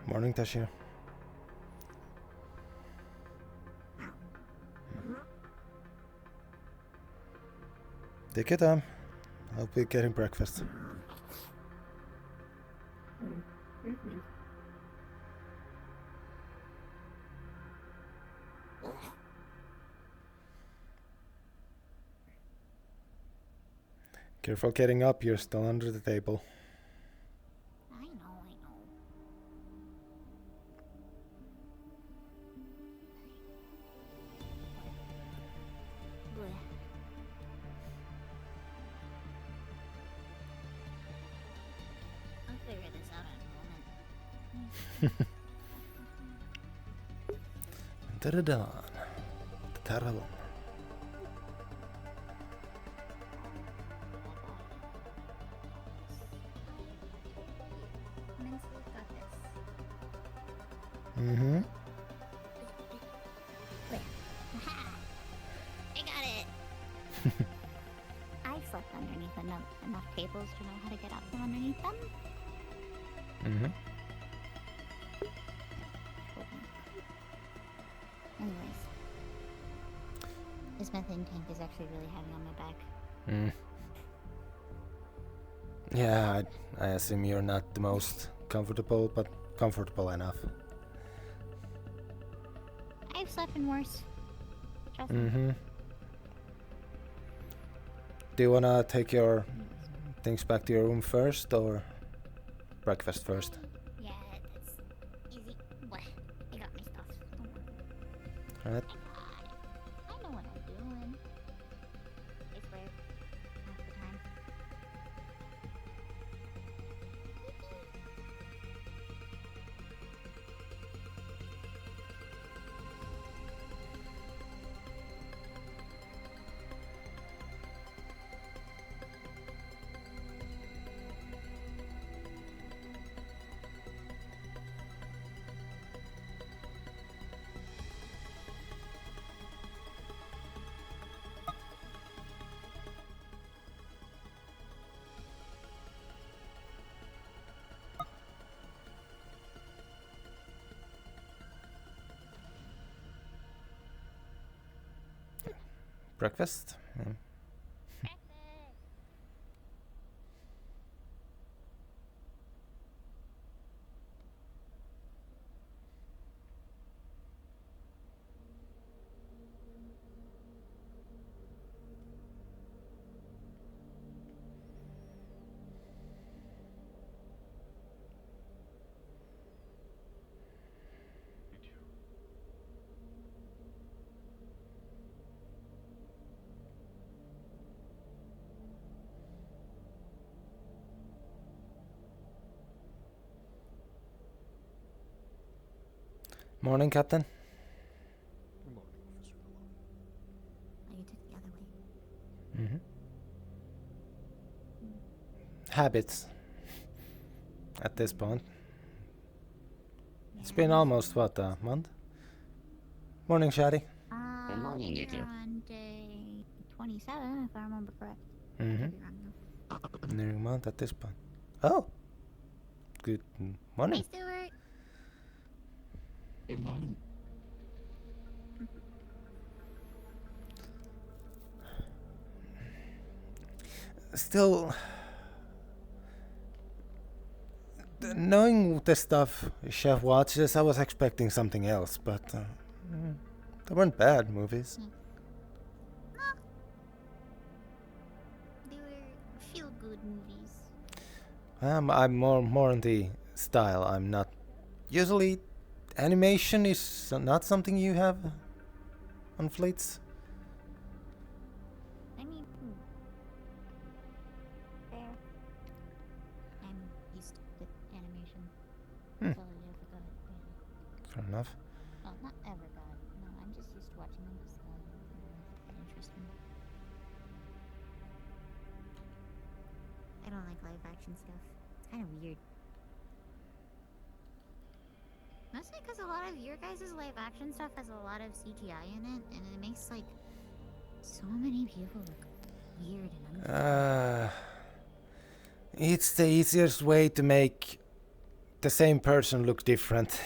Morning, Tashia. Take your time. I'll be getting breakfast. Careful getting up, you're still under the table. I know. Blech. I'll figure this out in a moment. Venturo Delon. Taralon. Mm-hmm. Wait. Aha! I got it! I slept underneath enough tables to know how to get out from underneath them. Mm-hmm. Anyways. This methane tank is actually really heavy on my back. Mm. Yeah, I assume you're not the most comfortable, but comfortable enough. I've slept in worse. Trust me. Mm-hmm. Do you wanna take your things back to your room first, or breakfast first? Yeah, that's easy. What? I got my stuff. Don't worry. Alright. I know what I'm doing. I swear. Half the time. Breakfast? Morning, Captain. Good morning, Officer Delon. Oh, you took the other way. Mm-hmm. Habits. At this point. It's been almost, what, a month? Morning, Shadi. Good morning, We're Nico. on day 27, if I remember correct. Mm-hmm. Could be wrong, though. Nearing month at this point. Oh! Good Hey, morning. Stuart. Good morning. Still, knowing the stuff Chef watches, I was expecting something else, but they weren't bad movies. They were feel-good movies. I'm more on the style. I'm not. Usually, animation is not something you have on fleets. I mean, fair. I'm used to animation. Hmm. Until I ever got it. Yeah. Fair enough. Well, not ever got it. No, I'm just used to watching them because they interest me. I don't like live action stuff. It's kind of weird. Mostly because a lot of your guys' live action stuff has a lot of CGI in it, and it makes like so many people look weird and It's the easiest way to make the same person look different.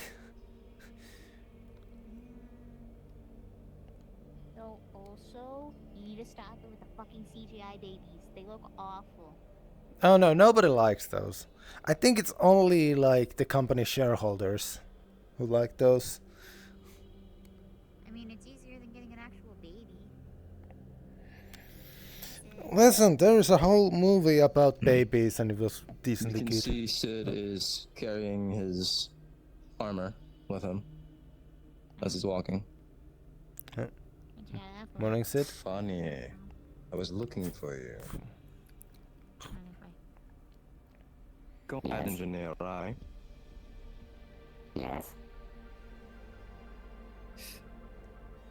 So also, you need to stop it with the fucking CGI babies. They look awful. Oh no, nobody likes those. I think it's only like the company shareholders who like those. I mean, it's easier than getting an actual baby. Listen, there's a whole movie about babies and it was You decently can good. see Sid is carrying his armor with him as he's walking. What you got that for? Morning, Sid. Funny. I was looking for you. Running away. Go ahead, engineer, right? Yes.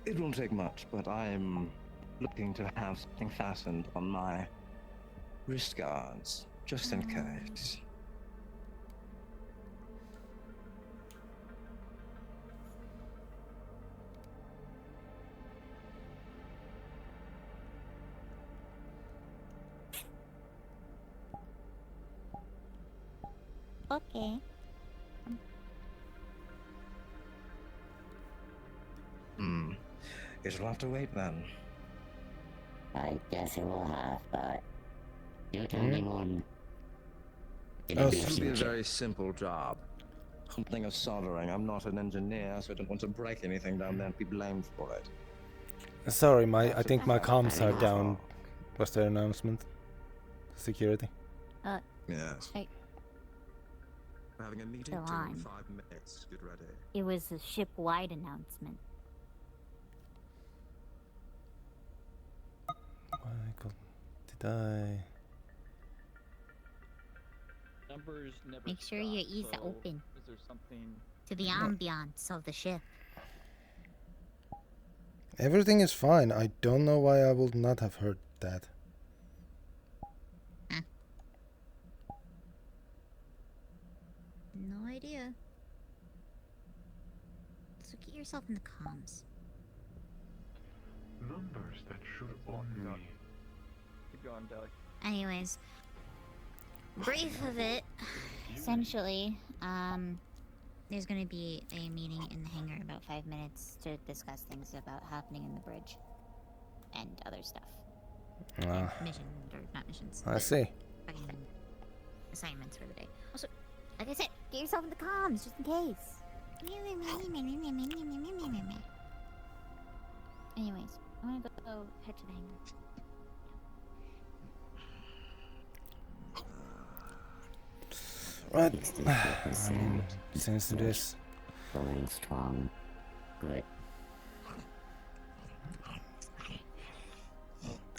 It won't take much, but I'm looking to have something fastened on my wrist guards, just in case. Okay. It'll have to wait then. I guess it will have, but you tell me one. Oh, It'll be a This will be a future. very simple job. Something of soldering. I'm not an engineer, so I don't want to break anything down there and be blamed for it. Sorry, I think my comms are Very down. Was there an announcement? Security. Yes. I- We're having a meeting Delon. in 5 minutes. Get ready. It was a ship-wide announcement. Michael, did I? Numbers never Make sure your stop, ears are so open Is there something? to the ambiance of the ship. Everything is fine. I don't know why I would not have heard that. No idea. So get yourself in the comms. Numbers that should only. Keep going, Deli. Anyways, brief of it, essentially, there's gonna be a meeting in the hangar in about 5 minutes to discuss things about happening in the bridge and other stuff. Ah, Mission, or not missions. I but see. fucking assignments for the day. Also, like I said, get yourself in the comms just in case. Anyways, I'm gonna go head to the hangar. Right. 63%. Since it is. Going strong. Good.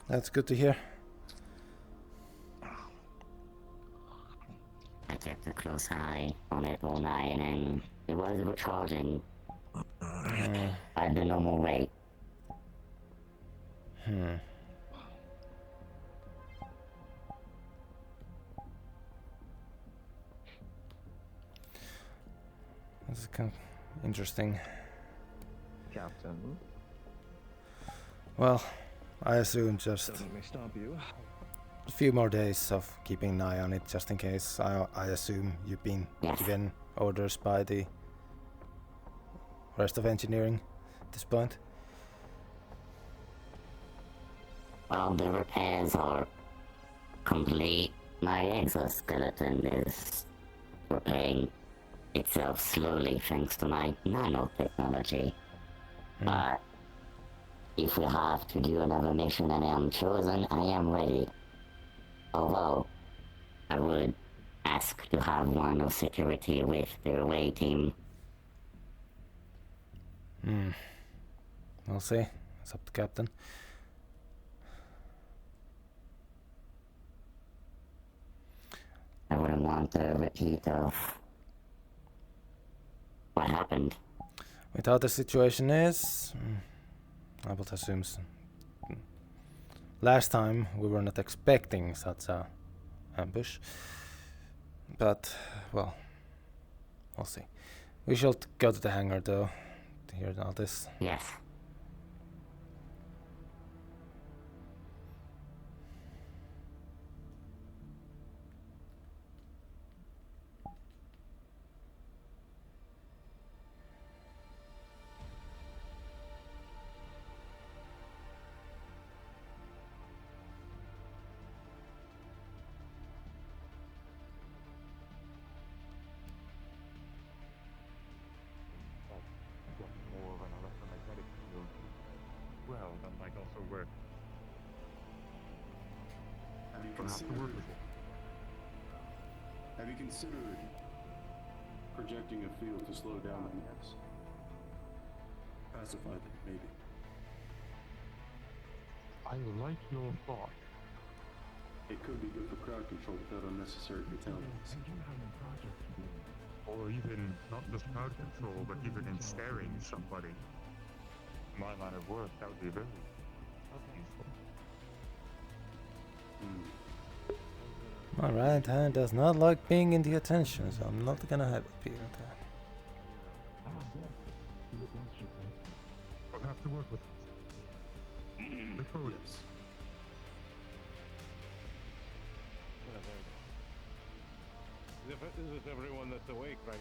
That's good to hear. I kept a close eye on it all night and it was recharging at the normal rate. That's kind of interesting. Captain. Well, I assume just Don't let me stop you. a few more days of keeping an eye on it, just in case. I assume you've been Yes. given orders by the rest of engineering at this point. Well, the repairs are complete. My exoskeleton is repairing itself slowly thanks to my nanotechnology. But if we have to do another mission and I am chosen, I am ready. Although, I would ask to have one of security with the away team. We'll see. It's up to Captain. I wouldn't want a repeat of what happened. With how the situation is, I would assume last time we were not expecting such a ambush. But, well, we'll see. We shall go to the hangar though, to hear all this. Yes. Get more of an electromagnetic field. Well, that might also work. Have you We'll have to work considered? with it. Have you considered projecting a field to slow down the nets? Pacify them, maybe. I like your thought. It could be good for crowd control without unnecessary fatalities. I do have a project to do. Or even not just crowd control, but even in scaring somebody. My line of work, that would be very useful. My right hand does not like being in the attention, so I'm not gonna have it be there. We'll have to work with it. The code is. This is everyone that's awake, right?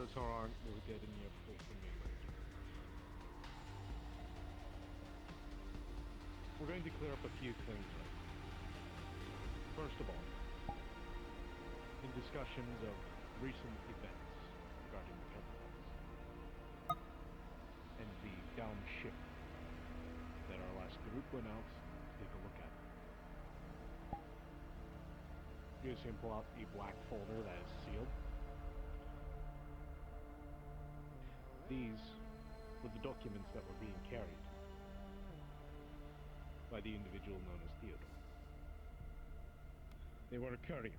Those who aren't will get an earful from me later. We're going to clear up a few things. First of all, in discussions of recent events regarding the Templars and the downshift that our last group went out to take a look at. You see him pull out a black folder that is sealed. These were the documents that were being carried by the individual known as Theodore. They were a courier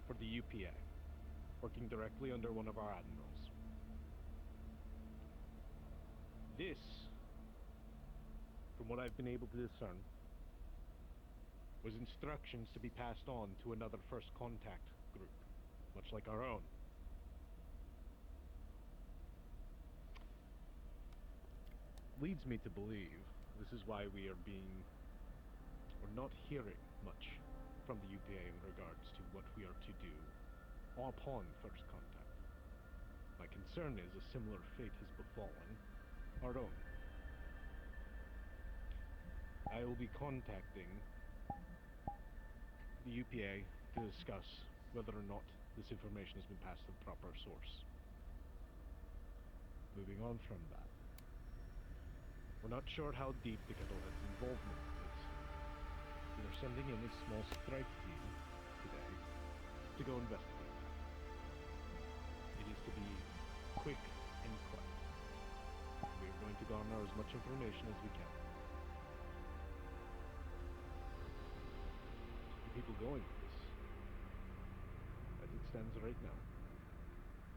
for the UPA, working directly under one of our admirals. This, from what I've been able to discern, was instructions to be passed on to another first contact group, much like our own. Leads me to believe this is why we are not hearing much from the UPA in regards to what we are to do upon first contact. My concern is a similar fate has befallen our own. I will be contacting the UPA to discuss whether or not this information has been passed to the proper source. Moving on from that, we're not sure how deep the Kettlehead's involvement is. We are sending in a small strike team today to go investigate. It is to be quick and quiet. We are going to garner as much information as we can. The people going for this, as it stands right now,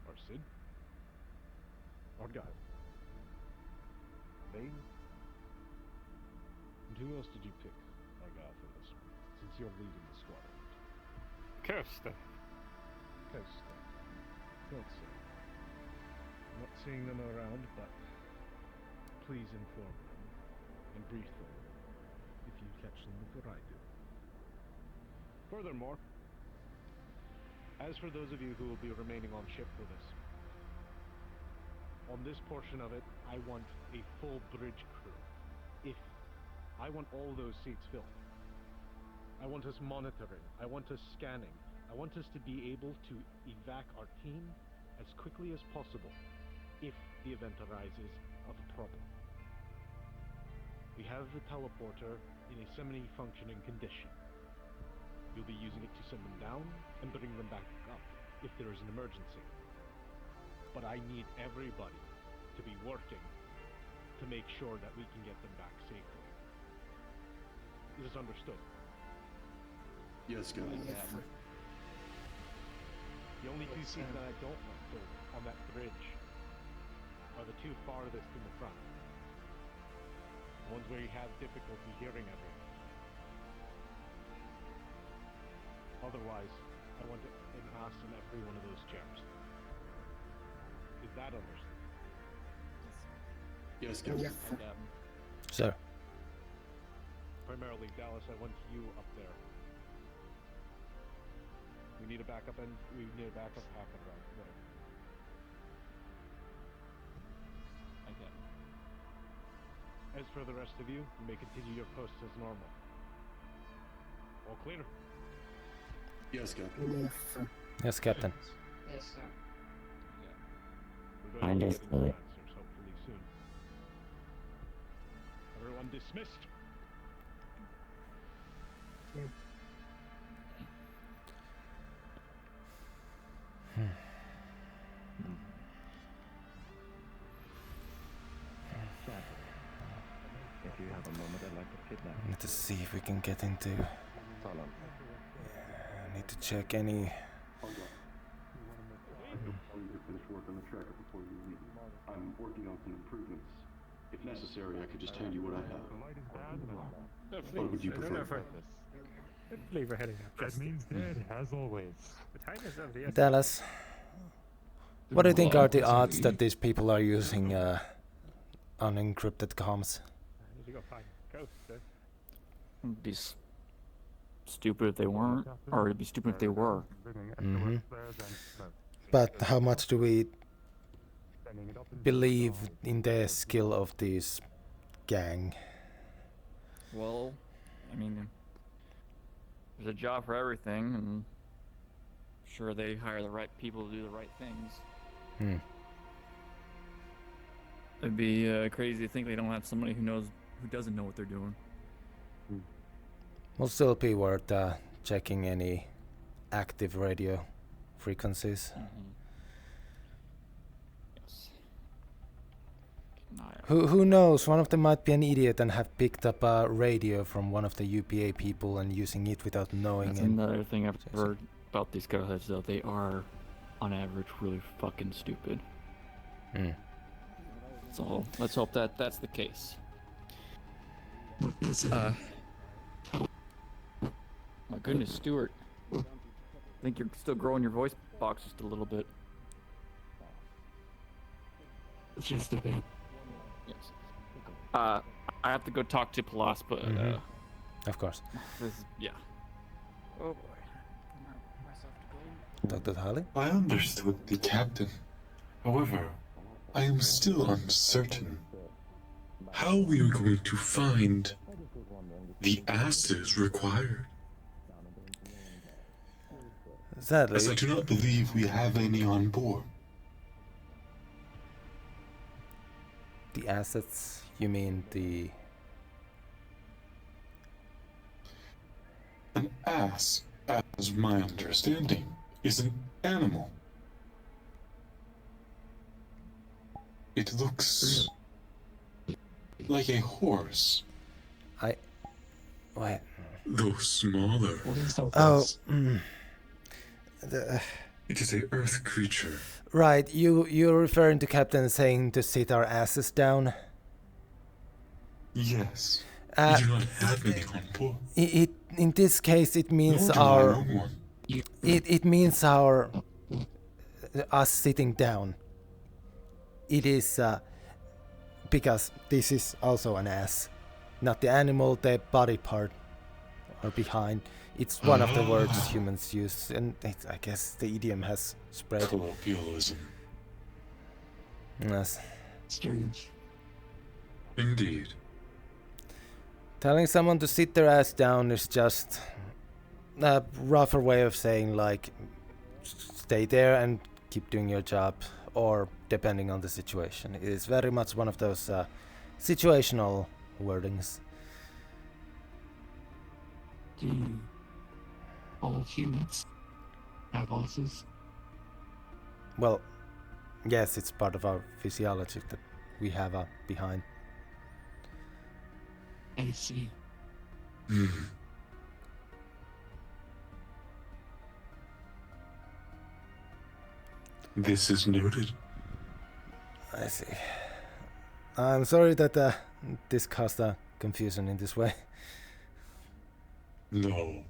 are Sid, Argyle, Bane, and who else did you pick, Argyle, for this one, since you're leading the squad? Kirsten. Costa. Thought so. I'm not seeing them around, but please inform them and brief them if you catch them before I do. Furthermore, as for those of you who will be remaining on ship for this, on this portion of it, I want a full bridge crew. I want all those seats filled. I want us monitoring. I want us scanning. I want us to be able to evac our team as quickly as possible if the event arises of a problem. We have the teleporter in a semi-functioning condition. You'll be using it to send them down and bring them back up if there is an emergency. But I need everybody to be working to make sure that we can get them back safely. Is this understood? Yes, Captain. The only two seats that I don't want filled on that bridge are the two farthest in the front. The ones where you have difficulty hearing everything. Otherwise, I want an ass in every one of those chairs. Is that understood? Yes, Captain. Yes, sir. Sir. Primarily, Dallas, I want you up there. We need a backup and we need a backup hacker right there. Okay. As for the rest of you, you may continue your posts as normal. All clear? Yes, Captain. Yes, sir. Yes, Captain. Yes, sir. We're going to be getting Understood. some answers hopefully soon. Everyone dismissed. If you have a moment, I'd like to kidnap you. Need to see if we can get into. Follow. Need to check any. Hold on. I need to finish work on the tracker before you leave. I'm working on some improvements. If necessary, I could just hand you what I have. The light is bad. What would you prefer? Leave her heading up. That means dead, as always. The time is of the essence. Dallas, what do you think are the odds that these people are using unencrypted comms? I need to go find Ghost. It'd be stupid if they weren't, or it'd be stupid if they were. Mhm. But how much do we believe in the skill of this gang? Well, I mean, there's a job for everything, and I'm sure they hire the right people to do the right things. Hmm. It'd be crazy to think they don't have somebody who doesn't know what they're doing. Will still be worth checking any active radio frequencies. Yes. No, Who knows? One of them might be an idiot and have picked up a radio from one of the UPA people and using it without knowing. That's another thing I've heard about these co-heads, though. They are, on average, really fucking stupid. Mm. So let's hope that that's the case. My goodness, Stuart. I think you're still growing your voice box just a little bit. Just a bit. Yes. I have to go talk to Palas, but Of course. yeah. Oh boy. Dr. Harley? I understood the captain. However, I am still uncertain how we are going to find the asses required. Sadly, As I do not believe we have any on board. the assets, you mean the... An ass, as my understanding, is an animal. It looks like a horse. What? Though smaller. Oh, It is a earth creature. right, you're referring to Captain saying to sit our asses down? Yes. We do not have any on board. In this case, it means Nor do I our... own one. It means our... us sitting down. It is... because this is also an ass. Not the animal, the body part or behind. It's one of the words humans use, and I guess the idiom has spread. Colloquialism. Yes. Strange. Indeed. Telling someone to sit their ass down is just a rougher way of saying, like, stay there and keep doing your job, or depending on the situation. It is very much one of those situational wordings. Do all humans have asses? Well, yes, it's part of our physiology that we have a behind. I see. This is noted. I see. I'm sorry that this caused confusion in this way. No.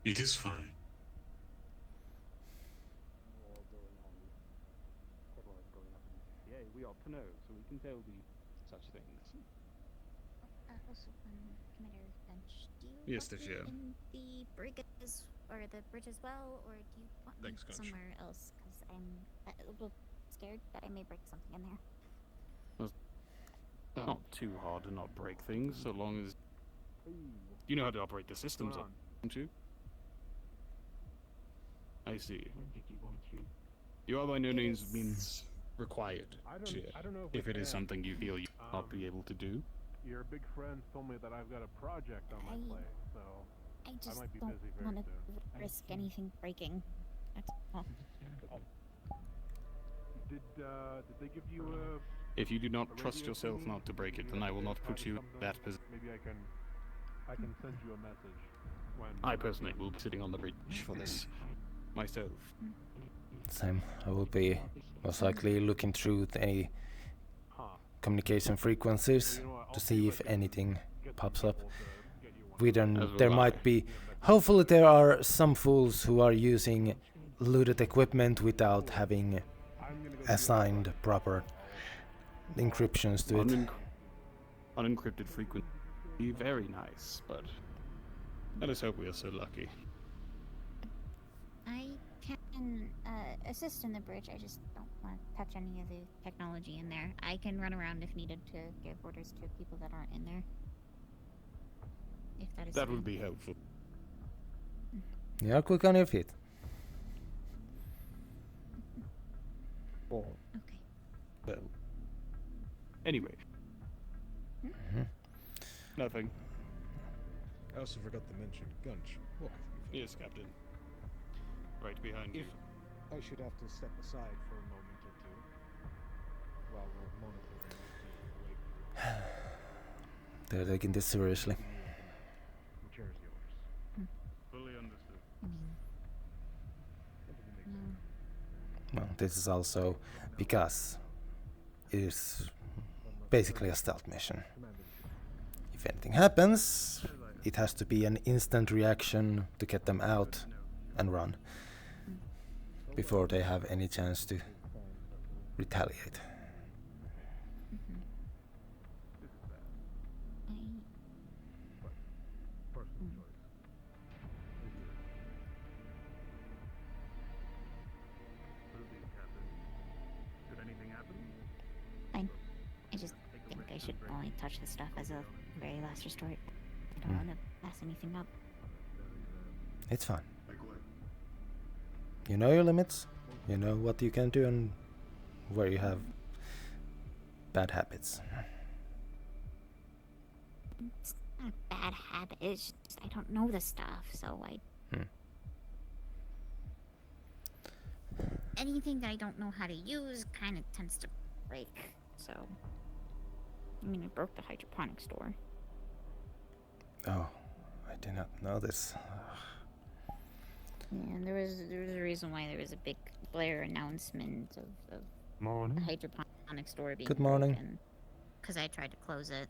It is fine. Yeah, we ought to know, so we can tell thee such things. Also, Commander Bench, do you Yes, want the me chair. in the brig or the bridge as well, or do you want me Thanks, Coach. somewhere else? Because I'm a little scared that I may break something in there. Not too hard to not break things, so long as you know how to operate the systems, don't you? I see. You are by no means required to, if it is something you feel you will not be able to do. Your big friend told me that I've got a project on my plate, so I just might be don't busy very want to soon. risk anything breaking. That's all. Did they give you a? If you do not trust yourself not to break it, then I will not put you in that position. Maybe I can send you a message when. I personally will be sitting on the bridge for this myself. Same. I will be most likely looking through any communication frequencies to see if anything pops up. There might be... Hopefully there are some fools who are using looted equipment without having assigned proper encryptions to it. Unencrypted frequency, very nice, but let us hope we are so lucky. I can't can assist in the bridge. I just don't want to touch any of the technology in there. I can run around if needed to give orders to people that aren't in there. If that is That fine. would be helpful. You are quick on your feet. Or, Okay. well, anyway, Mhm. nothing. I also forgot to mention, Gunch, walk with me. Yes, Captain. Right behind you. I should have to step aside for a moment or two while we're monitoring the wake. They're taking this seriously. The chair is yours. Fully understood. Well, this is also because it is basically a stealth mission. If anything happens, it has to be an instant reaction to get them out and run before they have any chance to retaliate. Fine. I just think I should only touch the stuff as a very last resort. I don't want to mess anything up. It's fine. You know your limits, you know what you can do and where you have bad habits. It's not a bad habit. It's just I don't know the stuff, so I. Anything that I don't know how to use kind of tends to break. So, I mean, I broke the hydroponics door. Oh, I did not know this. Yeah, and there was a reason why there was a big Blair announcement of Morning. the hydroponics door being Good morning. broken. Because I tried to close it,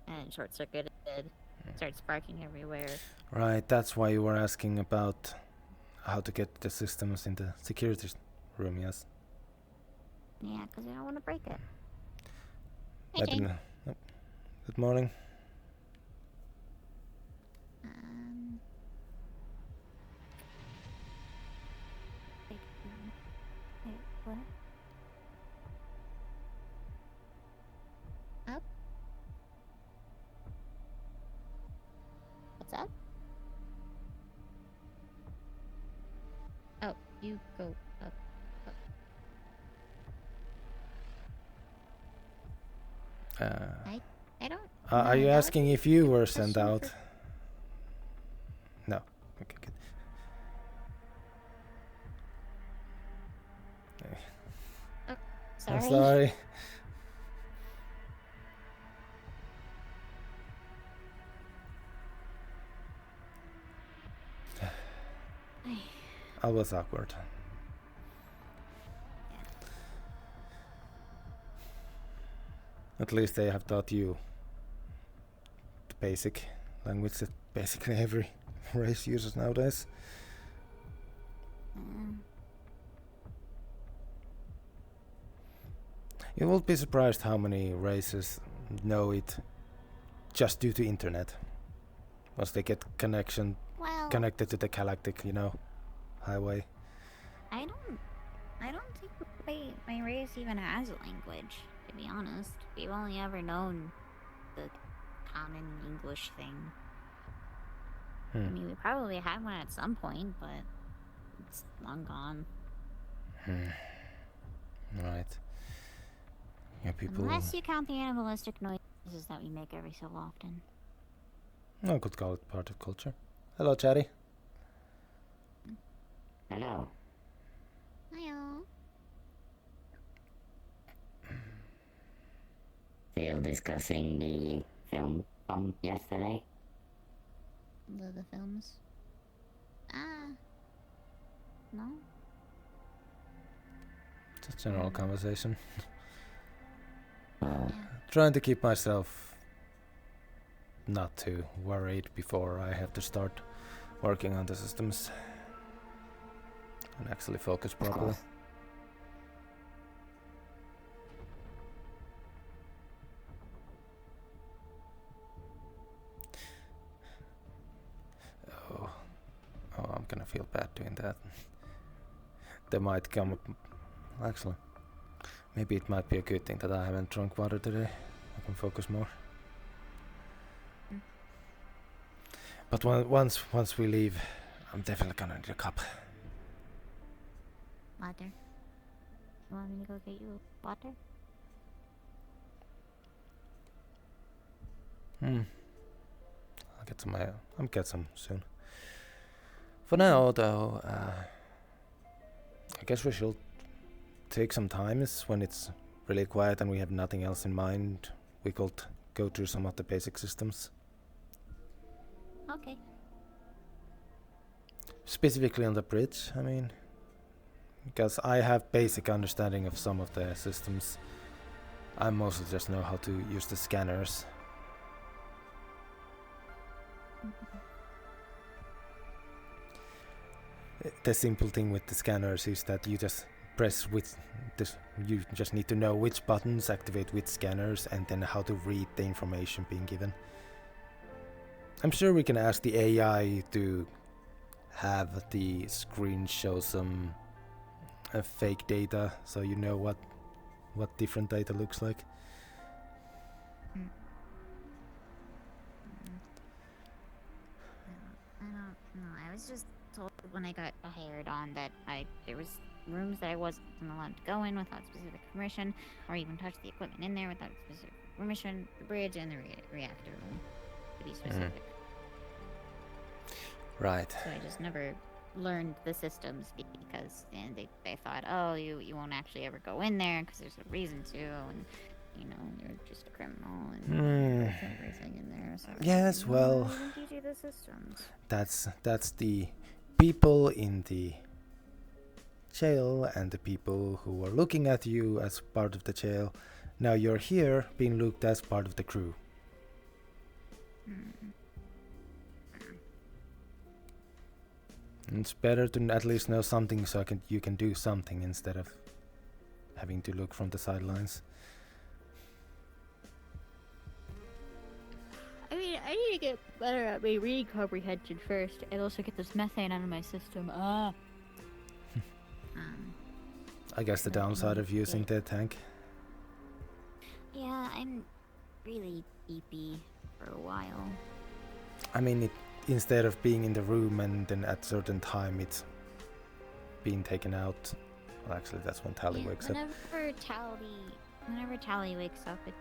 and short-circuited, started sparking everywhere. Right, that's why you were asking about how to get the systems in the security room, yes? Yeah, because I don't want to break it. I Hey, didn't Jane. know. Yep. Good morning. Wait, what? Up? What's up? Oh, you go up. I don't. Are know, you that would asking be if you a were sent question out? for- No. Okay, good. Oh, I'm sorry. sorry. I was awkward. At least they have taught you the basic language that basically every race uses nowadays. You will be surprised how many races know it just due to internet. Once they get Well, connected to the galactic, highway. I don't think my race even has a language, to be honest. We've only ever known the common English thing. I mean, we probably had one at some point, but it's long gone. Right. Yeah, people. Unless you count the animalistic noises that we make every so often. I could call it part of culture. Hello, Chatty. Hello. Hiyo. Still discussing the film from yesterday? The films? No? It's a general conversation. Trying to keep myself not too worried before I have to start working on the systems and actually focus properly. Oh, I'm gonna feel bad doing that. there might come up. Actually, maybe it might be a good thing that I haven't drunk water today. I can focus more. But once we leave, I'm definitely gonna need a cup. Water. You want me to go get you water? I'll get some soon. For now, though, I guess we should take some time. When it's really quiet and we have nothing else in mind, we could go through some of the basic systems. Okay. Specifically on the bridge, I mean, because I have basic understanding of some of the systems. I mostly just know how to use the scanners. The simple thing with the scanners is that you just press with this. You just need to know which buttons activate which scanners and then how to read the information being given. I'm sure we can ask the AI to have the screen show some fake data, so you know what different data looks like. I don't know. I was just told when I got hired on that there was rooms that I wasn't allowed to go in without specific permission, or even touch the equipment in there without specific permission. The bridge and the reactor room, to be specific. Right. So I just never learned the systems because they thought, oh, you won't actually ever go in there because there's a reason to, and you know you're just a criminal and there's everything in there. So yes, well, I didn't teach you the systems. That's the people in the jail and the people who are looking at you as part of the jail. Now you're here being looked as part of the crew. It's better to at least know something so you can do something instead of having to look from the sidelines. I mean, I need to get better at my reading comprehension first, and also get this methane out of my system. I guess the downside of using the tank. Yeah, I'm really beepy for a while. I mean, instead of being in the room and then at certain time it's being taken out. Well, actually, that's when Tally wakes up. Whenever Tally wakes up, it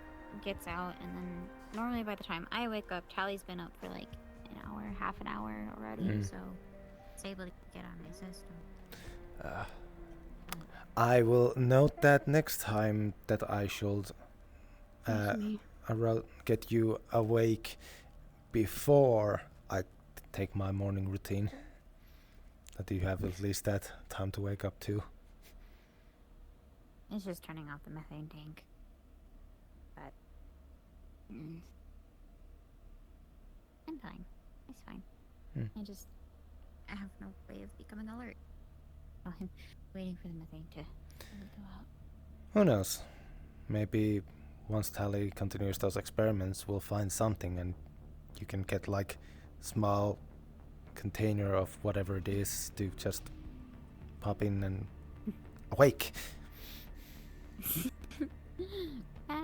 gets out, and then normally by the time I wake up, Tally's been up for like an hour, half an hour already, so it's able to get on my system. I will note that next time that I should get you awake before I take my morning routine. That you have at least that time to wake up too. It's just turning off the methane tank. But I'm fine. It's fine. I have no way of becoming alert. I'm waiting for the methane to go out. Who knows? Maybe once Tally continues those experiments, we'll find something and you can get like small container of whatever it is to just pop in and awake.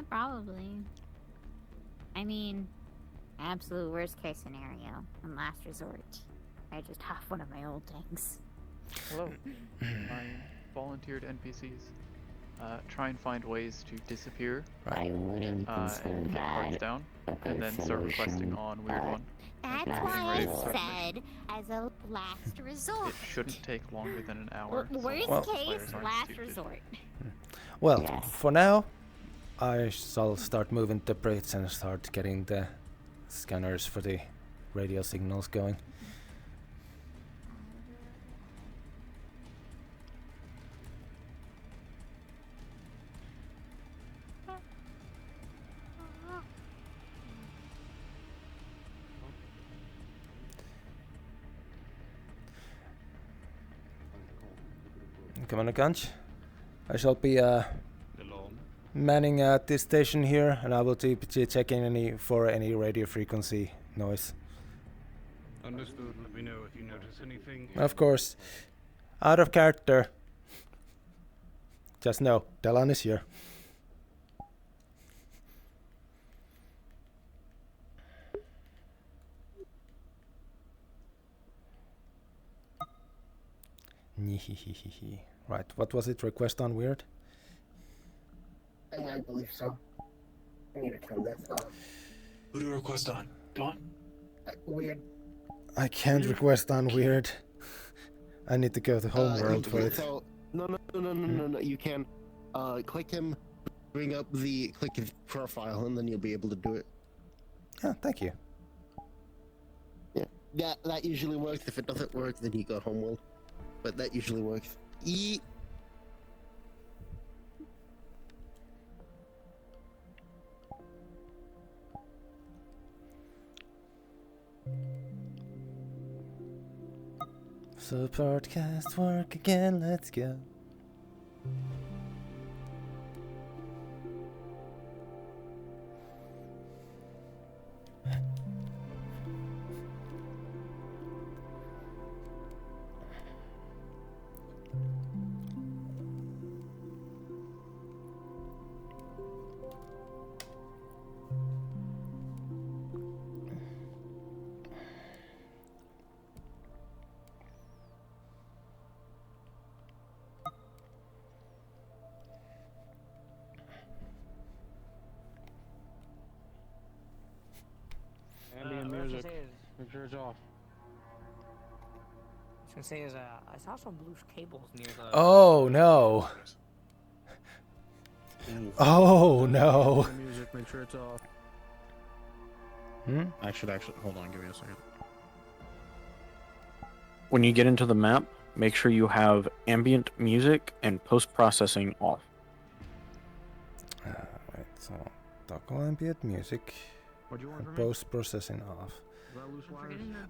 Probably. I mean, absolute worst case scenario and last resort, I just have one of my old tanks. Hello. I volunteered NPCs. Try and find ways to disappear. I wouldn't consider get cards that down, a and good then start requesting solution, on Weird One. That's why I said as a last resort. It shouldn't take longer than an hour. Worst so case, players aren't last stupid. resort. Well, Yes. for now, I shall start moving the bridge and start getting the scanners for the radio signals going. Commander Ganch, I shall be manning at this station here, and I will be checking for any radio frequency noise. Understood. Let me know if you notice anything. Of course. Out of character. Just know, Delon is here. Right, what was it? Request on weird? I believe so. I need to turn this off. Who do you request on? Dawn? Weird. I can't request on weird. I need to go to homeworld for it. So, no, you can click him, click his profile, and then you'll be able to do it. Yeah, thank you. Yeah, that usually works. If it doesn't work, then you go homeworld. But that usually works. So podcast work again, let's go. Ambient music. Make sure it's off. I was gonna say I saw some loose cables near the. Oh no! Oh no! Music, make sure it's off. I should actually hold on. Give me a second. When you get into the map, make sure you have ambient music and post-processing off. Right, so toggle ambient music. Post-processing off.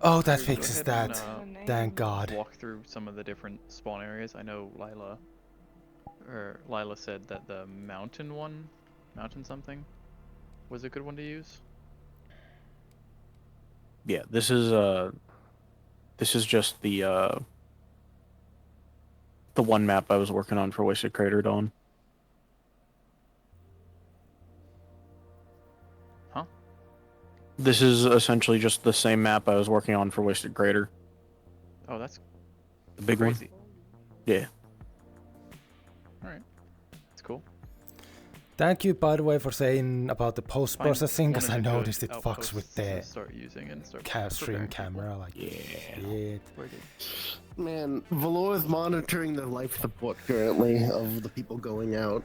Oh, that fixes that. Thank God. Walk through some of the different spawn areas. I know Lila said that the mountain something, was a good one to use. Yeah, this is just the one map I was working on for Wasted Crater Dawn. Huh? This is essentially just the same map I was working on for Wasted Crater. Oh, that's the big crazy. one. Yeah. Alright. That's cool. Thank you, by the way, for saying about the post-processing, because I noticed it fucks outposts with to the start using and start stream preparing camera. Like, shit. Man, Valor is monitoring the life support currently of the people going out.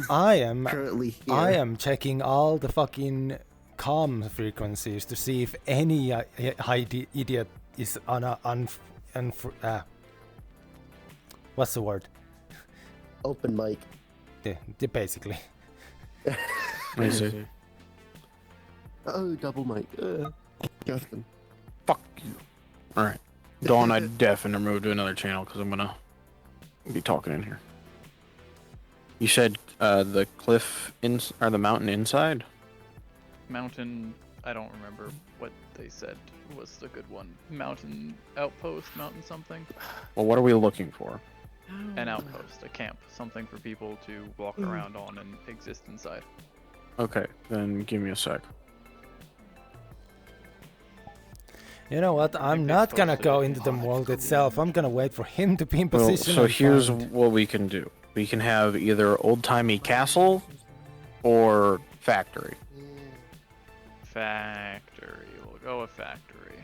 I am currently here. I am checking all the fucking comm frequencies to see if any idiot is on a what's the word? Open mic. Yeah, basically. I see. Oh, double mic. Justin. Fuck you. Alright. Dawn, I definitely moved to another channel because I'm gonna be talking in here. You said the cliff or the mountain inside? Mountain, I don't remember what they said was the good one. Mountain outpost, mountain something? Well, what are we looking for? An outpost, a camp, something for people to walk around on and exist inside. Okay, then give me a sec. You know what? I'm not gonna go into the world itself. I'm gonna wait for him to be in position. So and here's find. what we can do. We can have either old-timey castle or factory. Factory. We'll go with factory.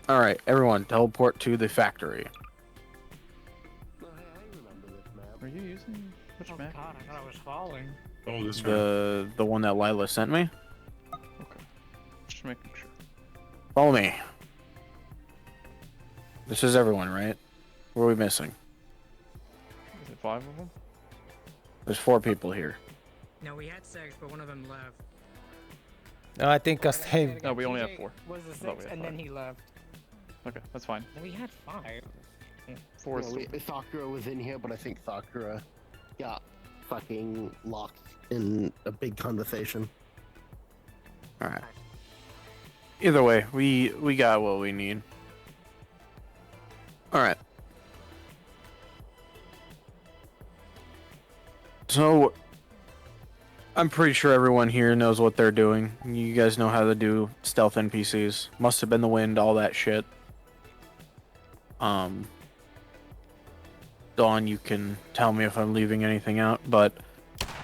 Alright, everyone, teleport to the factory. Are you using which map? God, I thought I was falling. Oh, this The one that Lila sent me? Okay. Just making sure. Follow me. This is everyone, right? What are we missing? Is it 5 of them? There's 4 people here. No, we had 6, but one of them left. No, I think us. Hey. No, we only have 4. Was the I thought 6, we had and 5. then he left. Okay, that's fine. We had 5. 4 is still... Sakura was in here, but I think Sakura got fucking locked in a big conversation. Alright. Either way, we got what we need. Alright. So, I'm pretty sure everyone here knows what they're doing. You guys know how to do stealth NPCs. Must have been the wind, all that shit. Dawn, you can tell me if I'm leaving anything out, but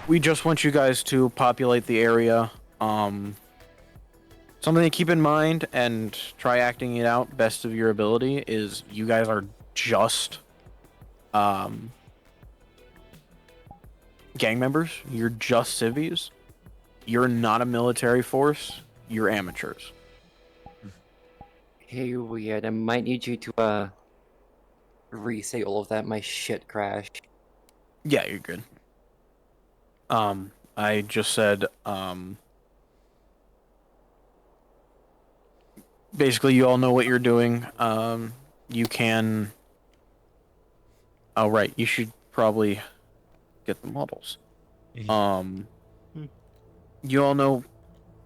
we just want you guys to populate the area. Something to keep in mind and try acting it out best of your ability is you guys are just gang members. You're just civvies. You're not a military force. You're amateurs. Hey, weird. I might need you to re-say all of that. My shit crashed. Yeah, you're good. I just said, basically you all know what you're doing. You can... Oh, right, you should probably get the models. You all know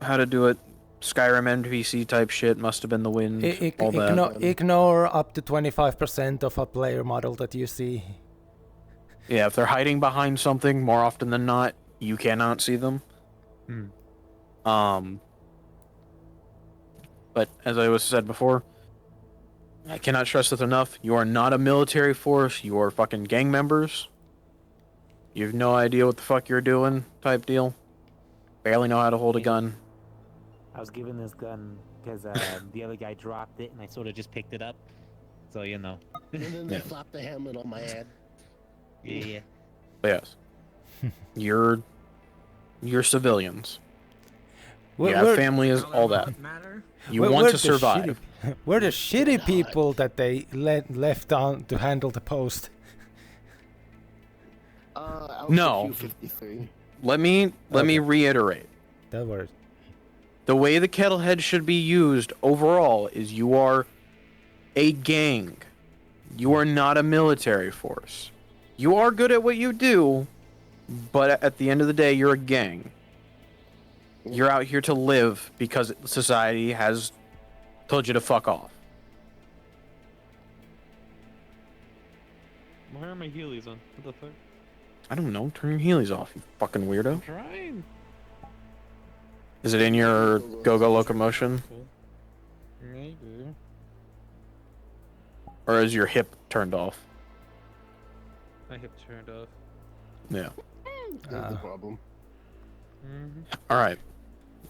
how to do it. Skyrim NPC type shit, must have been the wind, all that. Ignore up to 25% of a player model that you see. Yeah, if they're hiding behind something, more often than not, you cannot see them. But as I was said before, I cannot stress this enough. You are not a military force. You are fucking gang members. You have no idea what the fuck you're doing, type deal. Barely know how to hold a gun. I was given this gun because the other guy dropped it, and I sort of just picked it up. So, you know. And then they slapped the helmet on my head. Yeah. But yes. You're civilians. You have We're- families, all that. You want to survive. We're the shitty people that they left on to handle the post. No. Let me reiterate. That word. The way the kettlehead should be used overall is you are a gang. You are not a military force. You are good at what you do, but at the end of the day, you're a gang. You're out here to live because society has told you to fuck off. Why are my Heelys on? What the fuck? I don't know. Turn your Heelys off, you fucking weirdo. I'm trying. Is it in your go-go locomotion? Maybe. Or is your hip turned off? My hip turned off. Yeah. That's the problem. Alright.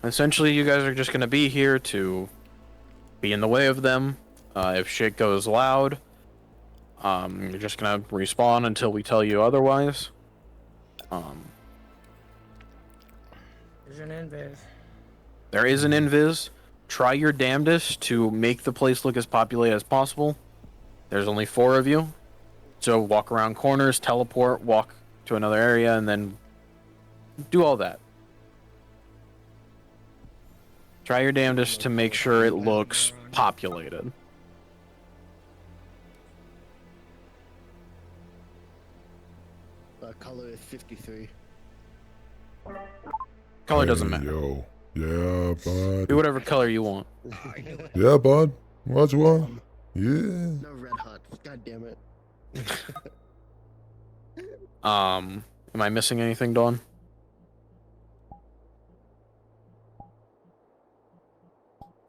Essentially, you guys are just going to be here to be in the way of them. If shit goes loud, you're just going to respawn until we tell you otherwise. There's an invis. There is an invis. Try your damnedest to make the place look as populated as possible. There's only 4 of you. So walk around corners, teleport, walk to another area, and then do all that. Try your damnedest to make sure it looks populated. Color is 53. Color doesn't matter. Yo. Yeah, bud. Do whatever color you want. Yeah, bud. What you want? Yeah. No red hot. God damn it. Am I missing anything, Dawn?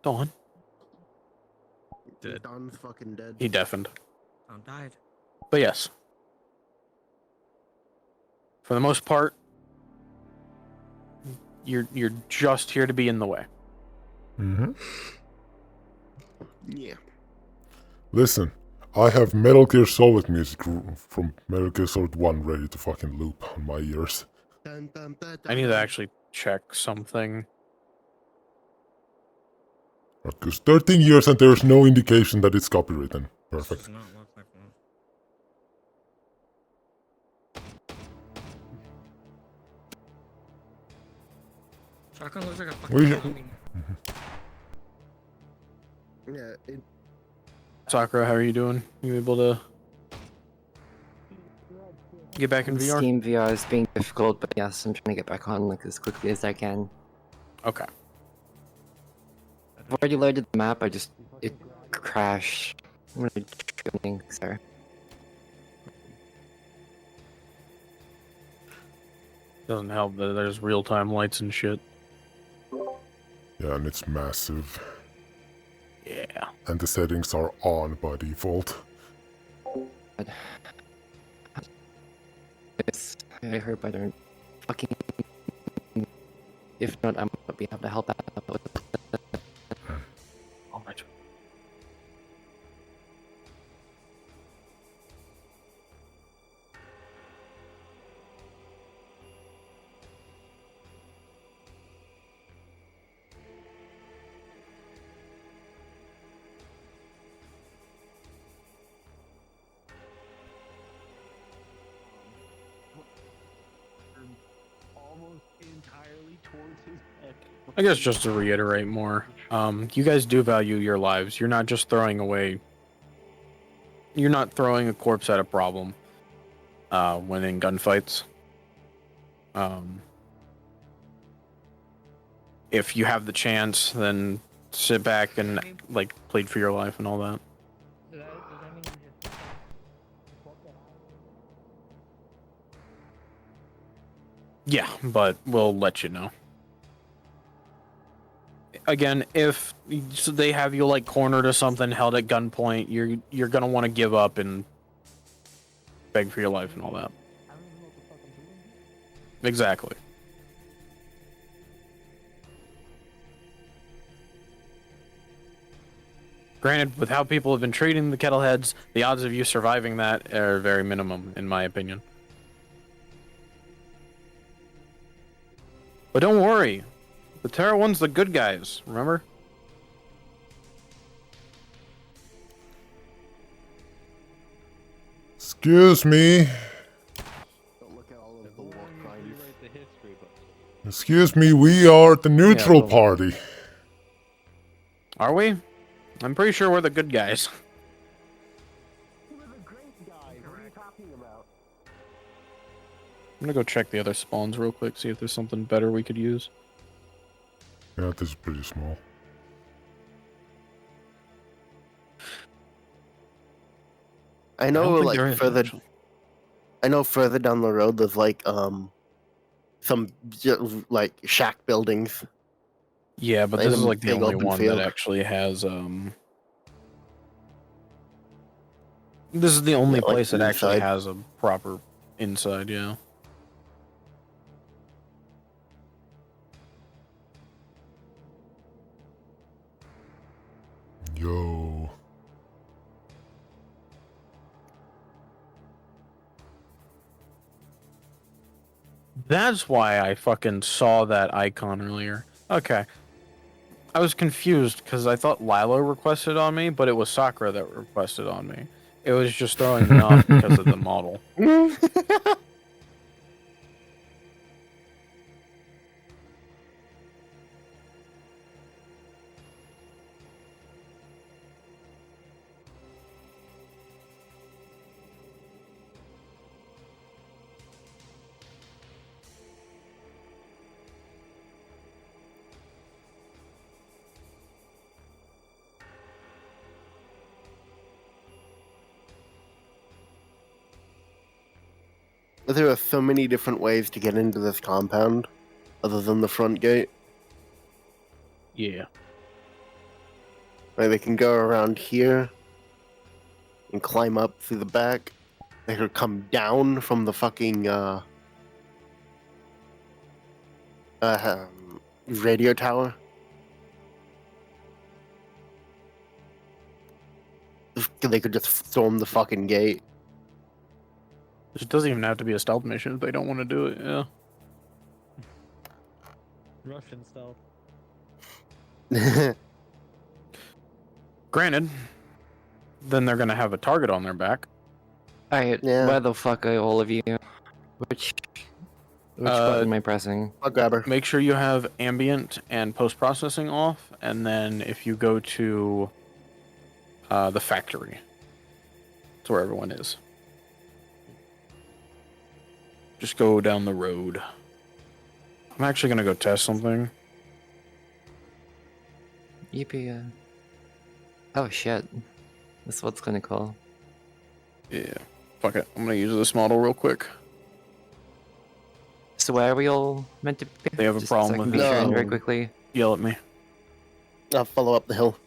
Dawn? Don's fucking dead. He deafened. Tom died. But yes. For the most part, you're just here to be in the way. Mm-hmm. Yeah. Listen, I have Metal Gear Solid music from Metal Gear Solid 1 ready to fucking loop on my ears. I need to actually check something. Because 13 years and there's no indication that it's copywritten. Perfect. Shotgun looks like a We- fucking Yeah, it... Sakura, how are you doing? You able to get back in VR? Steam VR is being difficult, but yes, I'm trying to get back on like as quickly as I can. Okay. I've already loaded the map, it crashed. I'm really struggling, sorry. Doesn't help that there's real-time lights and shit. Yeah, and it's massive. Yeah. And the settings are on by default. I hope I don't fucking. If not, I'm gonna be able to help out with it. All right. Almost entirely towards his head. I guess just to reiterate more, you guys do value your lives. You're not just throwing away. You're not throwing a corpse at a problem when in gunfights. If you have the chance, then sit back and like plead for your life and all that. Yeah, but we'll let you know. Again, if they have you like cornered or something, held at gunpoint, you're gonna want to give up and beg for your life and all that. Exactly. Granted, with how people have been treating the Kettleheads, the odds of you surviving that are very minimum, in my opinion. But don't worry, the Terra one's the good guys, remember? Excuse me. Excuse me, we are the neutral party. Are we? I'm pretty sure we're the good guys. I'm gonna go check the other spawns real quick, see if there's something better we could use. Yeah, this is pretty small. I know, think like there is, further. actually. I know further down the road, there's like some like shack buildings. Yeah, but this is like the only one that actually has This is the only like place that actually inside. has a proper inside, yeah. Yo. That's why I fucking saw that icon earlier. Okay. I was confused because I thought Lilo requested on me, but it was Sakura that requested on me. It was just throwing me off because of the model. There are so many different ways to get into this compound, other than the front gate. Yeah. Like they can go around here and climb up through the back. They could come down from the fucking radio tower. They could just storm the fucking gate. It doesn't even have to be a stealth mission if they don't want to do it, yeah. Russian stealth. Granted, then they're gonna have a target on their back. Alright, where the fuck are all of you? Which button am I pressing? I'll grab her. Make sure you have ambient and post-processing off, and then if you go to the factory, that's where everyone is. Just go down the road. I'm actually gonna go test something. Yippee. Oh shit. That's what's gonna call. Yeah. Fuck it. I'm gonna use this model real quick. So where are we all meant to be? They have a Just problem so I can with be it. sure in very No. quickly. Yell at me. I'll follow up the hill.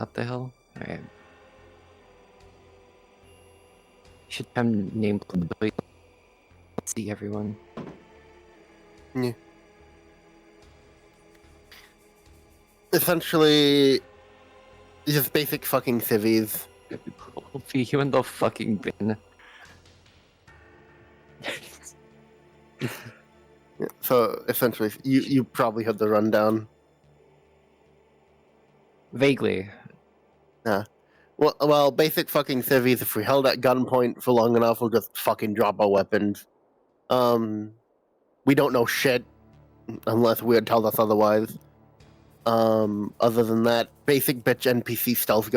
Up the hill? Alright. Should have named the see everyone. Yeah. Essentially, just basic fucking civvies. I'll be you in the fucking bin. Yeah, so essentially, you probably have the rundown. Vaguely. Yeah. Well, basic fucking civvies. If we held at gunpoint for long enough, we'll just fucking drop our weapons. We don't know shit unless Weird tells us otherwise. Other than that, basic bitch NPC stealth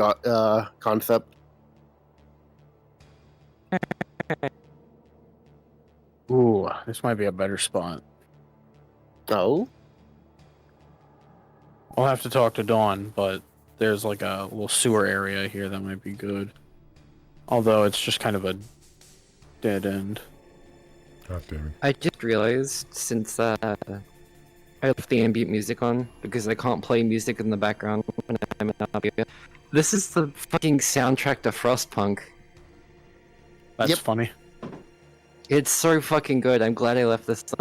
concept. Ooh, this might be a better spot. Oh? I'll have to talk to Dawn, but there's like a little sewer area here that might be good. Although it's just kind of a dead end. God damn it. I just realized since I left the ambient music on because I can't play music in the background when I'm in Abia. This is the fucking soundtrack to Frostpunk. That's funny. It's so fucking good. I'm glad I left this on.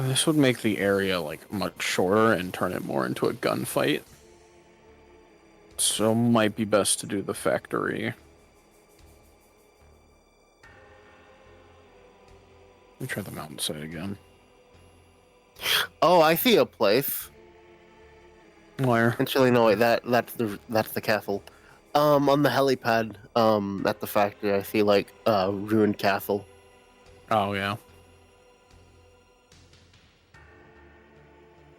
This would make the area like much shorter and turn it more into a gunfight. So might be best to do the factory. Let me try the mountainside again. Oh, I see a place. Where? Actually, no, wait, that's the castle. On the helipad, at the factory, I see like a ruined castle. Oh yeah.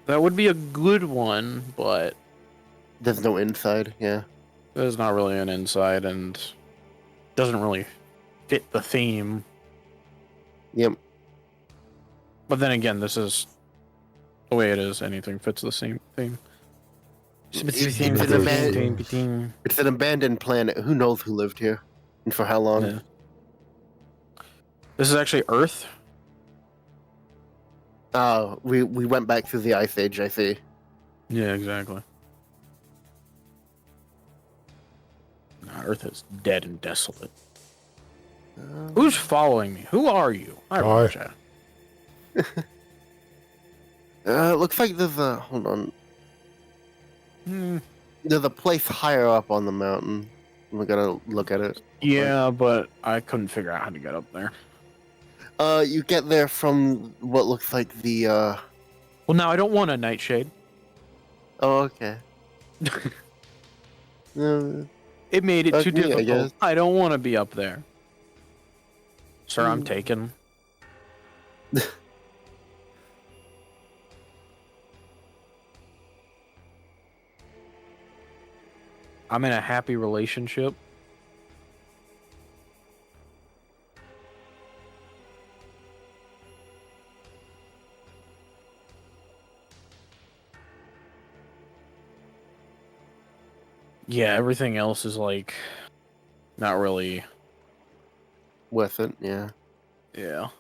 That would be a good one, but there's no inside. Yeah, there's not really an inside, and doesn't really fit the theme. Yep. But then again, this is the way it is. Anything fits the same theme. It's an abandoned planet. Who knows who lived here and for how long? Yeah. This is actually Earth. Oh, we went back through the Ice Age, I see. Yeah, exactly. Nah, Earth is dead and desolate. Who's following me? Who are you? I VRchat. Looks like there's a... Hold on. There's a place higher up on the mountain. We gotta look at it. Yeah, but I couldn't figure out how to get up there. You get there from what looks like the, Well, now I don't want a nightshade. Oh, okay. It made it too me, I difficult. guess. I don't want to be up there. Sir, I'm taken. I'm in a happy relationship. Yeah, everything else is like not really worth it, yeah. Yeah.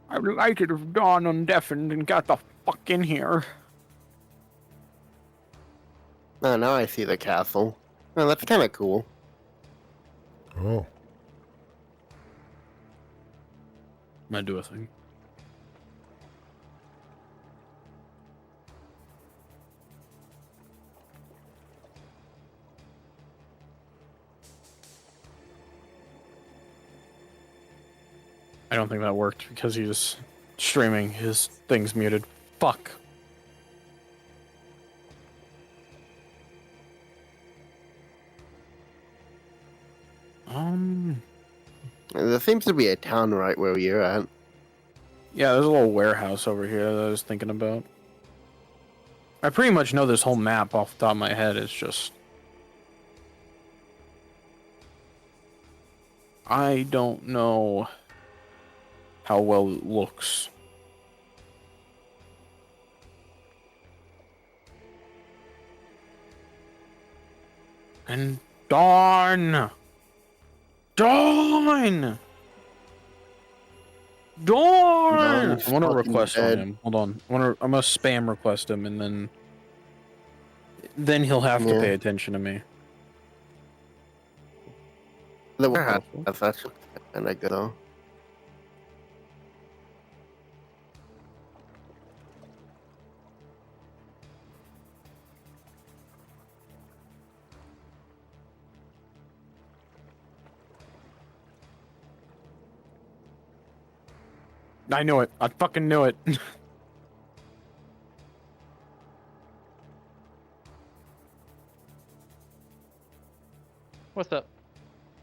I would like it if Dawn undeafened and got the fuck in here. Oh, now I see the castle. Oh, that's kind of cool. Oh. I'm gonna do a thing. I don't think that worked because he's streaming. His thing's muted. Fuck. There seems to be a town right where you're at. Yeah, there's a little warehouse over here that I was thinking about. I pretty much know this whole map off the top of my head. It's just... I don't know how well it looks. And Dawn! Dawn! Dawn! Dawn's I want to fucking request on dead. him. Hold on. I'm gonna spam request him, and then he'll have to Yeah. pay attention to me. That's actually kind of good though. I knew it. I fucking knew it. What's up?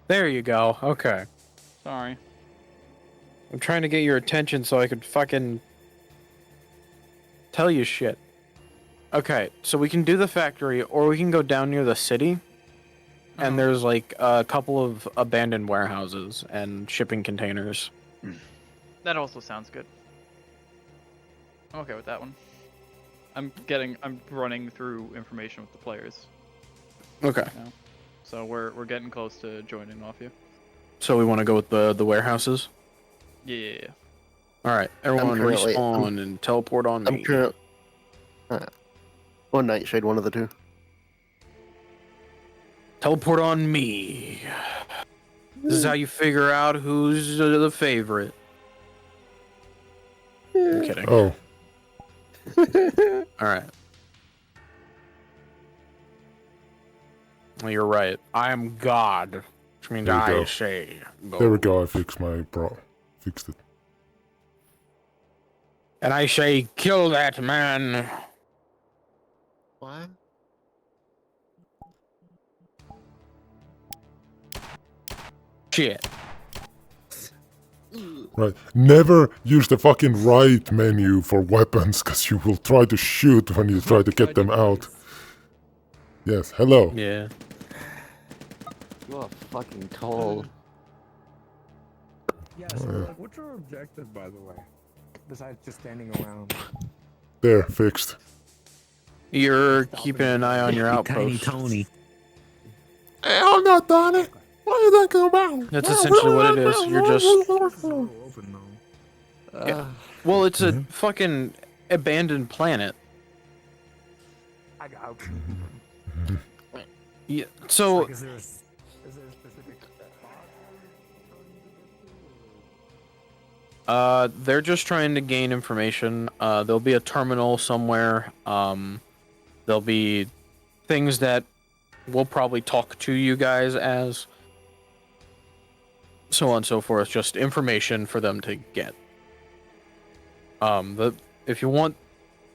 There you go. Okay. Sorry. I'm trying to get your attention so I could fucking tell you shit. Okay, so we can do the factory, or we can go down near the city, and there's like a couple of abandoned warehouses and shipping containers. That also sounds good. I'm okay with that one. I'm running through information with the players. Okay. Now. So we're getting close to joining off you. So we want to go with the warehouses? Yeah. Alright, everyone respawn and teleport on me. One Nightshade, one of the two. Teleport on me. This is how you figure out who's the favorite. I'm kidding. Oh. Alright. Well, you're right. I am God. Which means There we I go. say go. There we go, I fixed fixed it. And I say kill that man. What? Shit. Right. Never use the fucking right menu for weapons, because you will try to shoot when you try to get them out. Yes, hello. Yeah. You are fucking tall. Yeah, Oh, so yeah. like, what's your objective, by the way? Besides just standing around. There, fixed. You're keeping an eye on your Tiny outpost. Tony. Hey, I'm not done it. What are you thinking about? That's essentially what it is. You're just... Yeah. Well, it's a fucking abandoned planet. I got. Yeah, so... Like, is there a specific spot? They're just trying to gain information. There'll be a terminal somewhere. There'll be things that we'll probably talk to you guys as. So on and so forth. Just information for them to get. If you want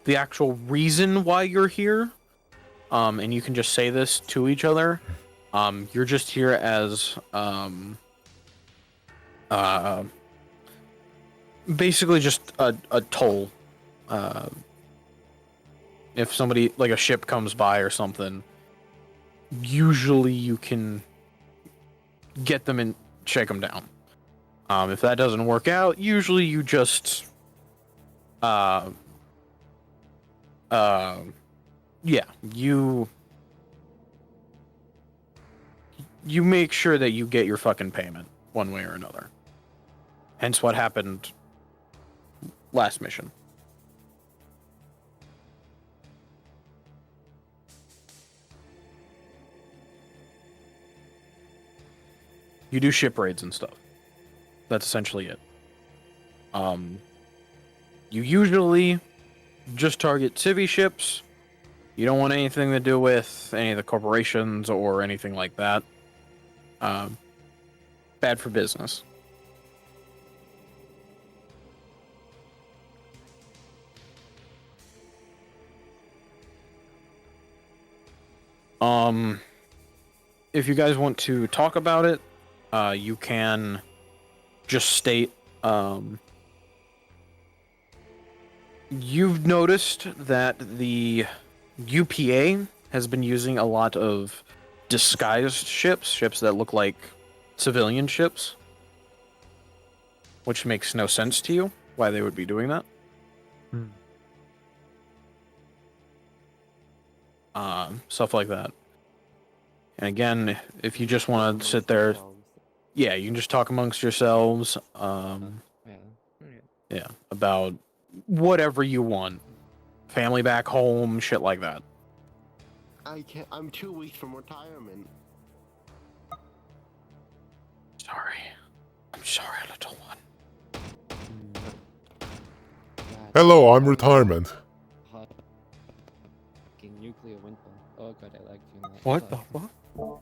the actual reason why you're here, and you can just say this to each other, you're just here as, basically just a toll. If somebody, like a ship comes by or something, usually you can get them and shake them down. If that doesn't work out, usually you just, yeah, you make sure that you get your fucking payment one way or another. Hence what happened last mission. You do ship raids and stuff. That's essentially it. You usually just target civvy ships. You don't want anything to do with any of the corporations or anything like that. Bad for business. If you guys want to talk about it, you can just state, you've noticed that the UPA has been using a lot of disguised ships that look like civilian ships, which makes no sense to you, why they would be doing that. Stuff like that. And again, if you just want to sit there, yeah, you can just talk amongst yourselves. Yeah, about whatever you want. Family back home, shit like that. I can't. I'm 2 weeks from retirement. Sorry. I'm sorry, little one. Hello, I'm retirement. Fucking nuclear winter. Oh god, I like doing that. What the fuck? Oh,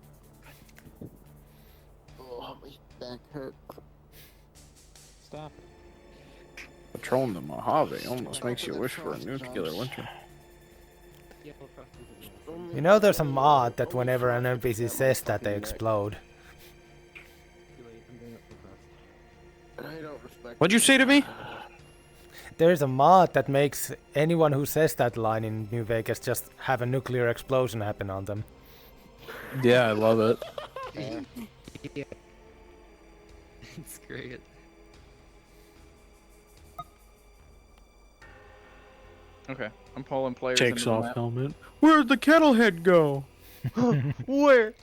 my back hurt. Stop. Patrolling the Mojave almost makes you wish for a nuclear winter. You know there's a mod that whenever an NPC says that they explode. What'd you say to me? There's a mod that makes anyone who says that line in New Vegas just have a nuclear explosion happen on them. Yeah, I love it. It's great. Okay, I'm pulling players. Takes into the off map. helmet. Where'd the kettlehead go? Where?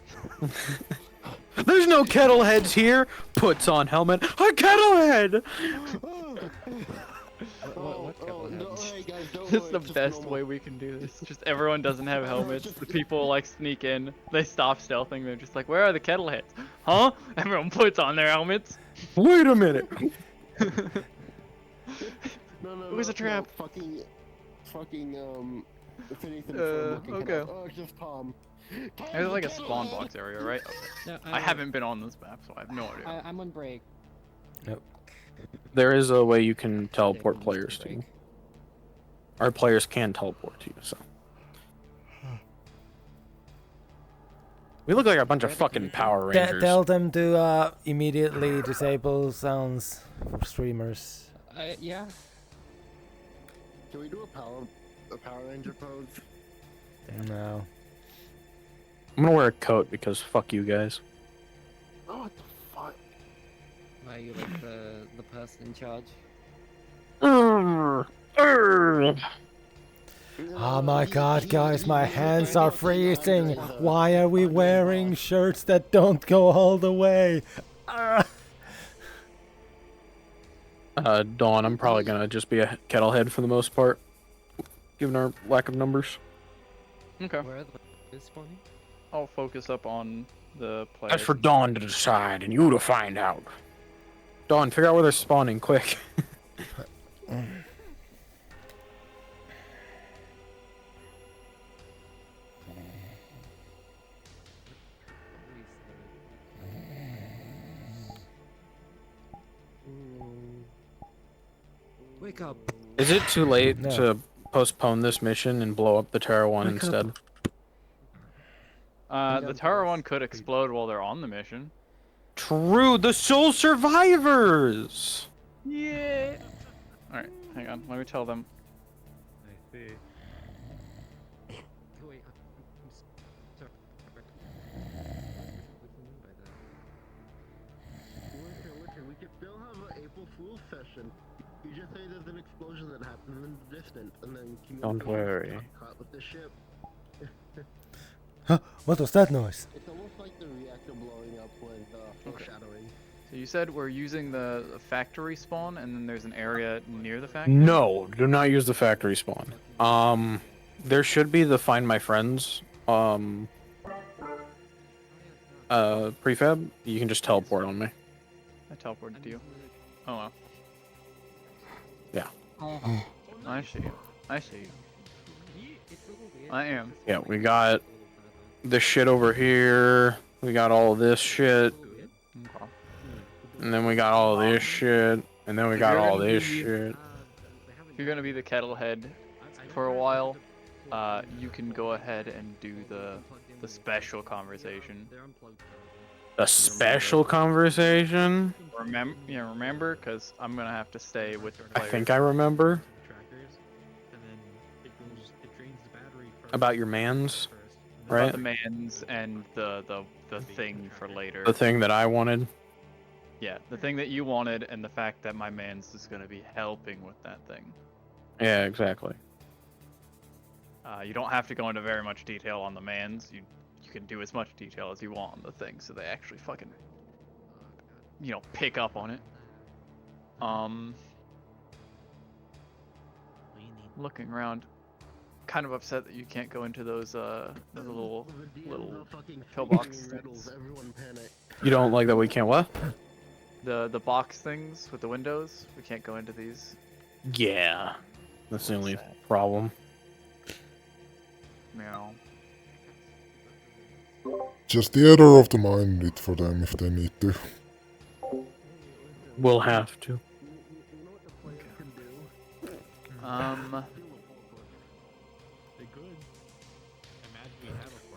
There's no kettleheads here. Puts on helmet. A kettlehead. This is the best way we can do this. Just everyone doesn't have helmets. The people like sneak in. They stop stealthing. They're just like, where are the kettleheads? Huh? Everyone puts on their helmets. Wait a minute. It was a trap. Fucking, if anything, okay. Oh, it's just Tom. There's like a spawn box area, right? No, I haven't been on this map, so I have no idea. I'm on break. Nope. There is a way you can teleport players to you. Our players can teleport to you, so. We look like a bunch of fucking Power Rangers. Tell them to immediately disable sounds for streamers. Yeah. Can we do a Power Ranger pose? No. I'm gonna wear a coat because fuck you guys. Oh, what the fuck? Why are you like the person in charge? Oh my god, guys, my hands are freezing. Why are we wearing shirts that don't go all the way? Dawn, I'm probably gonna just be a kettlehead for the most part, given our lack of numbers. Okay. Where are the spawning? I'll focus up on the players. That's for Dawn to decide and you to find out. Dawn, figure out where they're spawning, quick. Wake up. Is it too late No. to postpone this mission and blow up the Terra 1 instead? The Tower 1 could explode while they're on the mission. True, the sole survivors! Yeah. Alright, hang on. Let me tell them. I see. Wait, sorry. Listen, we could still have an April Fool's session. You just say there's an explosion that happened in the distance, and then Don't worry. caught with the ship. Huh? What was that noise? It's almost like the reactor blowing up with foreshadowing. So you said we're using the factory spawn, and then there's an area near the factory? No, do not use the factory spawn. There should be the Find My Friends, prefab. You can just teleport on me. I teleported to you. Oh wow. Yeah. I see you. I see you. I am. Yeah, we got this shit over here. We got all this shit. Okay. And then we got all this shit. And then we got all this shit. If you're gonna be the kettle head for a while, you can go ahead and do the special conversation. A special conversation? Remember, because I'm gonna have to stay with the I players. think I remember. About your mans, right? About the mans and the thing for later. The thing that I wanted. Yeah, the thing that you wanted, and the fact that my mans is gonna be helping with that thing. Yeah, exactly. You don't have to go into very much detail on the mans. You can do as much detail as you want on the thing, so they actually fucking, you know, pick up on it. Looking around, kind of upset that you can't go into those little pillbox things. You don't like that we can't what? The box things with the windows. We can't go into these. Yeah, that's the only problem. Meow. Just theater of the mind it for them if they need to. We'll have to.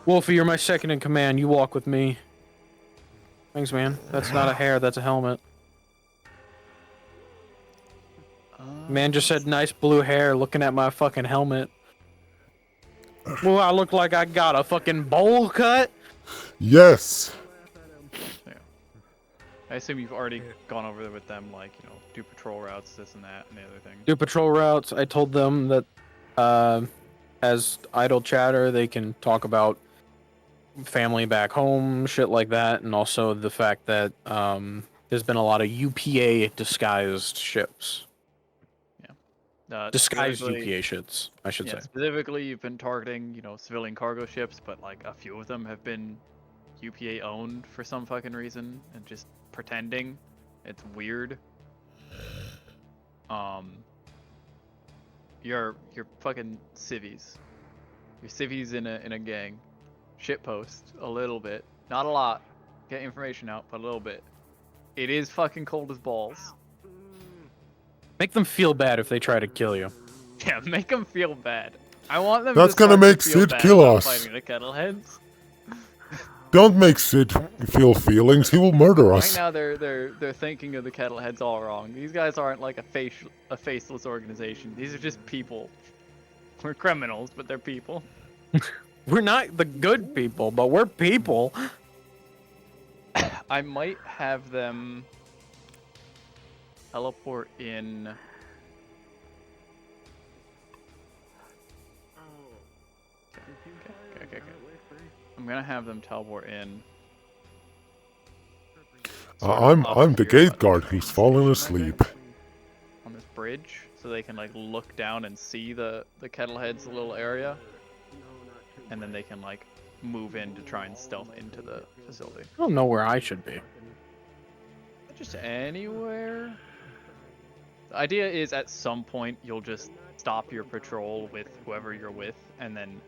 Wolfie, you're my second in command. You walk with me. Thanks, man. That's not a hair, that's a helmet. Man just said nice blue hair looking at my fucking helmet. Well, I look like I got a fucking bowl cut? Yes! Yeah. I assume you've already gone over there with them, like, you know, do patrol routes, this and that, and the other thing. Do patrol routes. I told them that as idle chatter, they can talk about family back home, shit like that, and also the fact that there's been a lot of UPA disguised ships. Disguised UPA ships, I should say. Specifically, you've been targeting, you know, civilian cargo ships, but like a few of them have been UPA owned for some fucking reason and just pretending. It's weird. You're fucking civvies. You're civvies in a gang. Shitpost a little bit, not a lot. Get information out, but a little bit. It is fucking cold as balls. Make them feel bad if they try to kill you. Yeah, make them feel bad. I want them. That's to gonna start make to feel Sid bad kill about us. Fighting the kettleheads. Don't make Sid feel feelings, he will murder us. Right now, they're thinking of the kettleheads all wrong. These guys aren't like a faceless organization. These are just people. We're criminals, but they're people. We're not the good people, but we're people. I might have them teleport in. Okay. I'm gonna have them teleport in. I'm the gate guard who's fallen asleep. On this bridge, so they can like look down and see the kettlehead's little area, and then they can like move in to try and stealth into the facility. I don't know where I should be. Just anywhere. The idea is at some point you'll just stop your patrol with whoever you're with, and then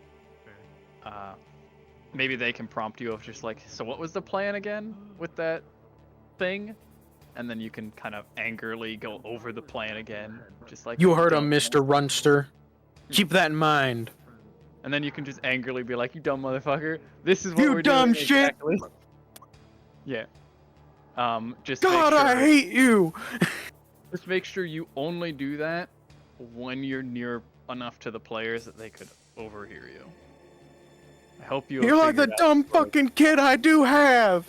maybe they can prompt you of just like, so what was the plan again with that thing? And then you can kind of angrily go over the plan again, just like You heard him, Mr. Runster. Keep that in mind. And then you can just angrily be like, you dumb motherfucker, this is what You we're dumb doing shit! exactly. Yeah. Just God, make sure, I hate you! Just make sure you only do that when you're near enough to the players that they could overhear you. I hope you. You're like the dumb fucking kid I do have!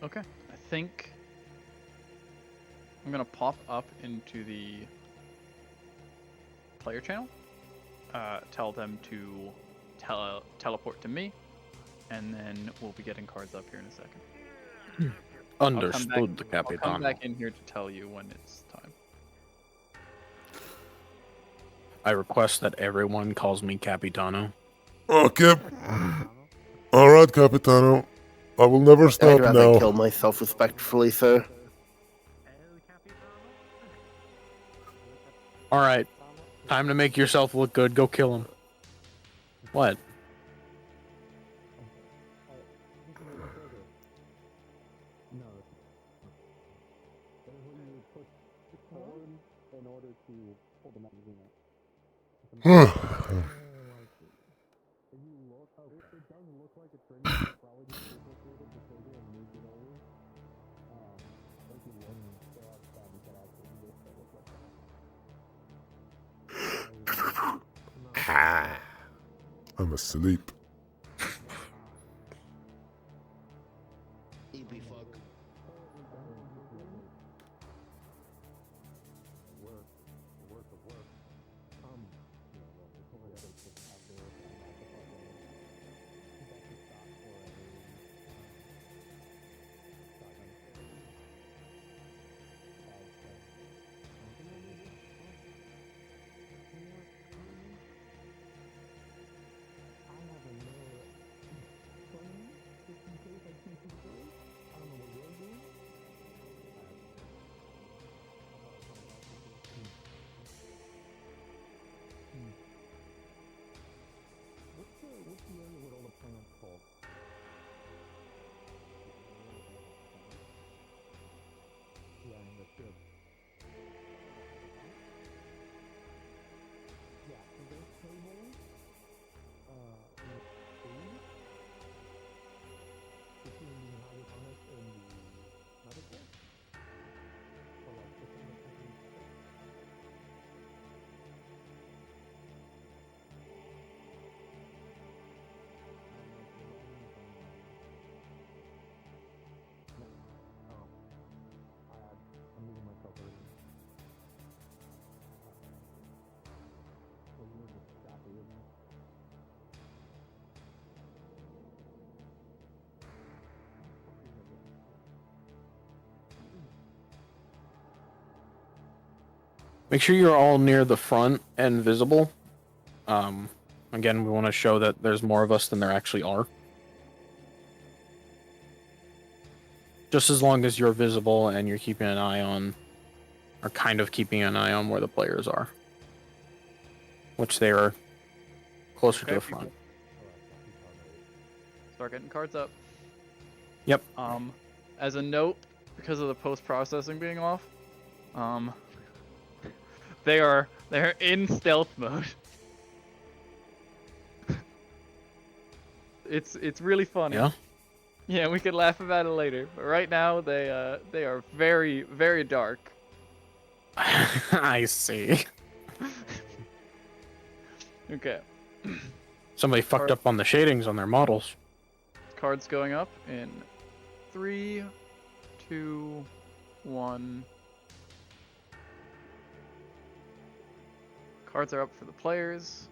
Okay, I think I'm gonna pop up into the player channel. Tell them to teleport to me, and then we'll be getting cards up here in a second. Understood, the I'll come Capitano. back in here to tell you when it's time. I request that everyone calls me Capitano. Okay. Alright, Capitano. I will never I'd stop rather now. kill myself respectfully, sir. Alright. Time to make yourself look good. Go kill him. What? I'm asleep. Make sure you're all near the front and visible. Again, we want to show that there's more of us than there actually are. Just as long as you're visible and you're keeping an eye on, or kind of keeping an eye on where the players are. Which they are closer to the front. Start getting cards up. Yep. As a note, because of the post-processing being off, they're in stealth mode. It's really funny. Yeah. Yeah, we could laugh about it later. But right now they are very, very dark. I see. Okay. Somebody fucked up on the shadings on their models. Cards going up in 3, 2, 1. Cards are up for the players.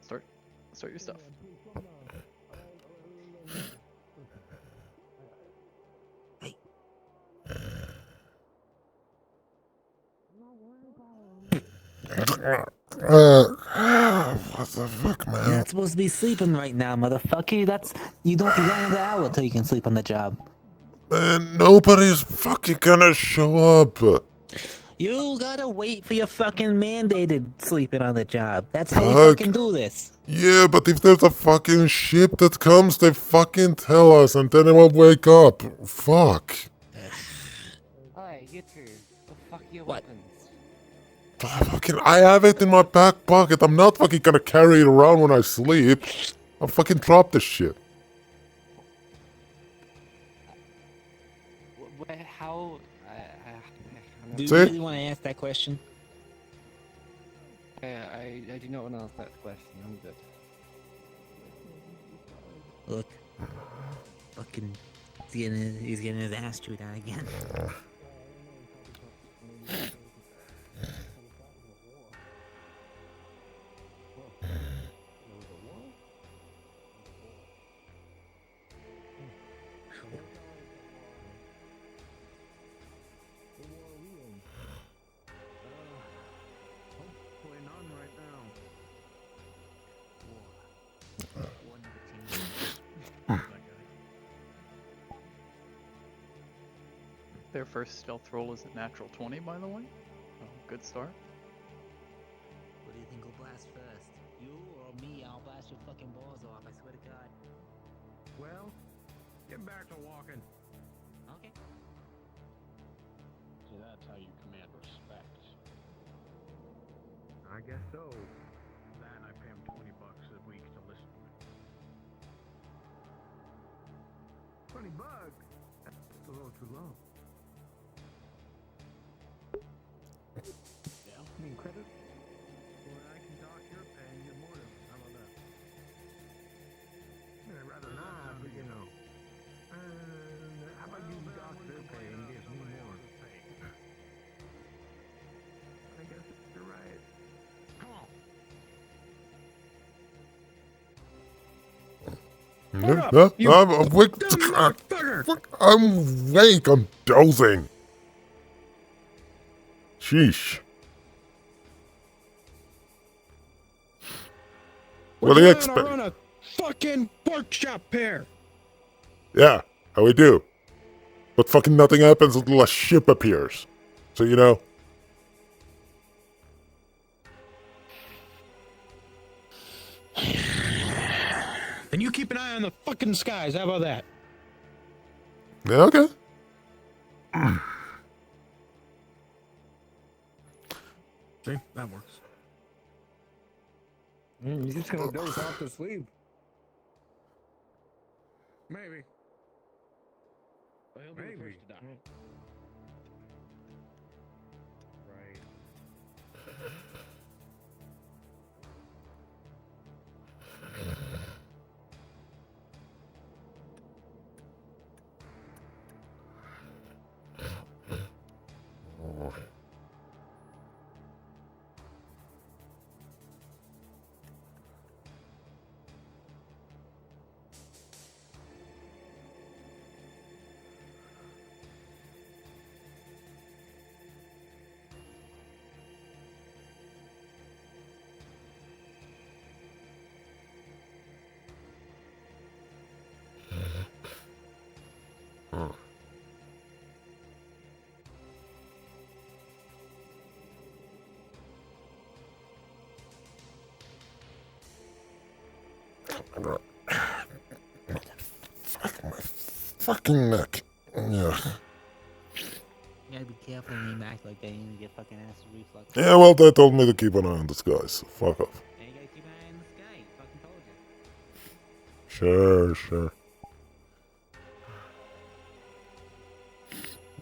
Start your stuff. What the fuck, man? You're not supposed to be sleeping right now, motherfucker. You got another hour till you can sleep on the job. Man, nobody's fucking gonna show up. You gotta wait for your fucking mandated sleeping on the job. That's how we Fuck. fucking do this. Yeah, but if there's a fucking ship that comes, they fucking tell us, and then I won't wake up. Fuck. Alright, you two. The fuck your weapons? I have it in my back pocket. I'm not fucking gonna carry it around when I sleep. I'll fucking drop this shit. How? Do you See? really want to ask that question? I do not want to ask that question. I'm good. Look. Fucking. He's getting his ass chewed out again. Their first stealth roll is a natural 20, by the way. So, good start. What do you think will blast first? You or me? I'll blast your fucking balls off, I swear to God. Well, get back to walking. Okay. So that's how you command respect. I guess so. That and I pay him $20 a week to listen to me. $20? That's a little too low. Yeah. I mean credit? Well, I can dock your pay and get more than it. How about that? I'd rather not, but you know. How about you dock their pay and give me more? I guess you're right. Come on. I'm awake. I'm awake. I'm dozing. Sheesh. What do you expect? Run a fucking workshop pair. Yeah, how we do. But fucking nothing happens until a ship appears. So, you know. Then you keep an eye on the fucking skies. How about that? Yeah, okay. See, that works. You're just gonna doze off to sleep. Maybe. Well, he'll be the first to die. Fuck my fucking neck. Yeah. You gotta be careful when you act like that. You get fucking acid reflux. Yeah, well, they told me to keep an eye on the skies, so fuck off. Yeah, you gotta keep an eye on the sky. Fucking told you. Sure.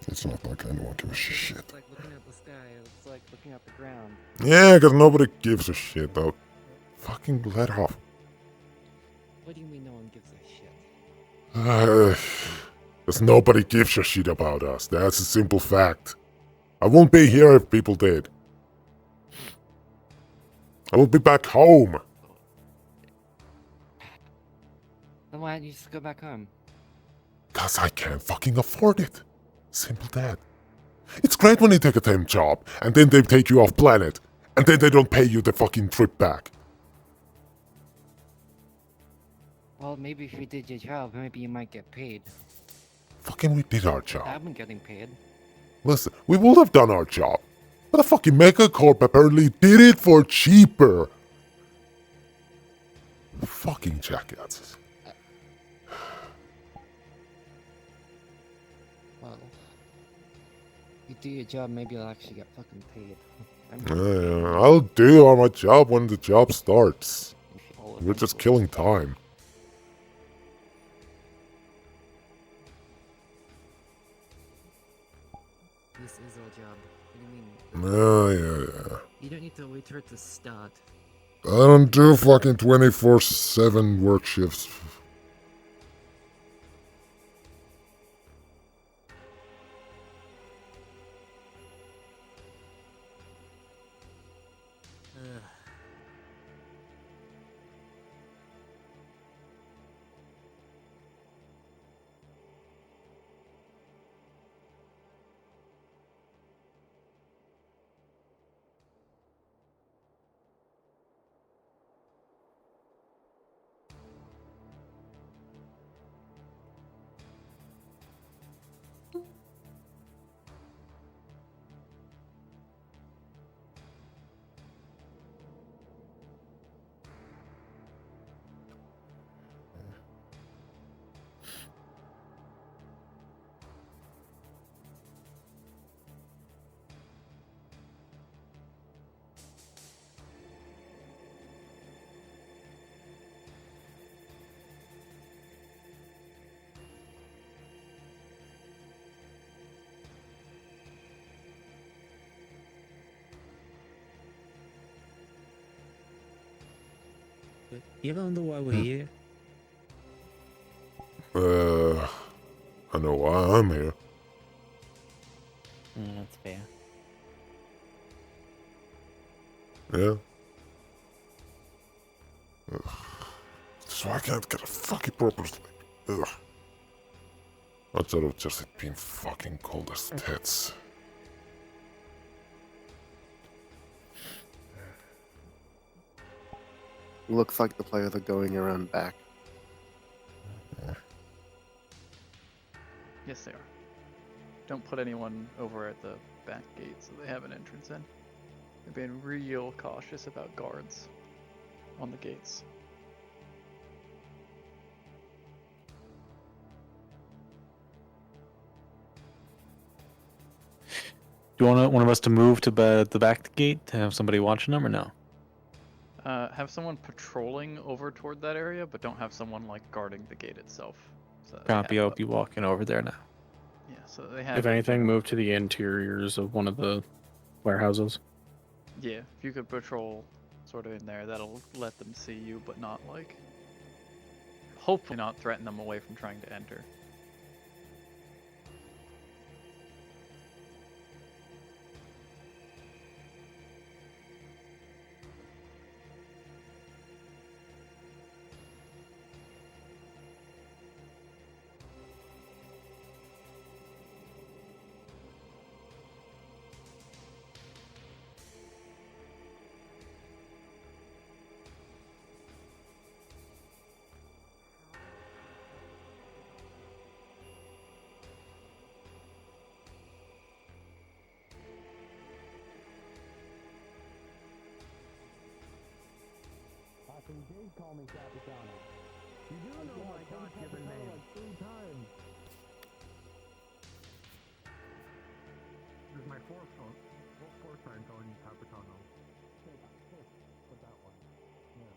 It's not like anyone gives a shit. It's like looking at the sky. It's like looking at the ground. Yeah, because nobody gives a shit, though. Fucking let off. What do you mean no one gives a shit? Because nobody gives a shit about us. That's a simple fact. I won't be here if people did. I will be back home. Then why don't you just go back home? Because I can't fucking afford it. Simple that. It's great when you take a temp job, and then they take you off planet, and then they don't pay you the fucking trip back. Well, maybe if you did your job, maybe you might get paid. Fucking we did our job. I've been getting paid. Listen, we would have done our job. But the fucking Megacorp apparently did it for cheaper. Fucking jackasses. Well, you do your job, maybe you'll actually get fucking paid. I'll do my job when the job starts. We're just killing time. This is our job. What do you mean? Yeah. You don't need to wait for it to start. I don't do fucking 24/7 work shifts. You ever wonder why we're here? I know why I'm here. That's fair. Yeah. Ugh. So I can't get a fucking proper sleep. Ugh. I thought it would just been fucking cold as tits. Looks like the players are going around back. Yes, they are. Don't put anyone over at the back gate so they have an entrance in. They're being real cautious about guards on the gates. Do you want one of us to move to the back gate to have somebody watching them, or no? Have someone patrolling over toward that area, but don't have someone like guarding the gate itself. So that they Copy, have I'll be walking over there now. Yeah, so they have. If anything, move to the interiors of one of the warehouses. Yeah, if you could patrol sort of in there, that'll let them see you, but not like. Hopefully, not threaten them away from trying to enter. Please call me Capitano. You do know my God-given name. Like 3 times. This is my fourth time calling you Capitano. Put that one. Yeah.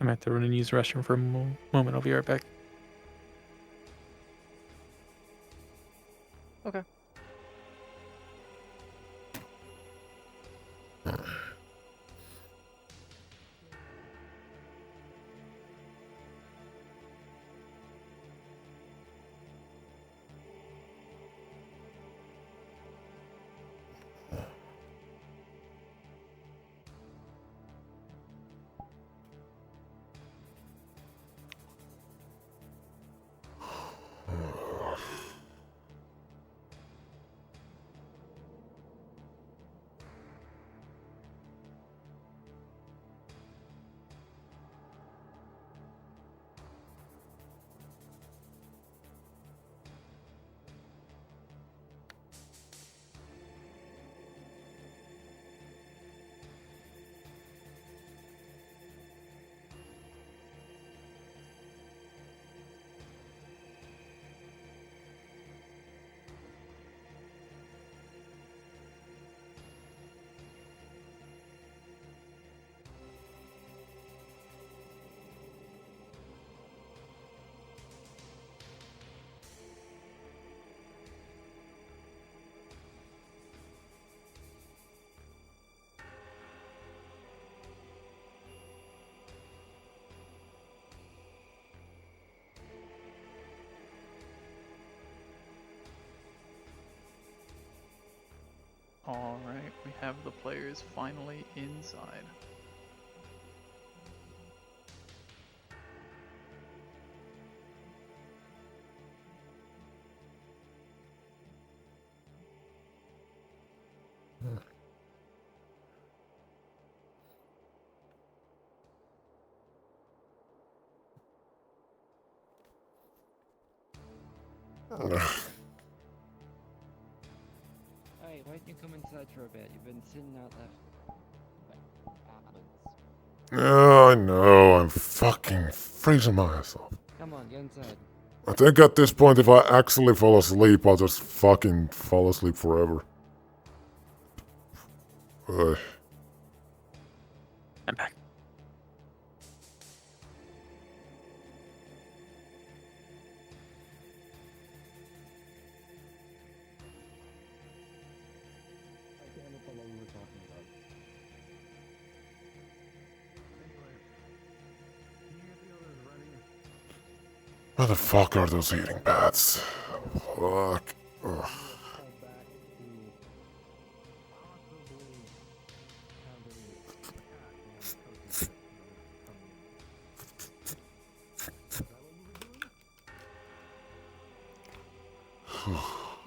I'm at the run and use the restroom for a moment. I'll be right back. Okay. Alright, we have the players finally inside. Hey, why don't you come inside for a bit? You've been sitting out there for Oh, I know, I'm fucking freezing my ass off. Come on, get inside. I think at this point, if I actually fall asleep, I'll just fucking fall asleep forever. Ugh. I'm back. Where the fuck are those heating pads? Fuck. Ugh.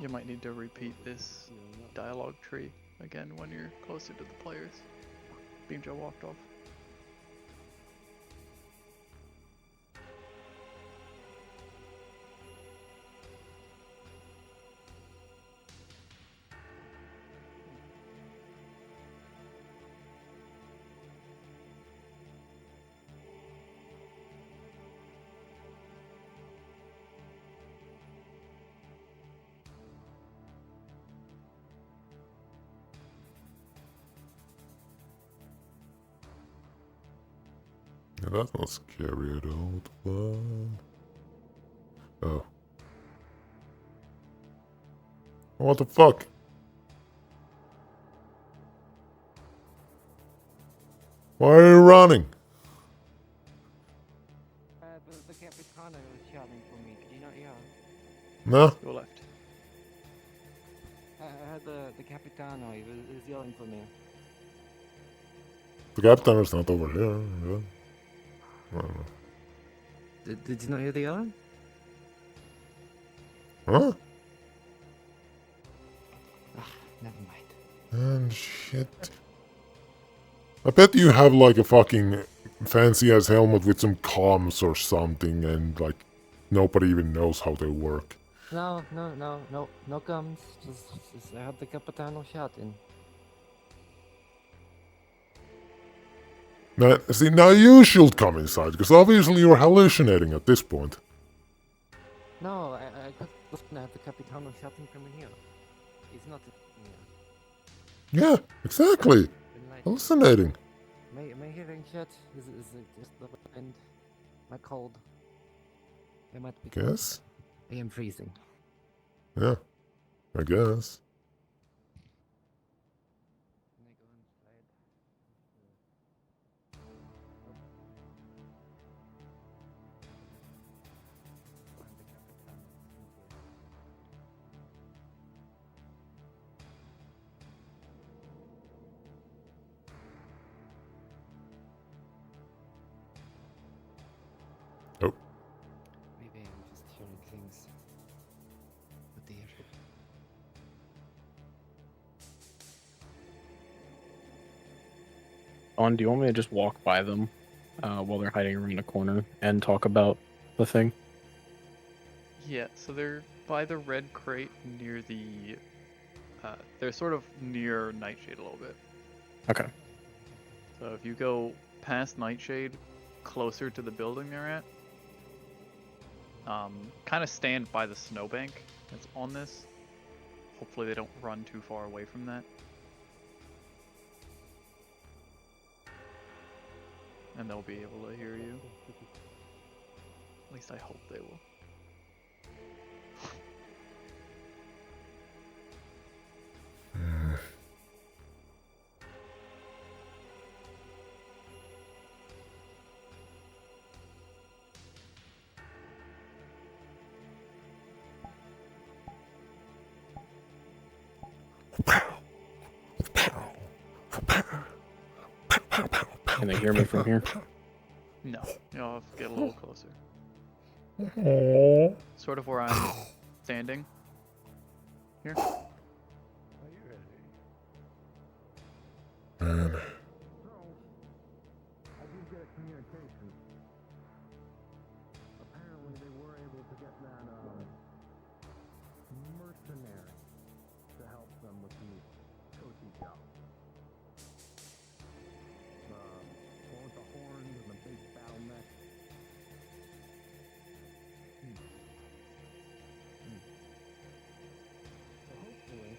You might need to repeat this dialogue tree again when you're closer to the players. Beam Joe walked off. Yeah, that's not scary at all. What? Oh. What the fuck? Why are you running? The Capitano was shouting for me. Did you not hear? No? Go left. I heard the Capitano. He was yelling for me. The captain is not over here. Yeah. I don't know. Did you not hear the yelling? Huh? Never mind. And shit. I bet you have like a fucking fancy ass helmet with some comms or something and like nobody even knows how they work. No guns. Just I heard the Capitano shouting. Now, see, now you should come inside, because obviously you're hallucinating at this point. No, I could listen at the Capitano shouting from in here. He's not in here. Yeah, exactly. Hallucinating. My hearing shut is just the wind. My cold. I might be cold. Guess? I am freezing. Yeah, I guess. Oh. Maybe I'm just hearing things. Oh dear. Do you want me to just walk by them while they're hiding around a corner and talk about the thing? Yeah, so they're by the red crate near the... they're sort of near Nightshade a little bit. Okay. So if you go past Nightshade, closer to the building they're at, kind of stand by the snowbank that's on this. Hopefully they don't run too far away from that. And they'll be able to hear you. At least I hope they will. Can they hear me from here? No, you'll have to get a little closer. Aww. Sort of where I'm standing. Here. Man. I did get a communication. Apparently they were able to get that mercenary to help them with the coaching job. The one with the horns and the big battle neck. So hopefully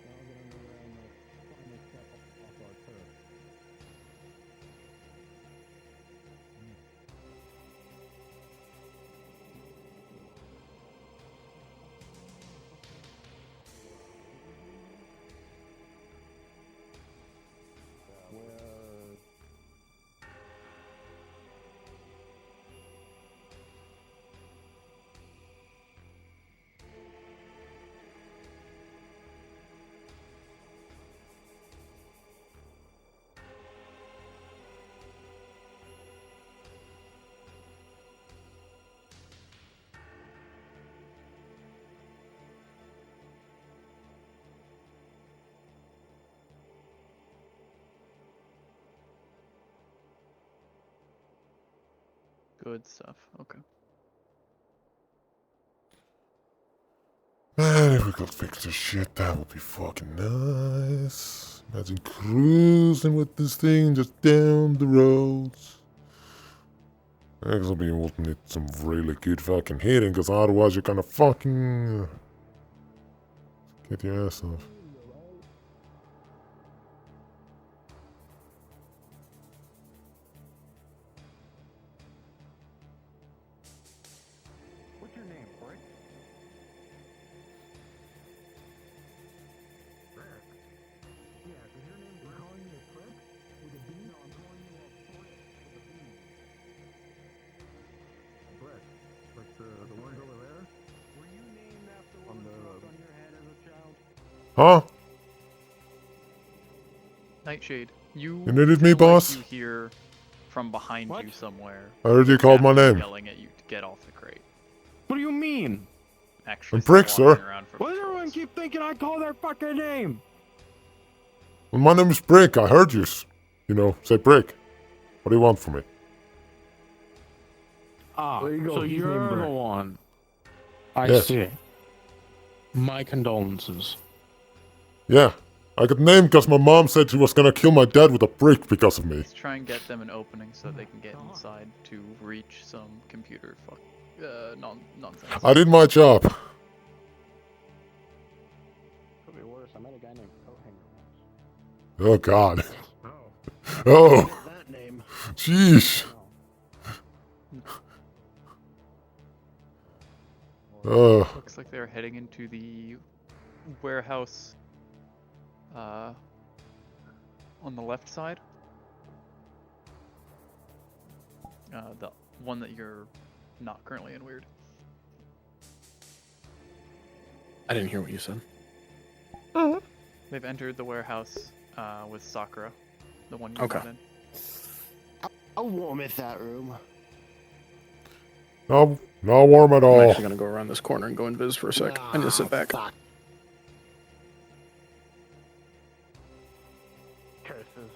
they'll get underway and they'll finally step off our turf. Good stuff. Okay. Man, if we could fix this shit, that would be fucking nice. Imagine cruising with this thing just down the roads. Actually, you would need some really good fucking hitting, because otherwise you're gonna fucking get your ass off. Huh? Nightshade, you needed me, feel boss? like you hear from behind you somewhere. I heard you called my Matthew name. Yelling at you to get off the crate. What do you mean? Actually, I'm Brick, still walking sir. around from Why does everyone keep thinking I call their fucking name? Well, my name is Brick. I heard you, say Brick. What do you want from me? Ah, There you go, so he's you're named the Brick. one. I Yes. see. My condolences. Yeah. I got named because my mom said she was gonna kill my dad with a brick because of me. Let's try and get them an opening so they can get inside to reach some computer nonsense. I did my job. Could be worse. I met a guy named Cohanger once. Oh, God. Oh. That name. Jeez. Oh. Looks like they're heading into the warehouse on the left side. The one that you're not currently in, weird. I didn't hear what you said. They've entered the warehouse with Sakura, the one you Okay. got in. I won't miss that room. Not warm at I'm all. actually gonna go around this corner and go in biz for a sec. And just sit back. Curses.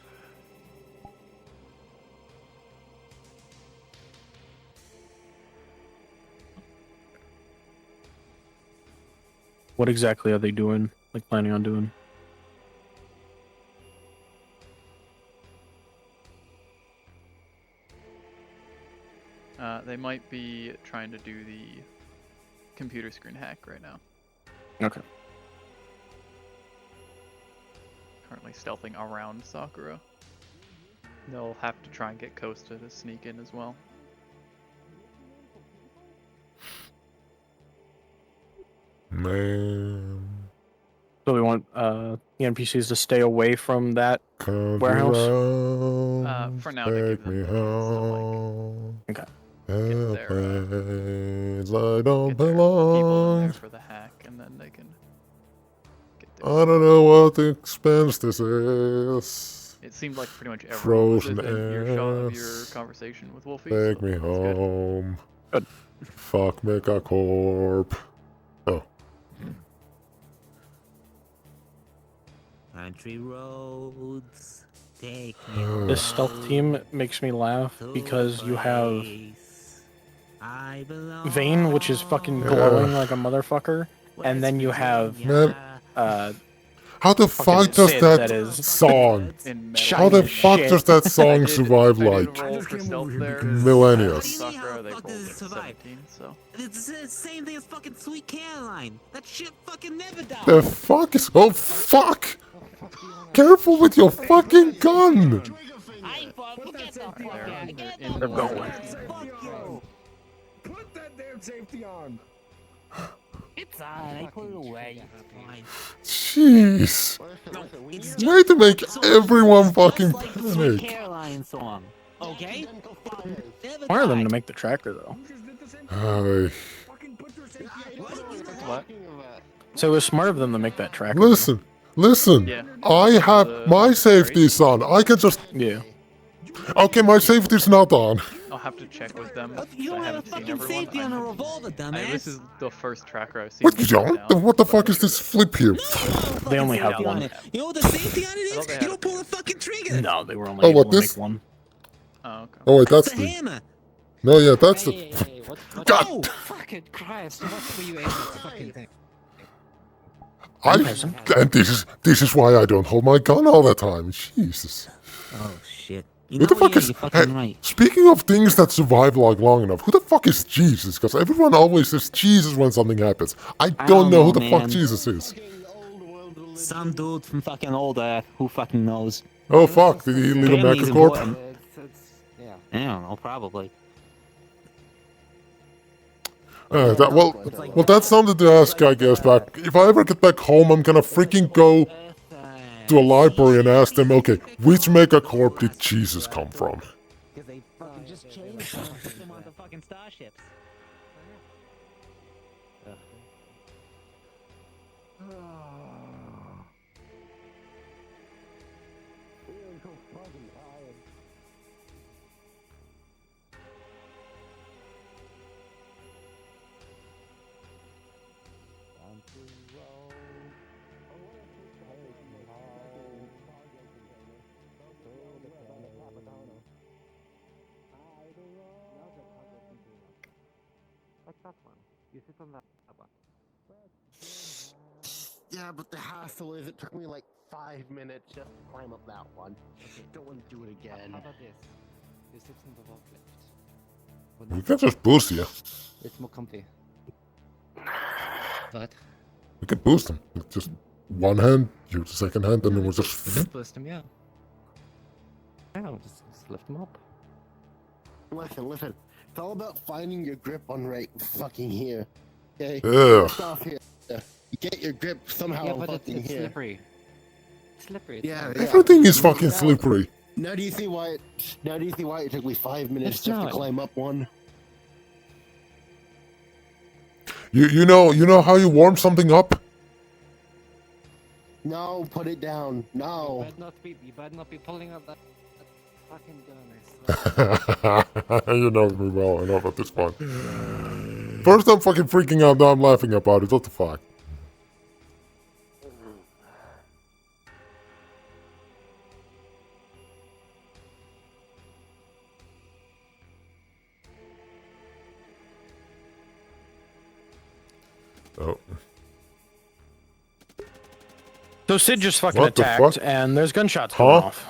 What exactly are they doing? Like planning on doing? They might be trying to do the computer screen hack right now. Okay. Currently stealthing around Sakura. They'll have to try and get Costa to sneak in as well. Man. So we want the NPCs to stay away from that warehouse? For now, they give them me home. Okay. Airplanes, I don't people in belong. there for the hack, and then they can I don't know what the expense this is. It seemed like pretty much everyone was Frozen within earshot of your ass. conversation with Wolfie. Take so me that's good. home. Fuck Megacorp. Oh. Country roads, take me home. This stealth team makes me laugh because you have Vane, which is fucking glowing like a motherfucker, and then you have Man. How the fucking fuck does Sid that is song? shiny How the as fuck shit. does that song survive I did like roll for stealth there. millennia? Sakura, they rolled at 17, so. It's the same thing as fucking Sweet Caroline. That shit fucking never dies. The fuck is... Oh, fuck! Careful with your fucking gun! They're going. Put that damn safety on. It's on. I put it away. Jeez. You need to make everyone fucking Sweet panic. Caroline song. Okay? Wire them to make the tracker though. Ay. What? So it was smart of them to make that tracker. Listen. Yeah. I have my safety's on. I can just... Yeah. Okay, my safety's not on. I'll have to check with them. You I don't have a haven't seen fucking everyone. safety on a revolver, dumbass. This is the first tracker I've seen. What, put John? down. What the fuck is this flip here? They only have Safety on one. it. You know what the safety on it is? You don't pull the fucking trigger. No, they were only Oh, able what, to this? make one. Oh, okay. Oh, wait, that's The the... hammer. No, yeah, that's the... God! Oh, fucking Christ. What were you aiming at the fucking thing? And this is why I don't hold my gun all the time. Jesus. Oh, shit. You Who know the fuck what? is... You're fucking Hey, right. speaking of things that survive like long enough, who the fuck is Jesus? Because everyone always says Jesus when something happens. I don't know who the fuck man. Jesus is. Some dude from fucking old Earth. Who fucking knows? Oh fuck, did he leave a Family's Megacorp? important. I don't know, probably. Well, that's something to ask, I guess, back. If I ever get back home, I'm gonna freaking go to a library and ask them, okay, which Megacorp did Jesus come from? Because they fucking just changed them onto fucking starships. Like that one. You sit on that one. Yeah, but the hassle is it took me like 5 minutes just to climb up that one. Don't want to do it again. How about this? You sit in the forklift. We can just boost you. It's more comfy. What? We can boost them. With just one hand, use the second hand, and then we'll just. Boost him, yeah. Yeah, just lift him up. Listen. It's all about finding your grip on right fucking here. Okay? Ugh. Stop here. You get your grip somehow Yeah, but fucking it's here. slippery. It's slippery. Yeah, Everything is fucking slippery. Now do you see why it took me 5 minutes It's just not. to climb up one? You know how you warm something up? No, put it down. No. You better not be pulling up that fucking gun. You know me well enough at this point. First I'm fucking freaking out, now I'm laughing about it. What the fuck? Oh. So Sid just fucking What the attacked, fuck? and there's gunshots going Huh? off.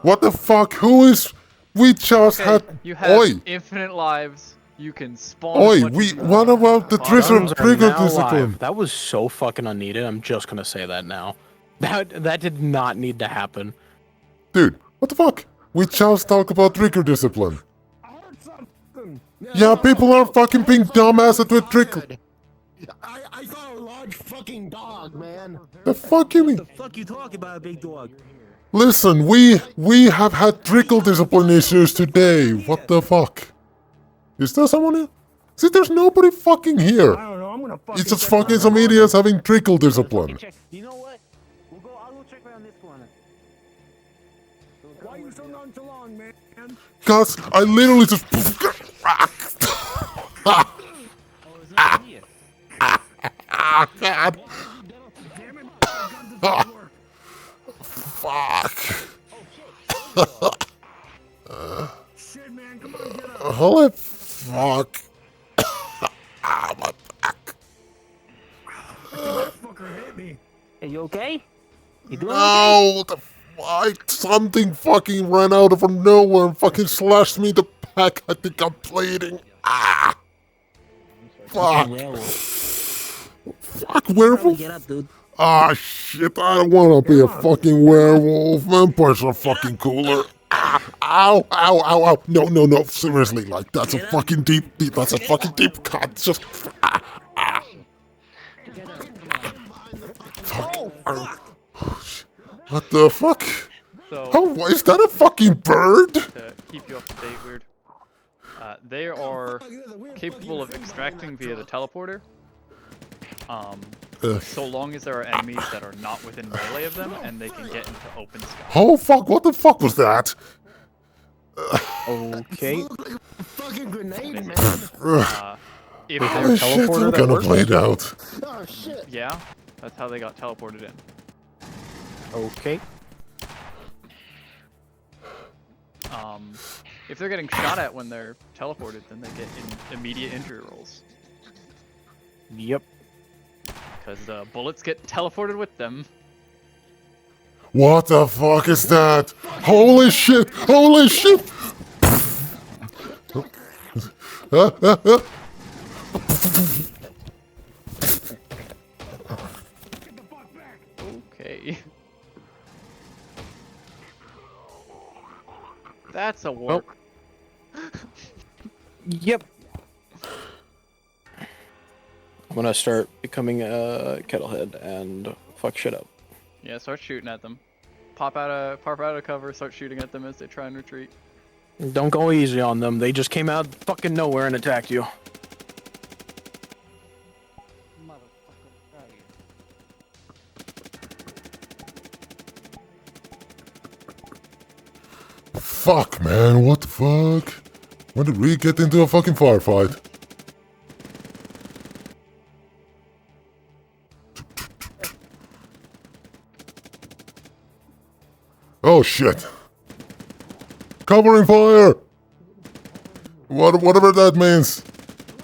What the fuck? Who is... We just Okay, had... you have Oi! infinite lives. You can spawn. Oi, as much as you what want. about the Bottom- trigger Guns are now discipline? live. That was so fucking unneeded. I'm just gonna say that now. That did not need to happen. Dude, what the fuck? We just talked about trigger discipline. Yeah, people are fucking being dumbasses with trigger. I saw a large fucking dog, man. The fuck you mean? The fuck you talking about, big dog? Listen, we have had trickle discipline issues today. What the fuck? Is there someone here? See, there's nobody fucking here. I don't know. I'm gonna fucking. It's just fucking some idiots having trickle discipline. Check. You know what? I'll go check around this corner. Why are you so nonchalant, man? Cause I literally just. God. Fuck. Shit, man, come on, get up. Holy fuck. Ah, my back. That fucker hit me. Are you okay? You doing No, what the fuck? Something fucking ran out of nowhere and fucking slashed me in the back. I think I'm bleeding. Ah. Fuck. Fuck, werewolf? Get up, dude. Ah, shit, I don't want to be a fucking werewolf. Vampires are fucking cooler. Ah, ow, ow, ow, ow. No, seriously, like, that's a fucking deep, that's a fucking deep cut. Just, Fuck. What the fuck? So, How, is that a fucking bird? To keep you up to date, weird. They are capable of extracting via the teleporter. So long as there are enemies that are not within melee of them, and they can get into open sky. Oh fuck, what the fuck was that? Okay. Fucking grenade, man. If Oh shit, I'm gonna bleed out. Oh shit. Yeah, that's how they got teleported in. Okay. If they're getting shot at when they're teleported, then they get immediate injury rolls. Yep. Because the bullets get teleported with them. What the fuck is that? Holy shit! Holy shit! Okay. That's a warp. Yep. I'm gonna start becoming a kettlehead and fuck shit up. Yeah, start shooting at them. Pop out of cover, start shooting at them as they try and retreat. Don't go easy on them. They just came out fucking nowhere and attacked you. Fuck, man, what the fuck? When did we get into a fucking firefight? Oh shit. Covering fire! Whatever that means.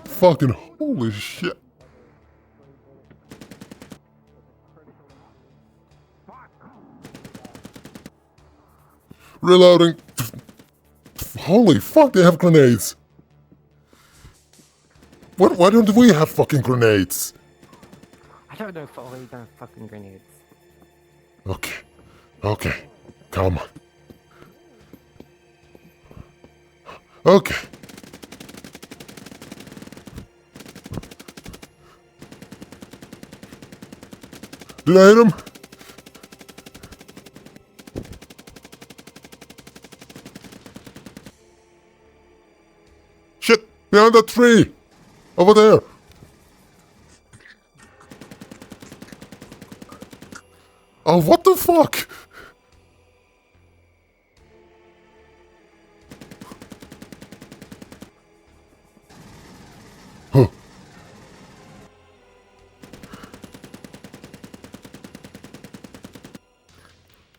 Fucking holy shit. Reloading. Holy fuck, they have grenades. Why don't we have fucking grenades? I don't know if all we got fucking grenades. Okay. Okay. Come on. Okay. Did I hit him? Shit! Behind that tree! Over there! Oh, what the fuck? Huh.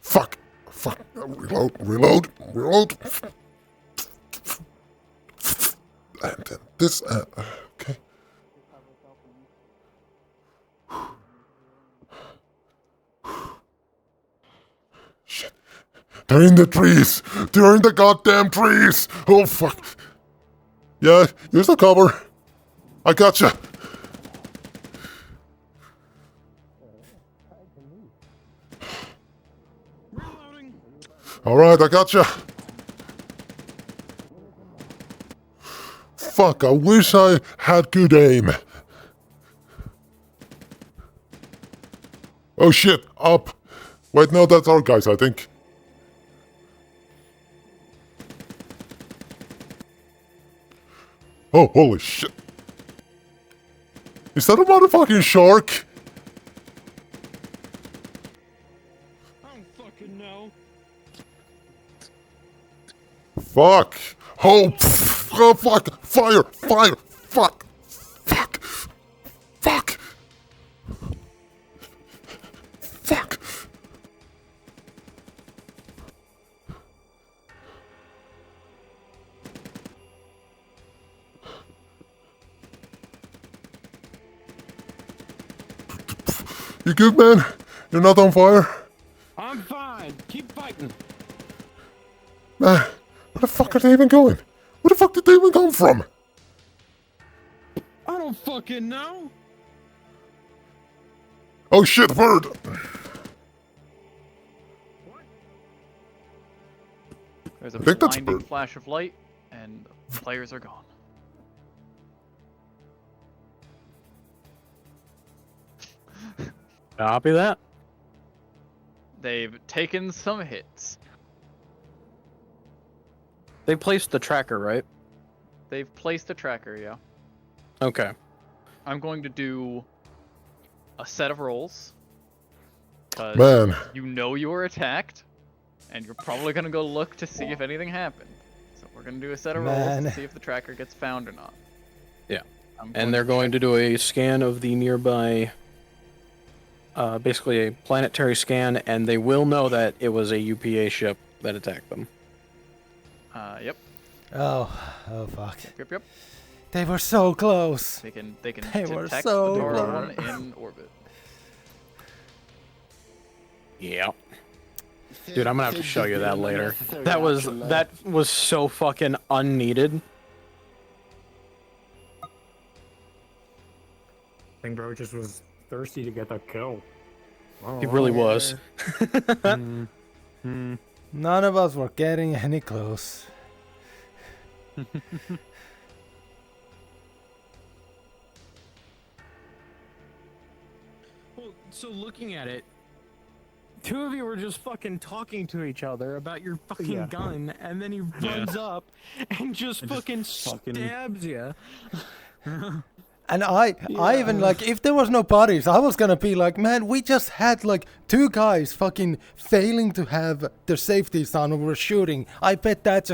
Fuck! Fuck! Reload! And then this, okay. Shit. They're in the trees! They're in the goddamn trees! Oh, fuck. Yeah, use the cover. I gotcha. Alright, I gotcha. Fuck, I wish I had good aim. Oh shit, up. Wait, no, that's our guys, I think. Oh, holy shit. Is that a motherfucking shark? I don't fucking know. Fuck. Oh, oh, fuck. Fire. Fuck. Fuck. Fuck. Fuck. You good, man? You're not on fire? I'm fine. Keep fighting. Man, where the fuck are they even going? Where the fuck did they even come from? I don't fucking know. Oh shit, bird! There's a I think that's a blinding bird. flash of light, and the players are gone. Copy that. They've taken some hits. They placed the tracker, right? They've placed a tracker, yeah. Okay. I'm going to do a set of rolls. Because Man. you know you were attacked, and you're probably going to go look to see if anything happened. So we're going to do a set of rolls to see if the tracker gets found or not. Yeah. And they're going to do a scan of the nearby, basically a planetary scan, and they will know that it was a UPA ship that attacked them. Yep. Oh fuck. Yep. They were so close. They can They were detect so the Toro close. one in orbit. Yeah. Dude, I'm gonna have to show you that later. That was so fucking unneeded. I think bro just was thirsty to get that kill. He really was. None of us were getting any close. Well, so looking at it, two of you were just fucking talking to each other about your fucking gun, and then he runs up and just fucking stabs you. And I even like, if there was no bodies, I was gonna be like, man, we just had like 2 guys fucking failing to have their safeties on when we were shooting. I bet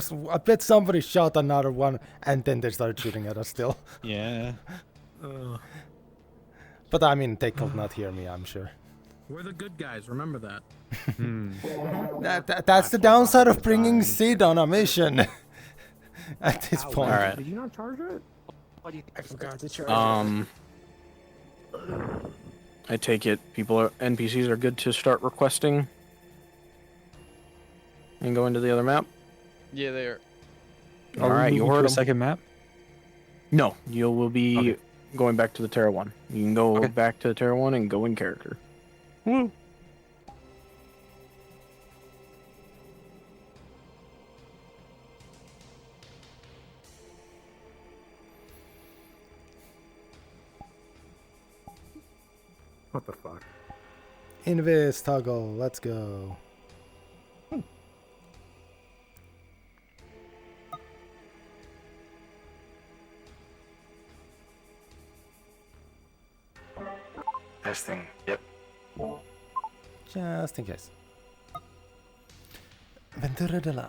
somebody shot another one and then they started shooting at us still. Yeah. But I mean, they could not hear me, I'm sure. We're the good guys, remember that. That's the downside of bringing Sid on a mission. At this point. Alright. Did you not charge it? I forgot to charge I take it NPCs are good to start requesting and go into the other map. Yeah, they are. All right, you heard a him. second map. No, you will be going back to the Terra 1. You can go back to the Terra 1 and go in character. Woo. What the fuck? Invis toggle, let's go. Testing, yep. Just in case. Venturo Delon.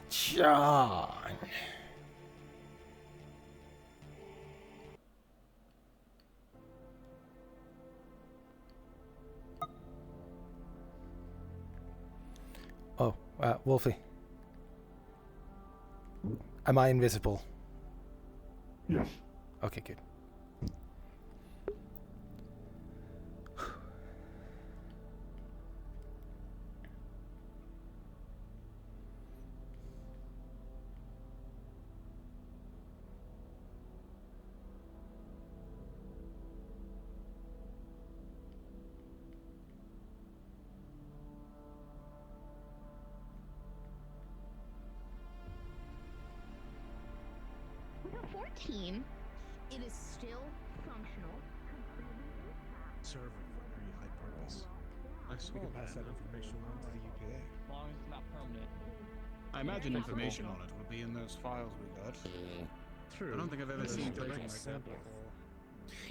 John. Oh, Wolfie. Am I invisible? Yes. Okay, good. It is still functional. Server for very high purpose. We can pass that information on to the UPA. As long as it's not permanent. I imagine information on it will be in those files we got. True. I don't think I've ever seen anything like that.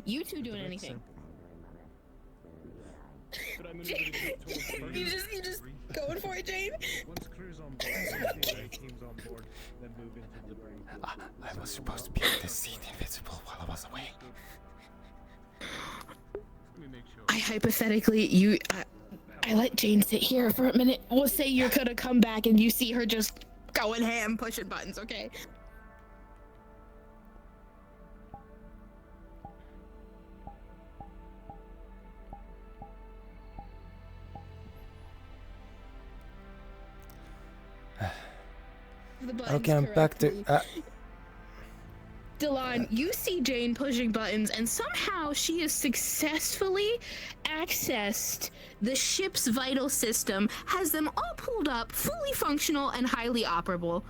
You two doing anything? you just going for it, Jane? Once crew's on board, team's on board, then move into debris. I was supposed to be able to see the invisible while I was away. I hypothetically, I let Jane sit here for a minute. We'll say you're gonna come back and you see her just going ham, pushing buttons, okay? Okay, I'm back to. Delon, you see Jane pushing buttons, and somehow she has successfully accessed the ship's vital system, has them all pulled up, fully functional and highly operable.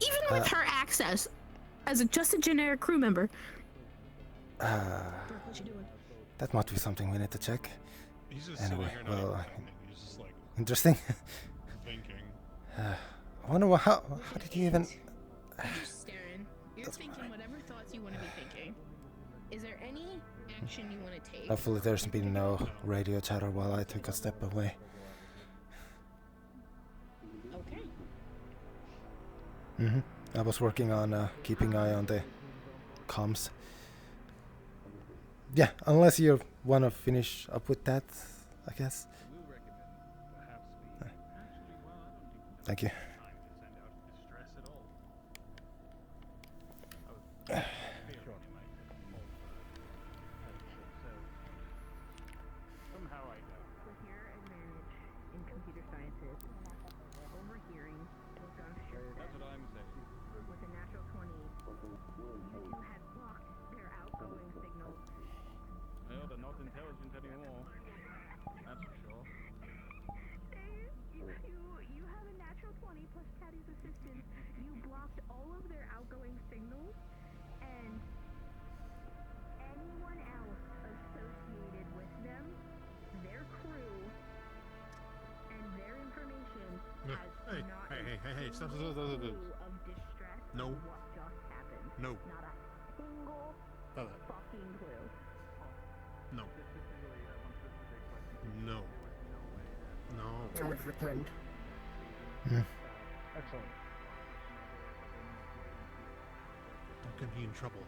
Even with her access as just a generic crew member. That might be something we need to check. Anyway, well, interesting. I wonder how did you even... You're thinking whatever thoughts you want to be thinking. Is there any action you want to take? Hopefully there's been no radio chatter while I took a step away. Okay. I was working on keeping eye on the comms. Yeah, unless you want to finish up with that, I guess. Thank you. Hey, stop. No. No. single Hello. fucking clue. No. No. No. George returned. Excellent. Don't get me in trouble.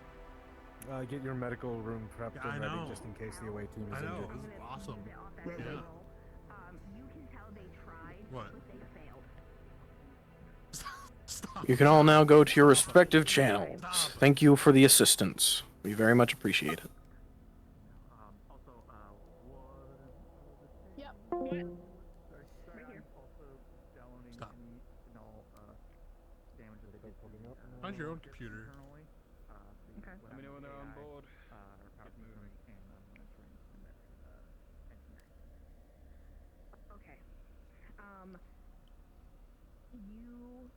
Get your medical room prepped Yeah, I and ready know. just in case the away team is I know. injured. This is awesome. Yeah. You can tell they tried, What? but they failed. Stop. You can all now go to your respective channels. Thank you for the assistance. We very much appreciate it. Yep. Stop. How's your own computer? Okay. Let me know when they're on board. Okay. You,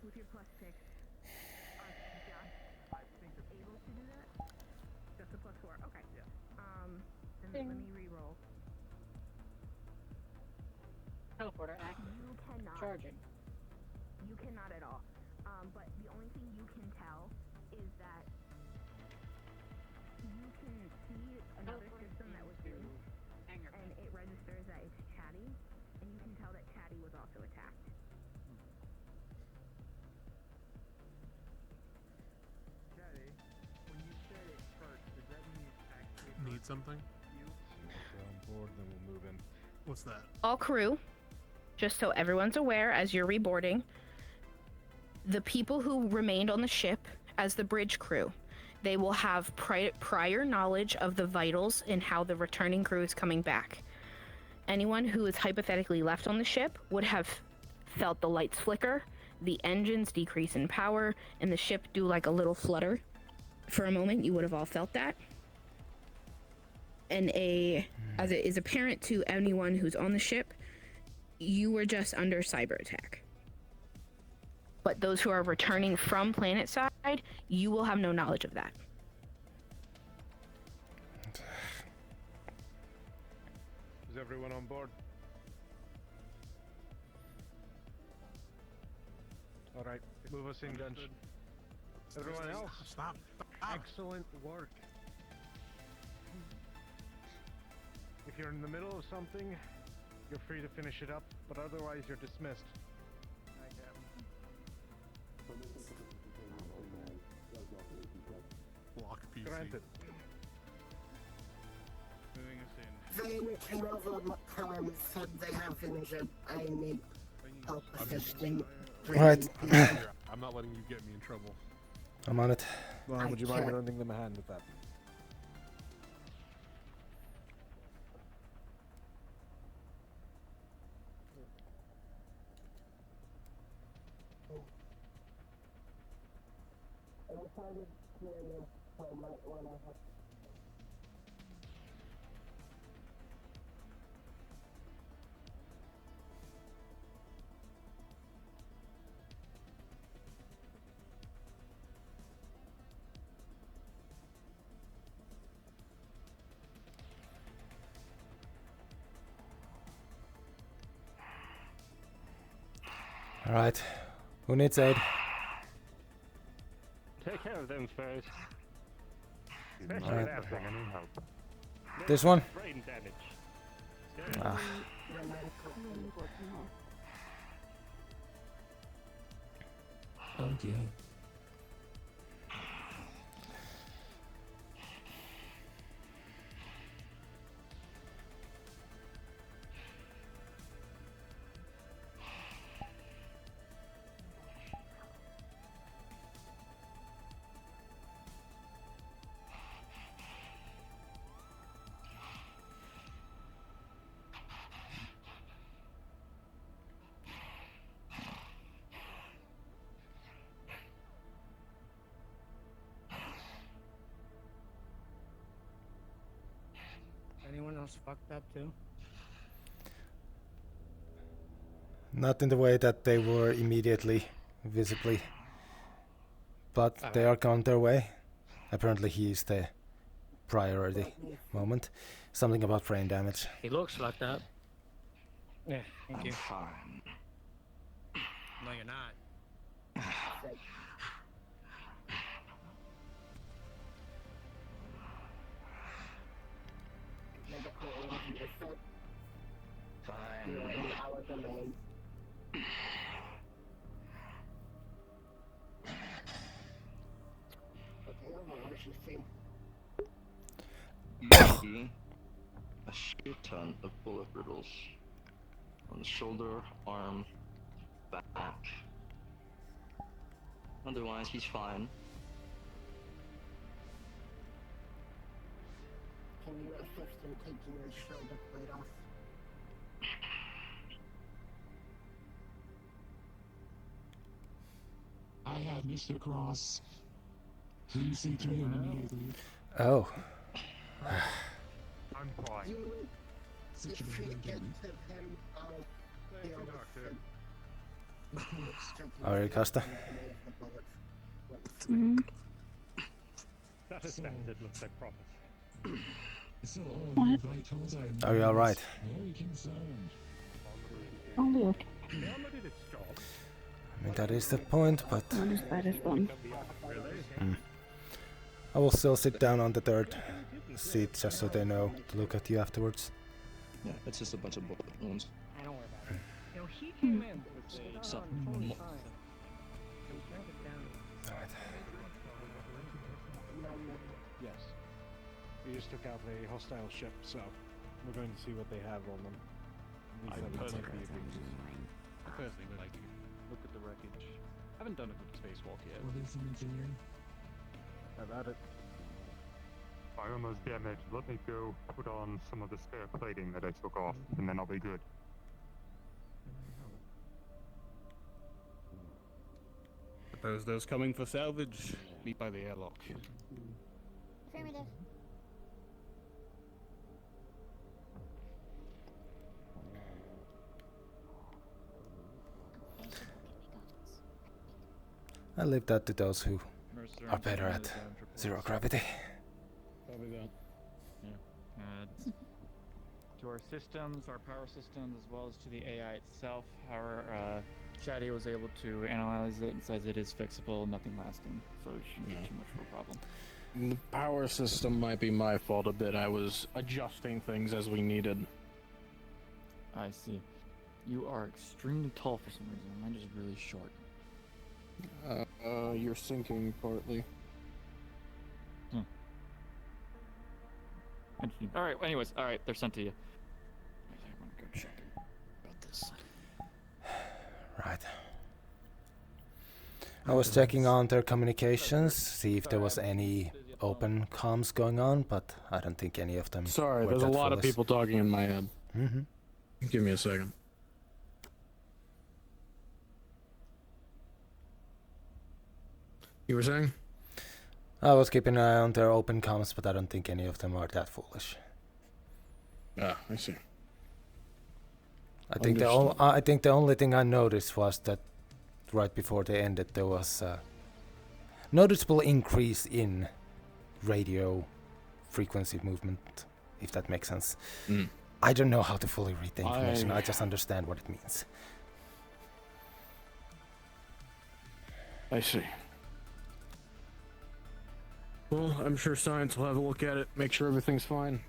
with your +6, are just able to do that? Just a +4. Okay. Yeah. Then let me re-roll. Teleporter active. You cannot. Charging. You cannot at all. But the only thing you can tell is that you can see another system that was used, and it registers that it's Chatty, and you can tell that Chatty was also attacked. Chatty, when you said it first, does that mean it's actually Need something? we're on board, then we'll move in. What's that? All crew, just so everyone's aware as you're reboarding, the people who remained on the ship as the bridge crew, they will have prior knowledge of the vitals and how the returning crew is coming back. Anyone who is hypothetically left on the ship would have felt the lights flicker, the engines decrease in power, and the ship do like a little flutter. For a moment, you would have all felt that. And as it is apparent to anyone who's on the ship, you were just under cyber attack. But those who are returning from planet side, you will have no knowledge of that. Is everyone on board? All right, move us in, Gunch. Everyone else, Stop. excellent work. If you're in the middle of something, you're free to finish it up, but otherwise you're dismissed. Block PC. Granted. Moving us in. They came over and said they have injured. I need help assisting. Alright. I'm not letting you get me in trouble. I'm on it. Well, would you mind lending them a hand with that? Alright. Who needs aid? Take care of them first. Especially Alright. that thing. I need help. This one? Brain damage. Ah. Okay. Anyone else fucked up too? Not in the way that they were immediately, visibly. But they are on their way. Apparently he is the priority moment. Something about brain damage. He looks like that. Yeah, thank you. Fine. No, you're not. everything. You see a shit ton of bullet riddles on the shoulder, arm, back. Otherwise, he's fine. Can you assist in taking your shoulder plate off? I have Mr. Cross. Please see to him immediately. Oh. I'm fine. You forget of him. Are you Costa? That expected looks like profit. What? Are you alright? Very concerned. Only okay. I mean, that is the point, but... Not as bad as one. I will still sit down on the third seat just so they know to look at you afterwards. Yeah, it's just a bunch of bullet wounds. I don't worry about it. You know, he came in with a Something. Yes. We just took out a hostile ship, so we're going to see what they have on them. I personally would like to look at the wreckage. Haven't done a good spacewalk yet. What is some engineering? Have at it. Armor's damaged. Let me go put on some of the spare plating that I took off, and then I'll be good. Suppose those coming for salvage meet by the airlock. Affirmative. I leave that to those who are better at zero gravity. Probably that. Yeah. To our systems, our power systems, as well as to the AI itself, our Chatty was able to analyze it and says it is fixable, nothing lasting, so it shouldn't be too much of a problem. The power system might be my fault a bit. I was adjusting things as we needed. I see. You are extremely tall for some reason. Mine is really short. You're sinking partly. Interesting. Alright, anyways, alright, they're sent to you. I'm gonna go check about this. Right. I was checking on their communications, see if there was any open comms going on, but I don't think any of them. Sorry, were there's a that lot of foolish. people talking in my head. Mm-hmm. Give me a second. You were saying? I was keeping an eye on their open comms, but I don't think any of them are that foolish. Ah, I see. I think the only thing I noticed was that right before they ended, there was a noticeable increase in radio frequency movement, if that makes sense. I don't know how to fully read the information. I just understand what it means. I see. Well, I'm sure science will have a look at it, make sure everything's fine.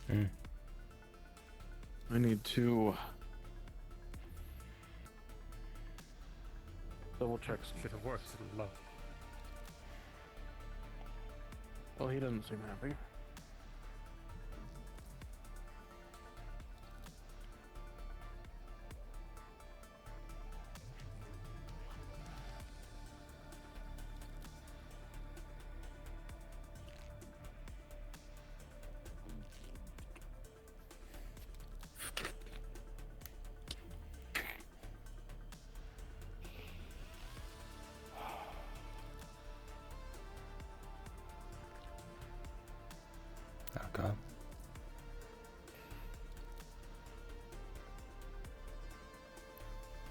I need to double check some Should have worked a little low. Well, he doesn't seem happy. Okay.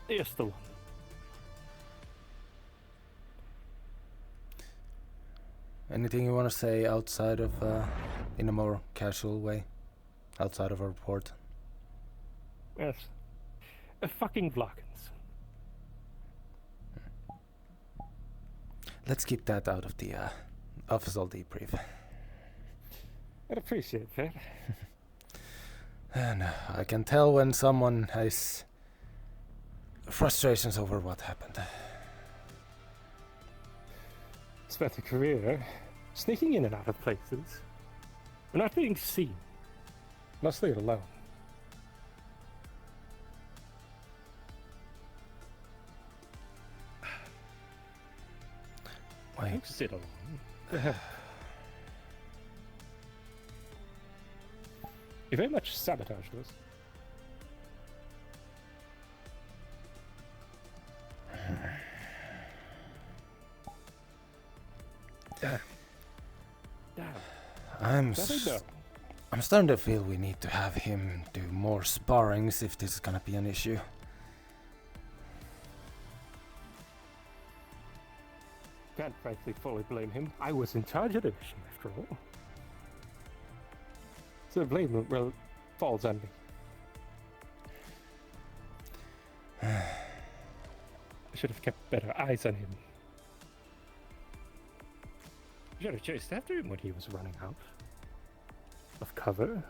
Yes, the one. Anything you want to say outside of, in a more casual way, outside of our report? Yes. Fucking Vlakens. Let's keep that out of the official debrief. I'd appreciate that. And I can tell when someone has frustrations over what happened. Spent a career sneaking in and out of places. We're not being seen. Mostly alone. Wait. Don't sit alone. You very much sabotaged us. Damn. I'm starting to feel we need to have him do more sparrings if this is gonna be an issue. Can't frankly fully blame him. I was in charge of the mission after all. So the blame, well, falls on me. I should have kept better eyes on him. I should have chased after him when he was running out of cover.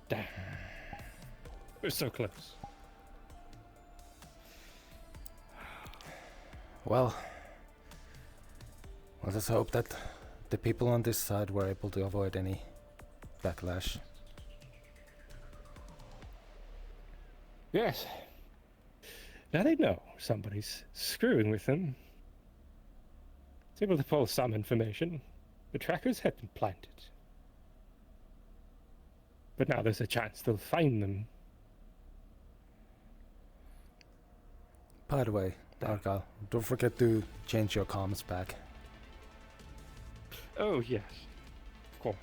Damn. We're so close. Well, let us hope that the people on this side were able to avoid any backlash. Yes. Now they know somebody's screwing with them. It's able to pull some information. The trackers had been planted. But now there's a chance they'll find them. By the way, Argyle, don't forget to change your comms back. Oh, yes. Of course.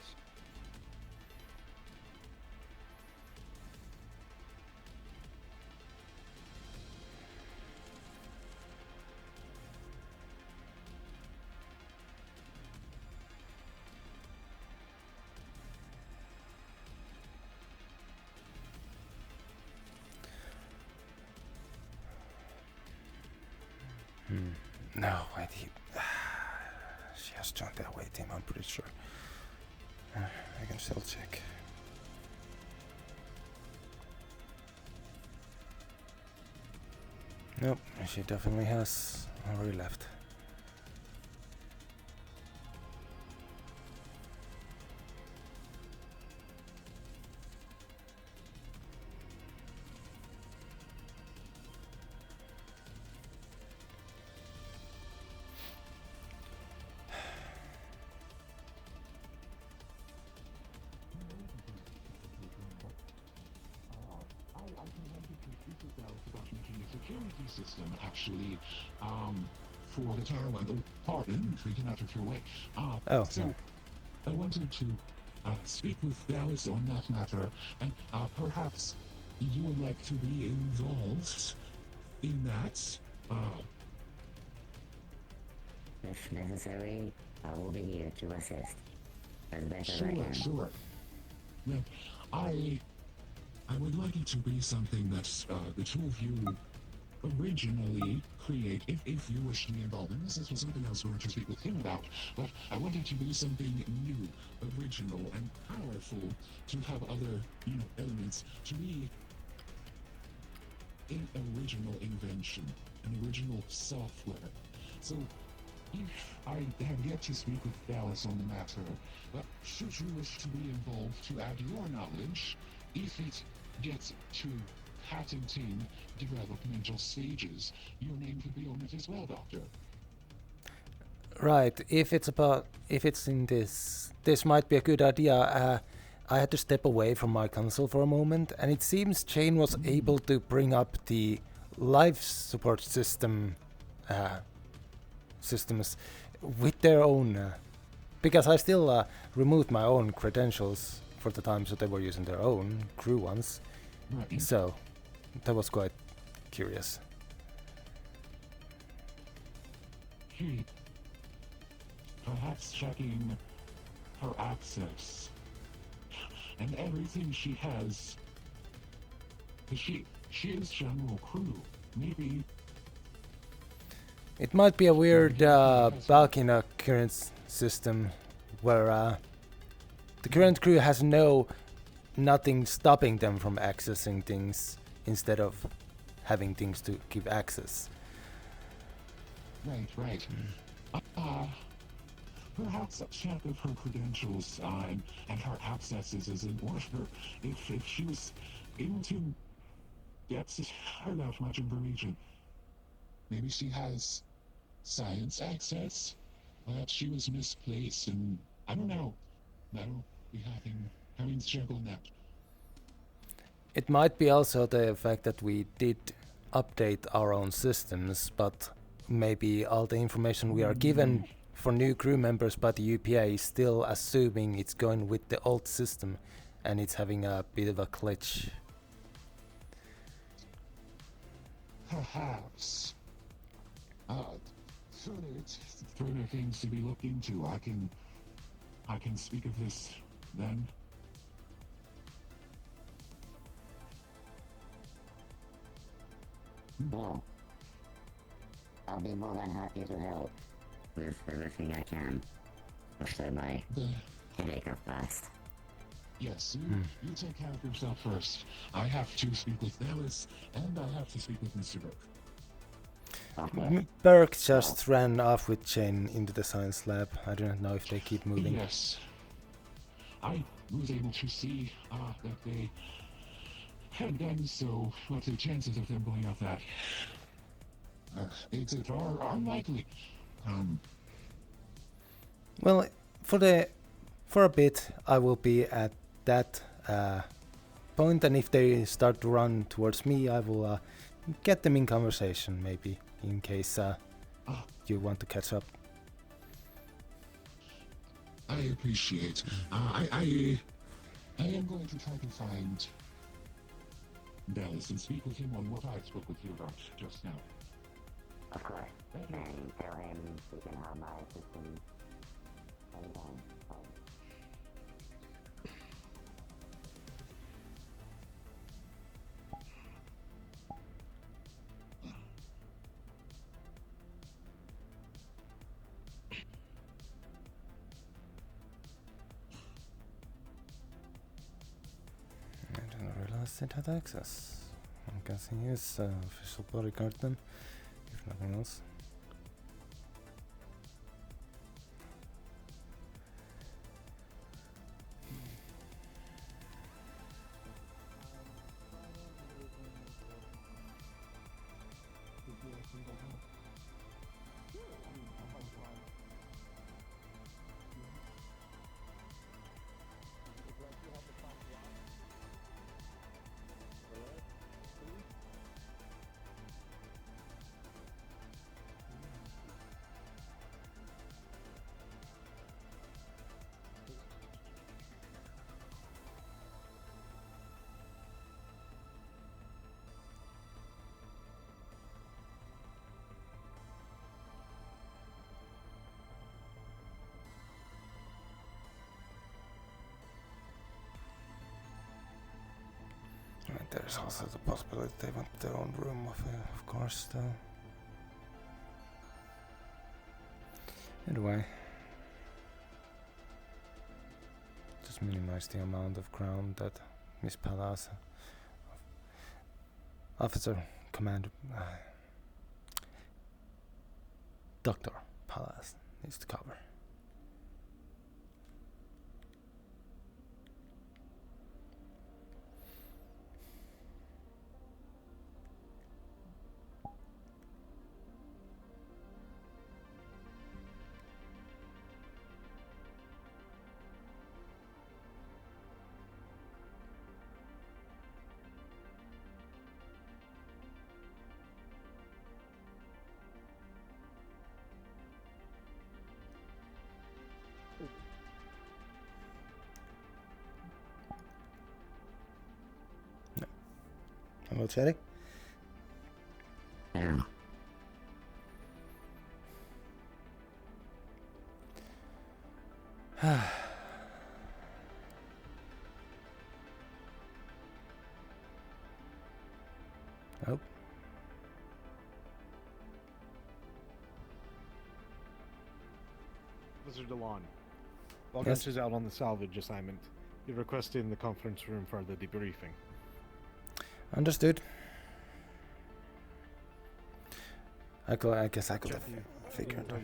No, wait, she has joined the away team, I'm pretty sure. I can still check. Nope, she definitely has already left. Security system actually for the tower one. Oh, pardon, freaking out of your way. So no. I wanted to speak with Dallas on that matter, and perhaps you would like to be involved in that. If necessary, I will be here to assist as best as I Sure, can. sure. Now, I would like it to be something that the two of you originally create, if you wish to be involved in this. This was something I was going to speak with him about, but I want it to be something new, original, and powerful, to have other, elements, to be an original invention, an original software. So, if I have yet to speak with Dallas on the matter, but should you wish to be involved to add your knowledge, if it gets to patenting developmental stages, your name could be on it as well, Doctor. Right, if it's in this might be a good idea. I had to step away from my console for a moment, and it seems Jane was able to bring up the life support systems with their own, because I still removed my own credentials for the time, so they were using their own crew ones. Right. So that was quite curious. Perhaps checking her access and everything she has. She is general crew. Maybe It might be a weird bug in a current system where the current crew has nothing stopping them from accessing things instead of having things to give access. Right. Perhaps a check of her credentials and her accesses is in order. If she was able to get without much information, maybe she has science access. Perhaps she was misplaced, and I don't know. That'll be having to check on that. It might be also the fact that we did update our own systems, but maybe all the information we are given for new crew members by the UPA is still assuming it's going with the old system, and it's having a bit of a glitch. Perhaps. Further things to be looked into. I can speak of this then. Well, I'll be more than happy to help with everything I can. Especially my headache of past. Yes, you take care of yourself first. I have to speak with Alice, and I have to speak with Mr. Burke. Burke just ran off with Jane into the science lab. I do not know if they keep moving. Yes. I was able to see that they had done so. What's the chances of them going off that? It's unlikely. Well, for a bit, I will be at that point, and if they start to run towards me, I will get them in conversation, maybe, in case you want to catch up. I appreciate. I am going to try to find Dallas and speak with him on what I spoke with you about just now. Of course. And tell him we can have my system anytime. I didn't realize it had access. I'm guessing he's official bodyguard then, if nothing else. There's also the possibility they want their own room, of course, though. Anyway, just minimize the amount of ground that Miss Palas, Officer Commander, Dr. Palas needs to cover. Hello, Chatty. Yeah. Oh. Officer Delon, while Gunch is out on the salvage assignment, you requested in the conference room for the debriefing. Understood. I guess I could have figured. I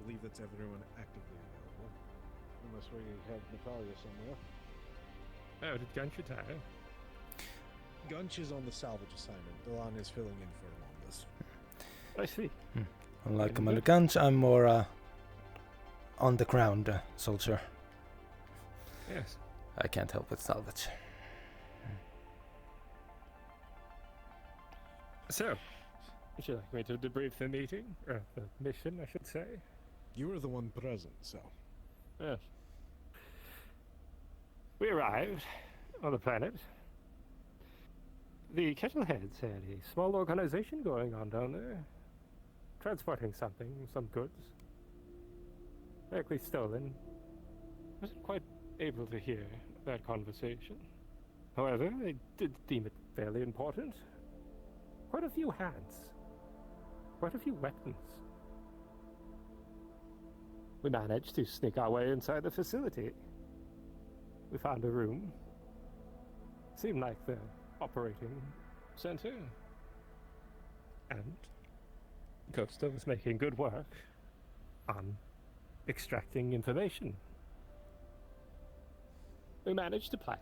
believe that's everyone actively available. Unless we have Natalia somewhere. Oh, did Gunch retire? Gunch is on the salvage assignment. Delon is filling in for him on this. I see. Unlike Commander Gunch, I'm more on the ground soldier. Yes. I can't help with salvage. So, would you like me to debrief the meeting? Or the mission, I should say? You were the one present, so. Yes. We arrived on the planet. The Kettleheads had a small organization going on down there. Transporting something, some goods. Likely stolen. Wasn't quite able to hear that conversation. However, I did deem it fairly important. Quite a few hands. Quite a few weapons. We managed to sneak our way inside the facility. We found a room. Seemed like the operating center. And Costa was making good work on extracting information. We managed to plant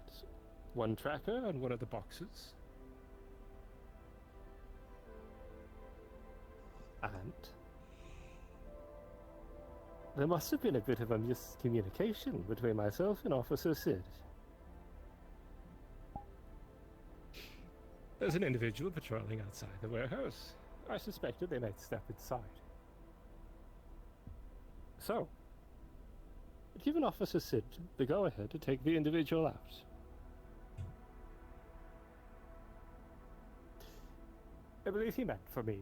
one tracker on one of the boxes. And there must have been a bit of a miscommunication between myself and Officer Sid. There's an individual patrolling outside the warehouse. I suspected they might step inside. So, I'd given Officer Sid the go-ahead to take the individual out. I believe he meant for me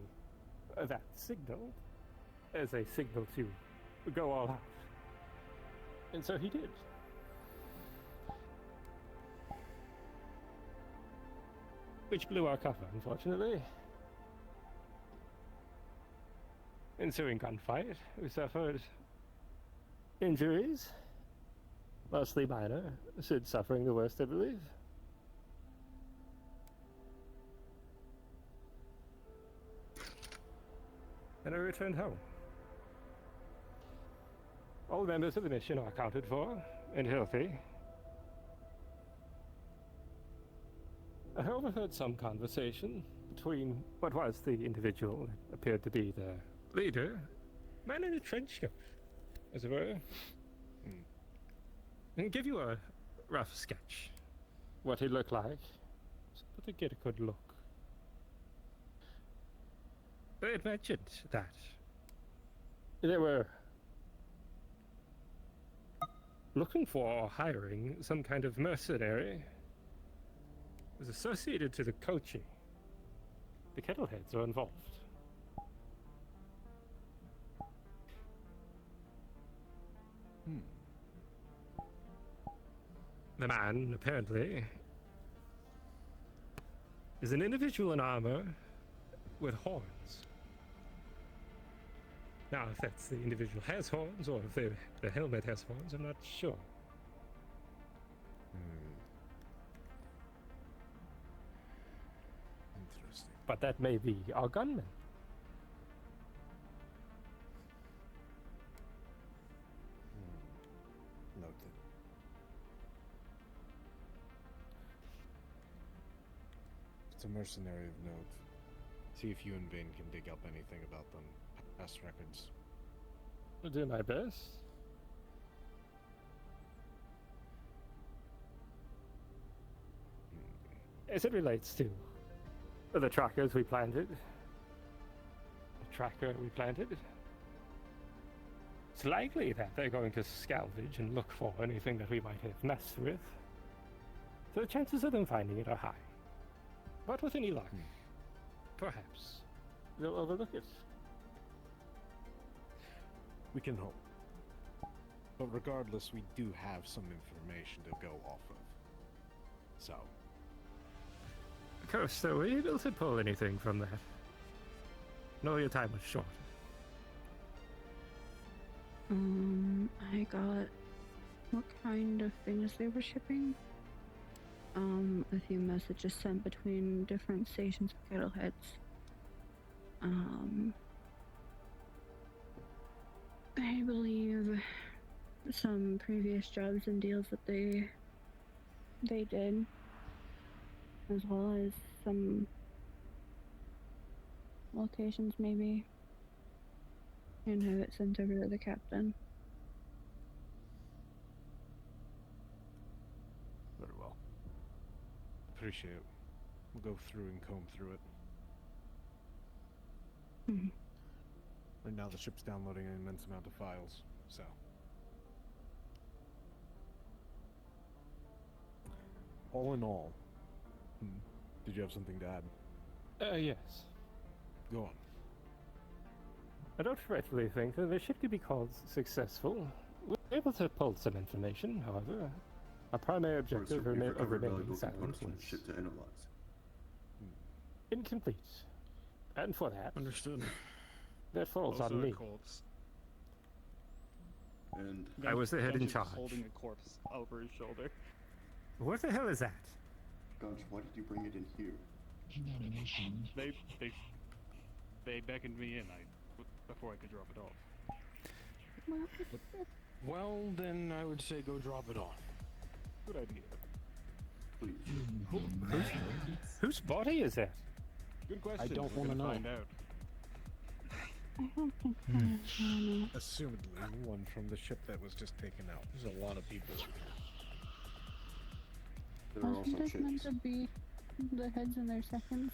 that signal as a signal to go all out. And so he did. Which blew our cover, unfortunately. Ensuing gunfight, we suffered injuries, mostly minor. Sid suffering the worst, I believe. And I returned home. All members of the mission are accounted for and healthy. I overheard some conversation between what was the individual that appeared to be the leader, man in a trench coat, as it were. I can give you a rough sketch, what he looked like, but to get a good look. They had mentioned that they were looking for or hiring some kind of mercenary. It was associated to the coaching. The Kettleheads are involved. The man, apparently, is an individual in armor with horns. Now, if that's the individual has horns, or if the helmet has horns, I'm not sure. Interesting. But that may be our gunman. Noted. It's a mercenary of note. See if you and Vin can dig up anything about them. Past records. I'll do my best. As it relates to the trackers we planted, it's likely that they're going to salvage and look for anything that we might have messed with. So the chances of them finding it are high. But with any luck, perhaps they'll overlook it. We can hope. But regardless, we do have some information to go off of. So. Costa, were you able to pull anything from that? No, your time was short. I got what kind of things they were shipping. A few messages sent between different stations of Kettleheads. I believe some previous jobs and deals that they did, as well as some locations maybe, and have it sent over to the captain. Very well. Appreciate it. We'll go through and comb through it. Mhm. Right now the ship's downloading an immense amount of files, so. All in all, did you have something to add? Yes. Go on. I don't rightfully think that the ship could be called successful. We were able to pull some information, however. Our primary objective of remaining silent was ship to analyze. incomplete. And for that, understood. That falls Also on me. a corpse. And I was the head in charge. Holding a corpse over his shoulder. What the hell is that? Gunch, why did you bring it in here? They beckoned me in before I could drop it off. Well, then I would say go drop it off. Good idea. Please. Whose body is that? Good question. I don't We're want to gonna know. find out. I don't think so. Assumedly, one from the ship that was just taken out. There's a lot of people. There are also Wasn't this meant chicks. to be the heads in their seconds?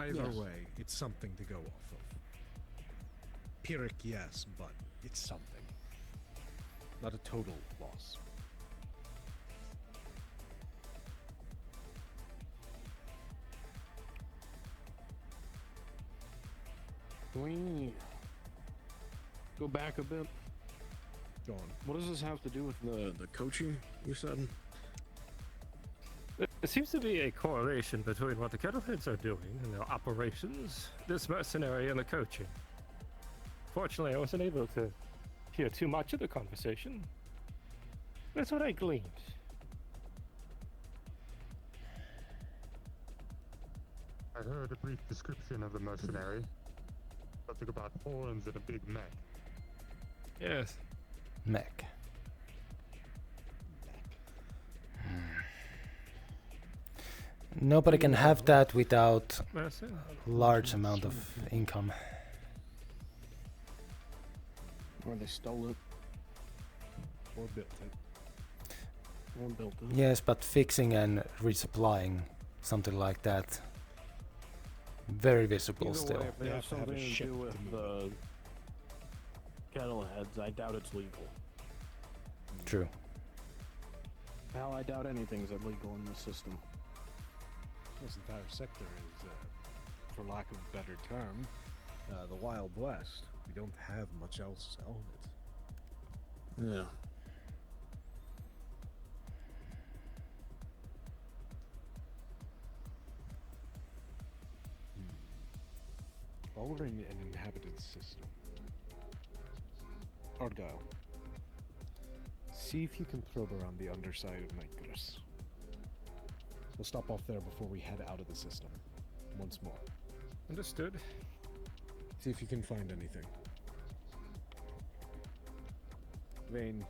Either Yes. way, it's something to go off of. Pyrrhic, yes, but it's something. Not a total loss. Can we go back a bit? Go on. What does this have to do with the coaching you said? There seems to be a correlation between what the Kettleheads are doing and their operations, this mercenary, and the coaching. Fortunately, I wasn't able to hear too much of the conversation. That's what I gleaned. I heard a brief description of the mercenary. Something about horns and a big mech. Yes. Mech. Nobody can have that without large amount of income. Or they stole it. Or built it. Or built it. Yes, but fixing and resupplying something like that, very visible Either still. way, if they have something to do with the Kettleheads, I doubt it's legal. True. Hell, I doubt anything's illegal in this system. This entire sector is, for lack of a better term, the Wild West. We don't have much else on it. Yeah. While we're in an inhabited system, Argyle, see if you can probe around the underside of Nightgris. We'll stop off there before we head out of the system. Once more. Understood. See if you can find anything. Vane,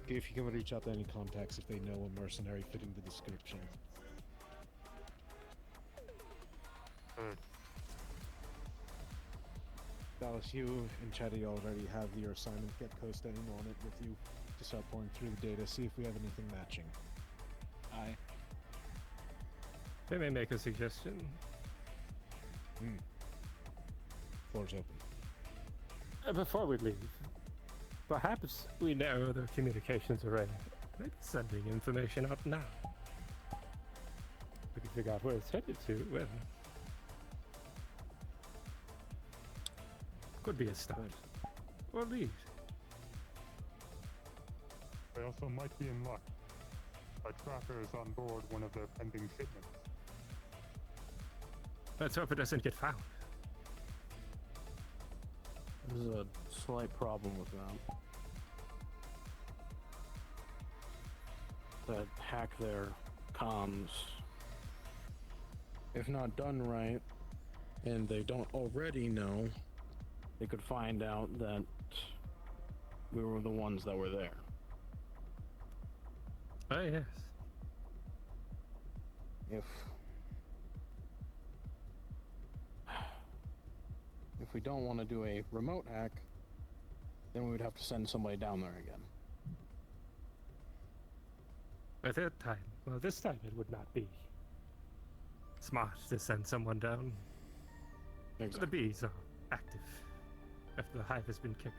see if you can reach out to any contacts if they know a mercenary fitting the description. Dallas, you and Chetty already have your assignment. Get Costa in on it with you to start pouring through the data, see if we have anything matching. Aye. They may make a suggestion. Floor's open. Before we leave, perhaps we narrow the communications array. Maybe sending information out now. We can figure out where it's headed to. Well, could be a start. Or lead. also might be in luck. A tracker is on board one of their pending shipments. Let's hope it doesn't get found. There's a slight problem with that. That hack their comms, if not done right, and they don't already know, they could find out that we were the ones that were there. Oh, yes. If we don't want to do a remote hack, then we would have to send somebody down there again. At that time, well, this time it would not be smart to send someone down. Exactly. The bees are active after the hive has been kicked.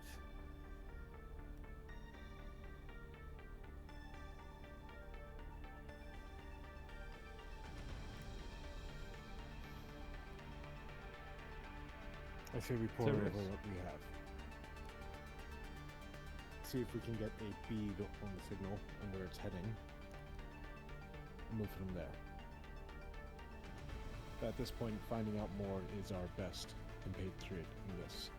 I say we pour over what we have. See if we can get a bead on the signal and where it's heading. Move from there. At this point, finding out more is our best compatriot in this.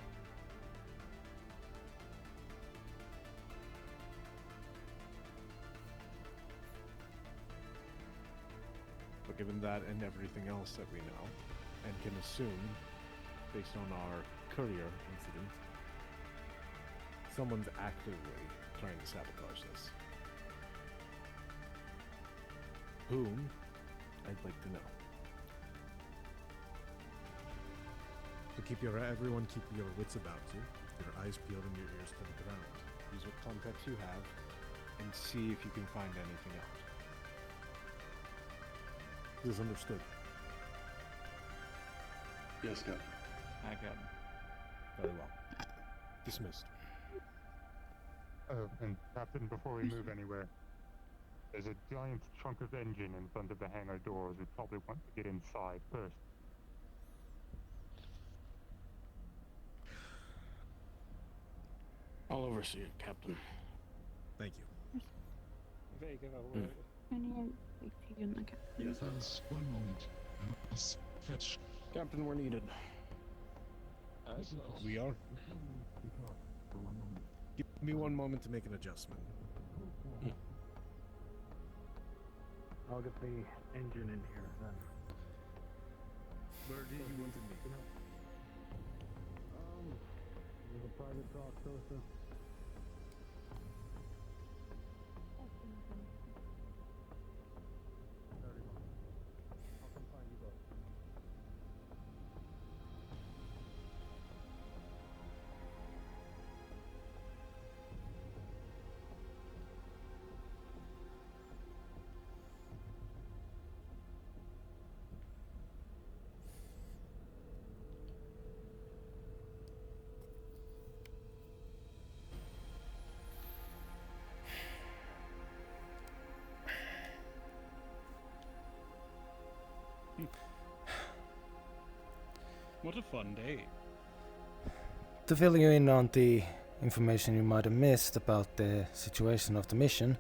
But given that and everything else that we know, and can assume, based on our courier incident, someone's actively trying to sabotage this. Whom? I'd like to know. So everyone keep your wits about you, your eyes peeled and your ears to the ground. Use what contacts you have, and see if you can find anything out. This is understood. Yes, Captain. I got him. Very well. Dismissed. And Captain, before we move anywhere, there's a giant chunk of engine in front of the hangar doors. We probably want to get inside first. I'll oversee it, Captain. Thank you. Very good. Yes, that's 1 moment. Fetch. Captain, we're needed. We are. Give me 1 moment to make an adjustment. I'll get the engine in here then. Where did you want to meet? There's a private talk, Sosa. I'll come find you both. What a fun day. To fill you in on the information you might have missed about the situation of the mission,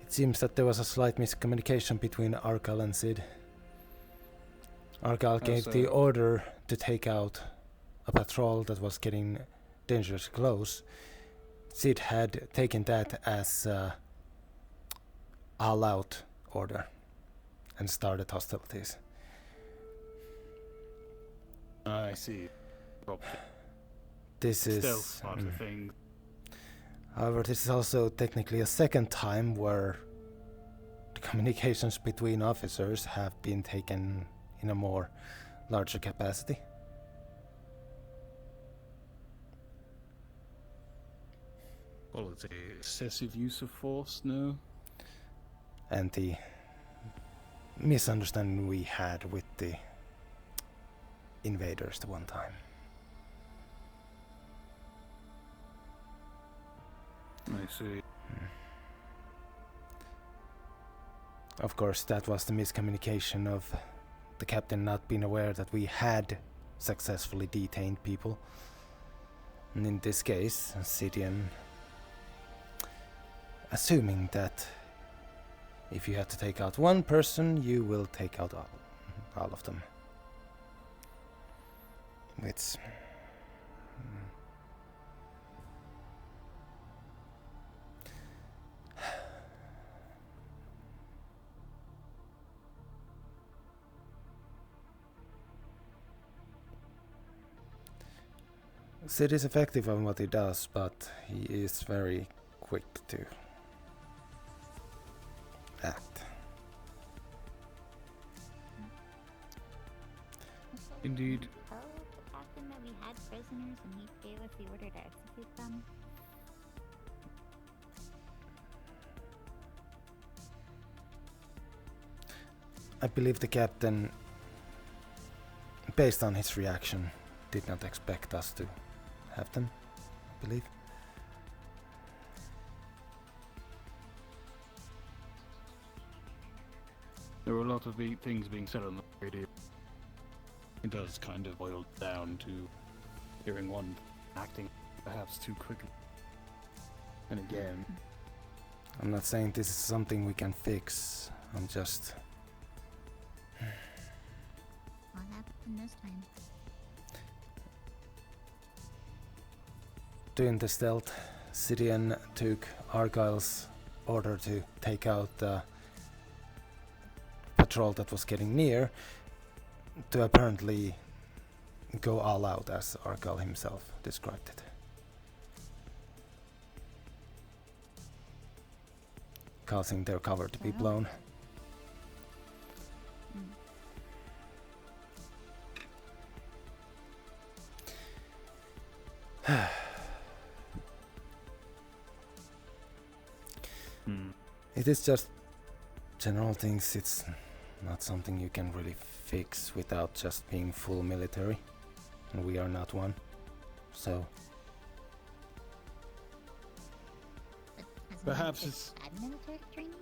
it seems that there was a slight miscommunication between Argal and Sid. Argal gave the order to take out a patrol that was getting dangerously close. Sid had taken that as a all-out order and started hostilities. I see. This Still is... part of the thing. However, this is also technically a second time where the communications between officers have been taken in a more larger capacity. Well, it's a excessive use of force, no? And the misunderstanding we had with the invaders the one time. I see. Of course, that was the miscommunication of the captain not being aware that we had successfully detained people. And in this case, Sidian assuming that if you have to take out one person, you will take out all of them. It's Sid is effective on what he does, but he is very quick to act. Indeed. Tell the captain that we had prisoners and he gave us the order to execute them? I believe the captain, based on his reaction, did not expect us to have them, I believe. There were a lot of things being said on the radio. It does kind of boil down to hearing one acting perhaps too quickly. And again, I'm not saying this is something we can fix. I'm just... What happened this time? Doing the stealth, Sidian took Argyle's order to take out the patrol that was getting near, to apparently go all out, as Argyle himself described it. Causing their cover to be blown. It is just general things. It's not something you can really fix without just being full military, and we are not one. So perhaps it's military training?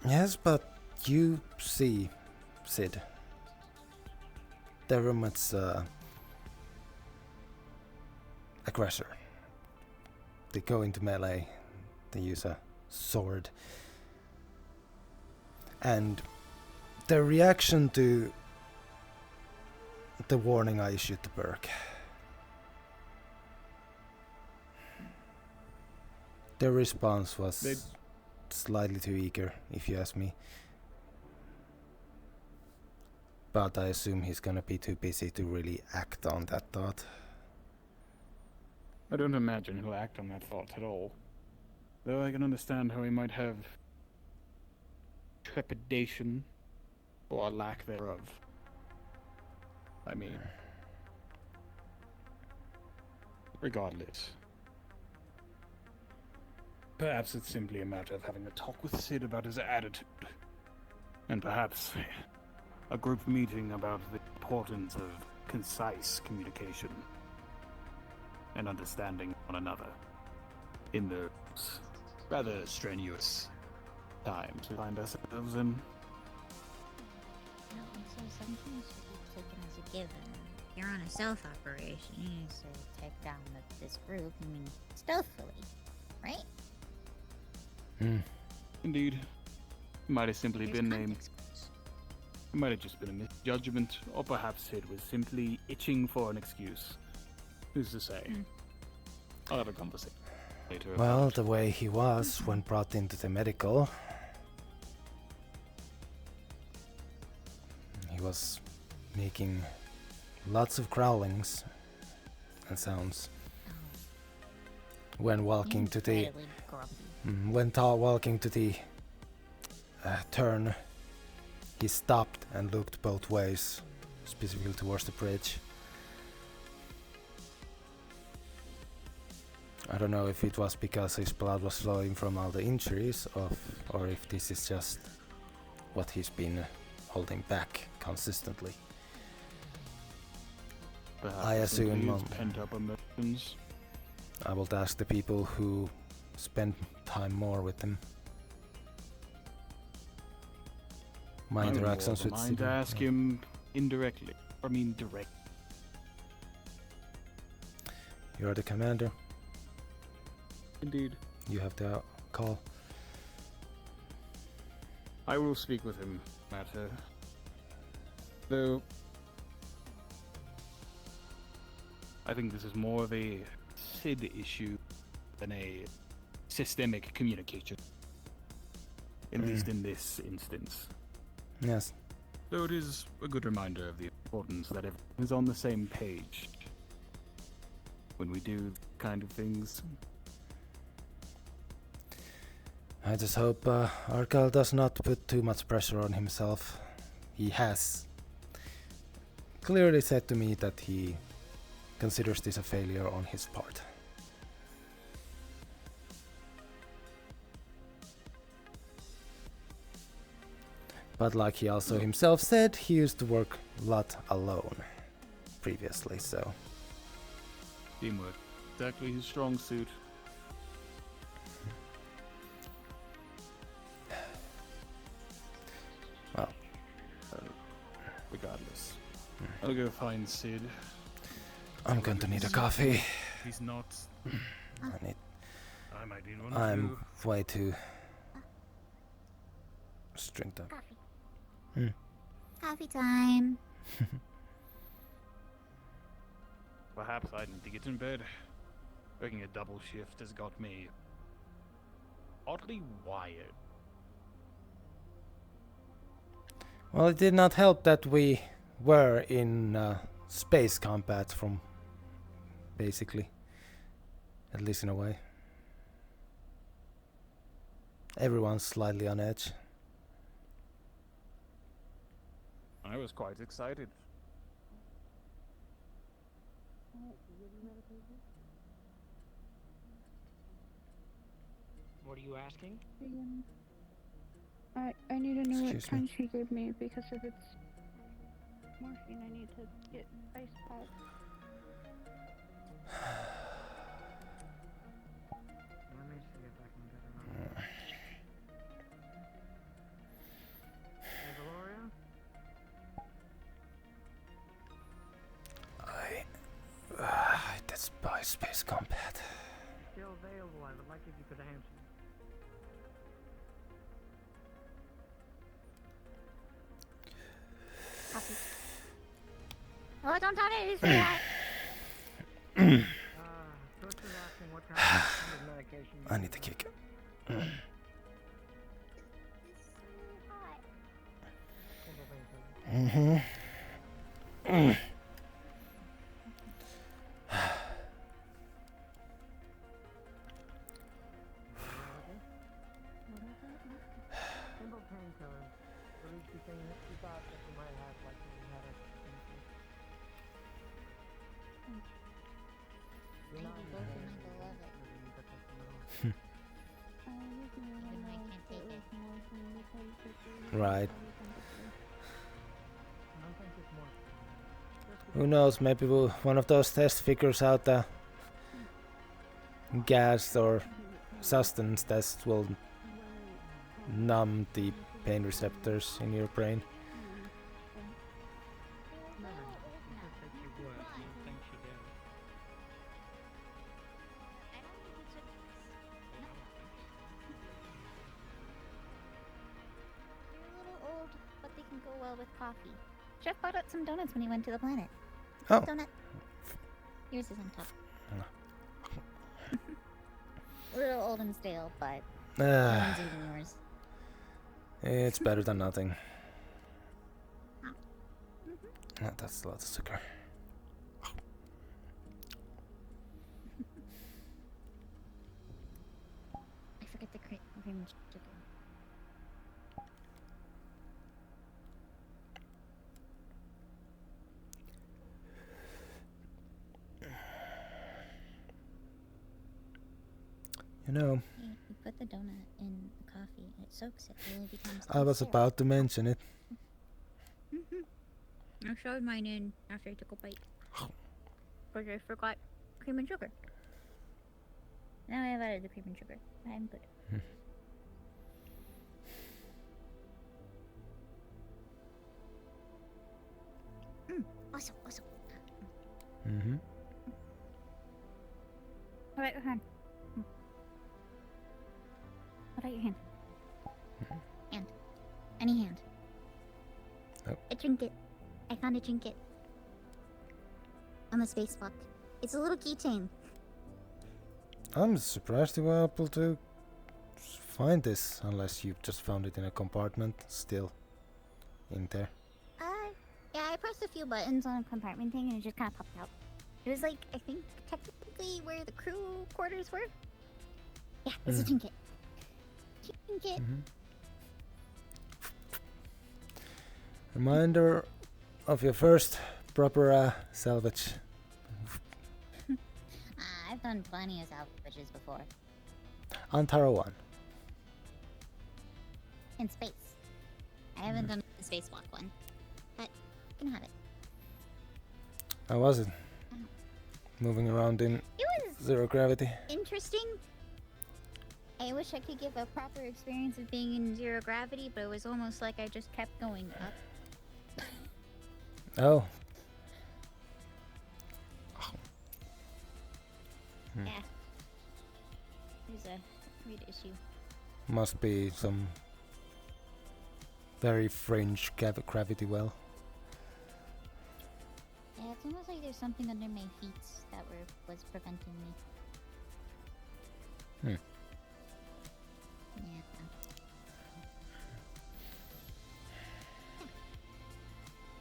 yes, but you see, Sid, they're very much aggressor. They go into melee, they use a sword, and their reaction to the warning I issued to Burke, their response was slightly too eager, if you ask me. But I assume he's gonna be too busy to really act on that thought. I don't imagine he'll act on that thought at all. Though I can understand how he might have trepidation, or lack thereof. I mean, regardless. Perhaps it's simply a matter of having a talk with Sid about his attitude. And perhaps a group meeting about the importance of concise communication and understanding one another in those rather strenuous times we find ourselves in. No, so some things should be taken as a given. You're on a stealth operation. You need to take down this group, stealthily, right? Indeed. It might have simply been named. It might have just been a misjudgment, or perhaps Sid was simply itching for an excuse. Who's to say? I'll have a conversation later. Well, the way he was when brought into the medical, he was making lots of growlings and sounds when walking to the walking to the turn. He stopped and looked both ways, specifically towards the bridge. I don't know if it was because his blood was flowing from all the injuries, or if this is just what he's been holding back consistently. Perhaps I assume pent-up emotions. I will ask the people who spend time more with him. My interactions with Sid. To ask him indirectly. I mean, direct. You're the commander. Indeed. You have the call. I will speak with him, matter. Though, I think this is more of a SID issue than a systemic communication. At least in this instance. Yes. Though it is a good reminder of the importance that everyone is on the same page when we do kind of things. I just hope Arkal does not put too much pressure on himself. He has clearly said to me that he considers this a failure on his part. But like he also himself said, he used to work a lot alone previously, so... Teamwork. Exactly his strong suit. Well... regardless. I'll go find Sid. I'm going to need a coffee. He's not... I might need one I'm way too... stringed up. Coffee time. Perhaps I need to get in bed. Working a double shift has got me oddly wired. Well, it did not help that we were in space combat from basically, at least in a way. Everyone's slightly on edge. I was quite excited. What are you asking? I need to know what Excuse me. kind she gave me because if it's morphine, I need to get ice pop. Let me see if I can get her on. Hey, Valoria? I despise space combat. Still available. I would like if you could answer. Coffee. Oh, don't tell me he's for that. First is asking what kind of medication you I need to kick it. Mm-hmm. Simple painkillers. For each thing that you thought that you might have, like you had a... You're not in Both the of them will love it. Even though I can't take it. Right. I don't think it's more. Who knows, maybe one of those tests figures out a gas or substance that will numb the pain receptors in your brain. They're a little old, but they can go well with coffee. Chef bought out some donuts when he went to the planet. Oh. Donut. Yours is on top. A little old and stale, but no one's eating yours. It's better than nothing. That's a lot of sugar. I forget the cream sugar. You know, You put the donut in the coffee and it soaks it. It really becomes I was about to mention it. I shoved mine in after I took a bite. Because I forgot cream and sugar. Now I have added the cream and sugar. I'm good. Awesome, awesome. Mm-hmm. Alright, go ahead. out your hand. Hand. Any hand. Oh. A trinket. I found a trinket. On the spacewalk. It's a little keychain. I'm surprised you were able to find this, unless you just found it in a compartment still in there. Yeah, I pressed a few buttons on a compartment thing and it just kind of popped out. It was like, I think, technically where the crew quarters were. Yeah, it's a trinket. Trinket. Reminder of your first proper salvage. I've done plenty of salvages before. On Taro 1. In space. I haven't done the spacewalk one. But you can have it. How was it? Moving around in zero gravity? Interesting. I wish I could give a proper experience of being in zero gravity, but it was almost like I just kept going up. Oh. Yeah. There's a weird issue. Must be some very fringe gravity well. Yeah, it's almost like there's something under my feet that was preventing me. Yeah.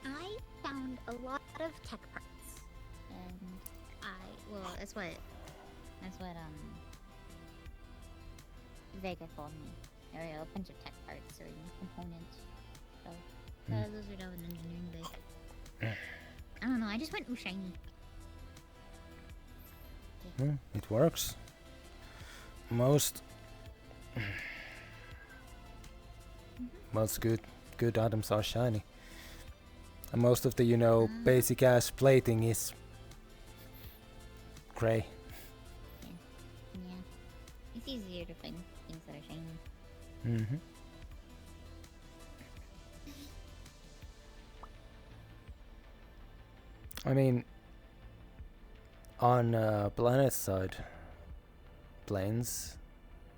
I found a lot of tech parts, and that's what Vega told me. There are a bunch of tech parts or components. So those are done in engineering bay. I don't know. I just went ooh shiny. It works. Most good items are shiny. And most of the, basic ass plating is gray. Yeah. It's easier to find things that are shiny. I mean, on planet side planes,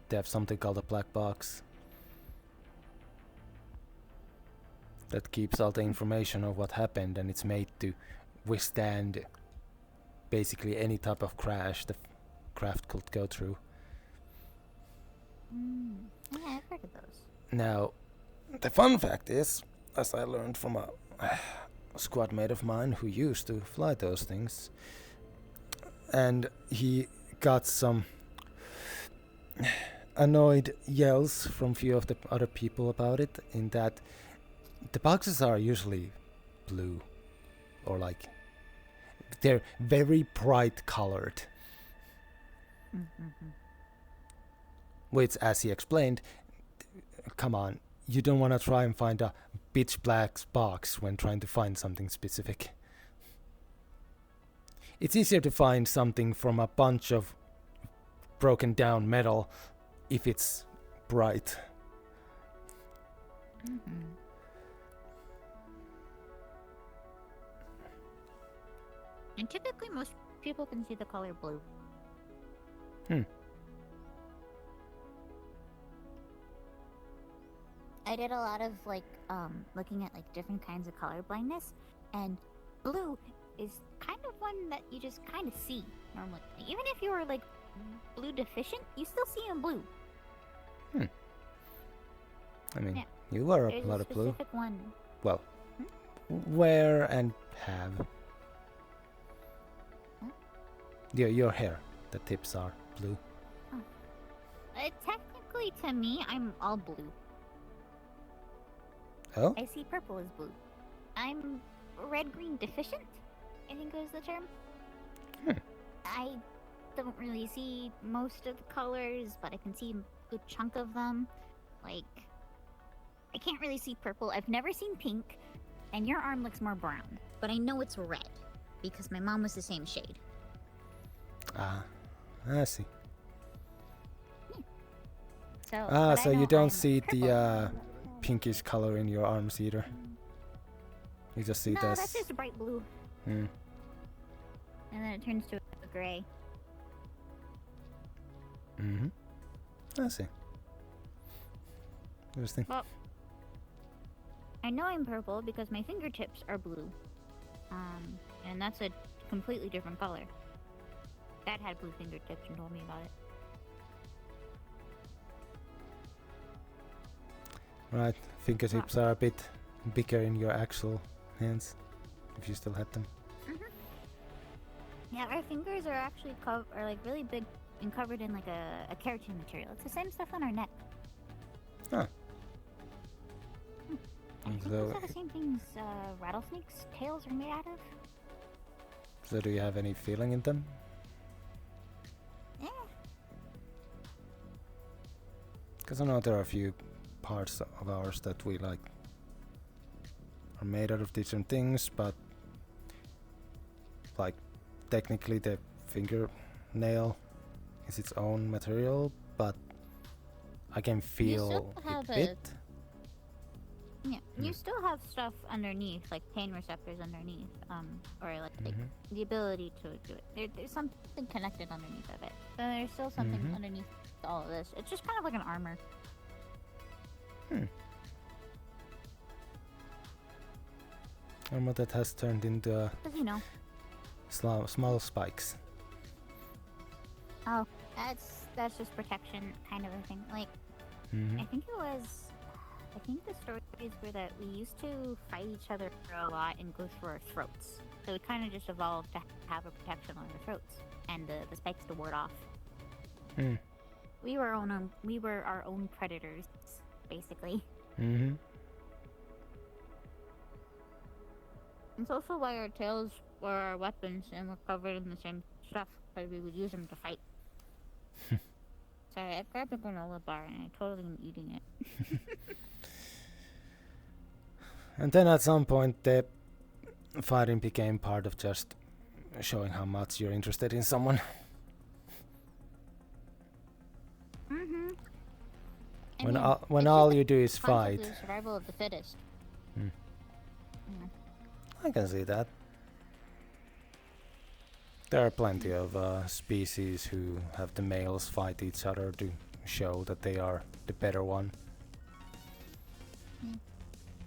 they have something called a black box that keeps all the information of what happened, and it's made to withstand basically any type of crash the craft could go through. Yeah, I've heard of those. Now, the fun fact is, as I learned from a squad mate of mine who used to fly those things, and he got some annoyed yells from few of the other people about it, in that the boxes are usually blue, or they're very bright colored. Which, as he explained, come on, you don't want to try and find a pitch black box when trying to find something specific. It's easier to find something from a bunch of broken down metal if it's bright. And typically most people can see the color blue. I did a lot of looking at different kinds of color blindness, and blue is kind of one that you just kind of see normally. Even if you were blue deficient, you still see in blue. I mean, you wear a lot of blue. Specific one. Well, wear and have. Your hair, the tips are blue. Technically, to me, I'm all blue. Oh? I see purple as blue. I'm red-green deficient, I think was the term. I don't really see most of the colors, but I can see a good chunk of them. I can't really see purple. I've never seen pink, and your arm looks more brown. But I know it's red, because my mom was the same shade. Ah, I see. So you don't see the pinkish color in your arms either. You just see No, that's just bright blue. And then it turns to a gray. I see. Interesting. Well, I know I'm purple because my fingertips are blue. And that's a completely different color. Dad had blue fingertips and told me about it. Right, fingertips are a bit bigger in your actual hands, if you still had them. Yeah, our fingers are actually are like really big and covered in like a keratin material. It's the same stuff on our neck. Huh. I think those are the same things rattlesnakes' tails are made out of. So do you have any feeling in them? Yeah. Because I know there are a few parts of ours that we like are made out of different things, but like technically the fingernail is its own material, but I can feel it bit. Yeah, you still have stuff underneath, like pain receptors underneath, or like the ability to do it. There's something connected underneath of it. So there's still something underneath all of this. It's just kind of like an armor. Armor that has turned into you know. small spikes. Oh, that's just protection kind of a thing. Like, I think the stories were that we used to fight each other for a lot and go through our throats. So we kind of just evolved to have a protection on our throats and the spikes to ward off. We were our own predators, basically. It's also why our tails were our weapons and were covered in the same stuff, because we would use them to fight. Sorry, I grabbed a granola bar and I totally am eating it. And then at some point the fighting became part of just showing how much you're interested in someone. When all you do is fight. The survival of the fittest. I can see that. There are plenty of species who have the males fight each other to show that they are the better one.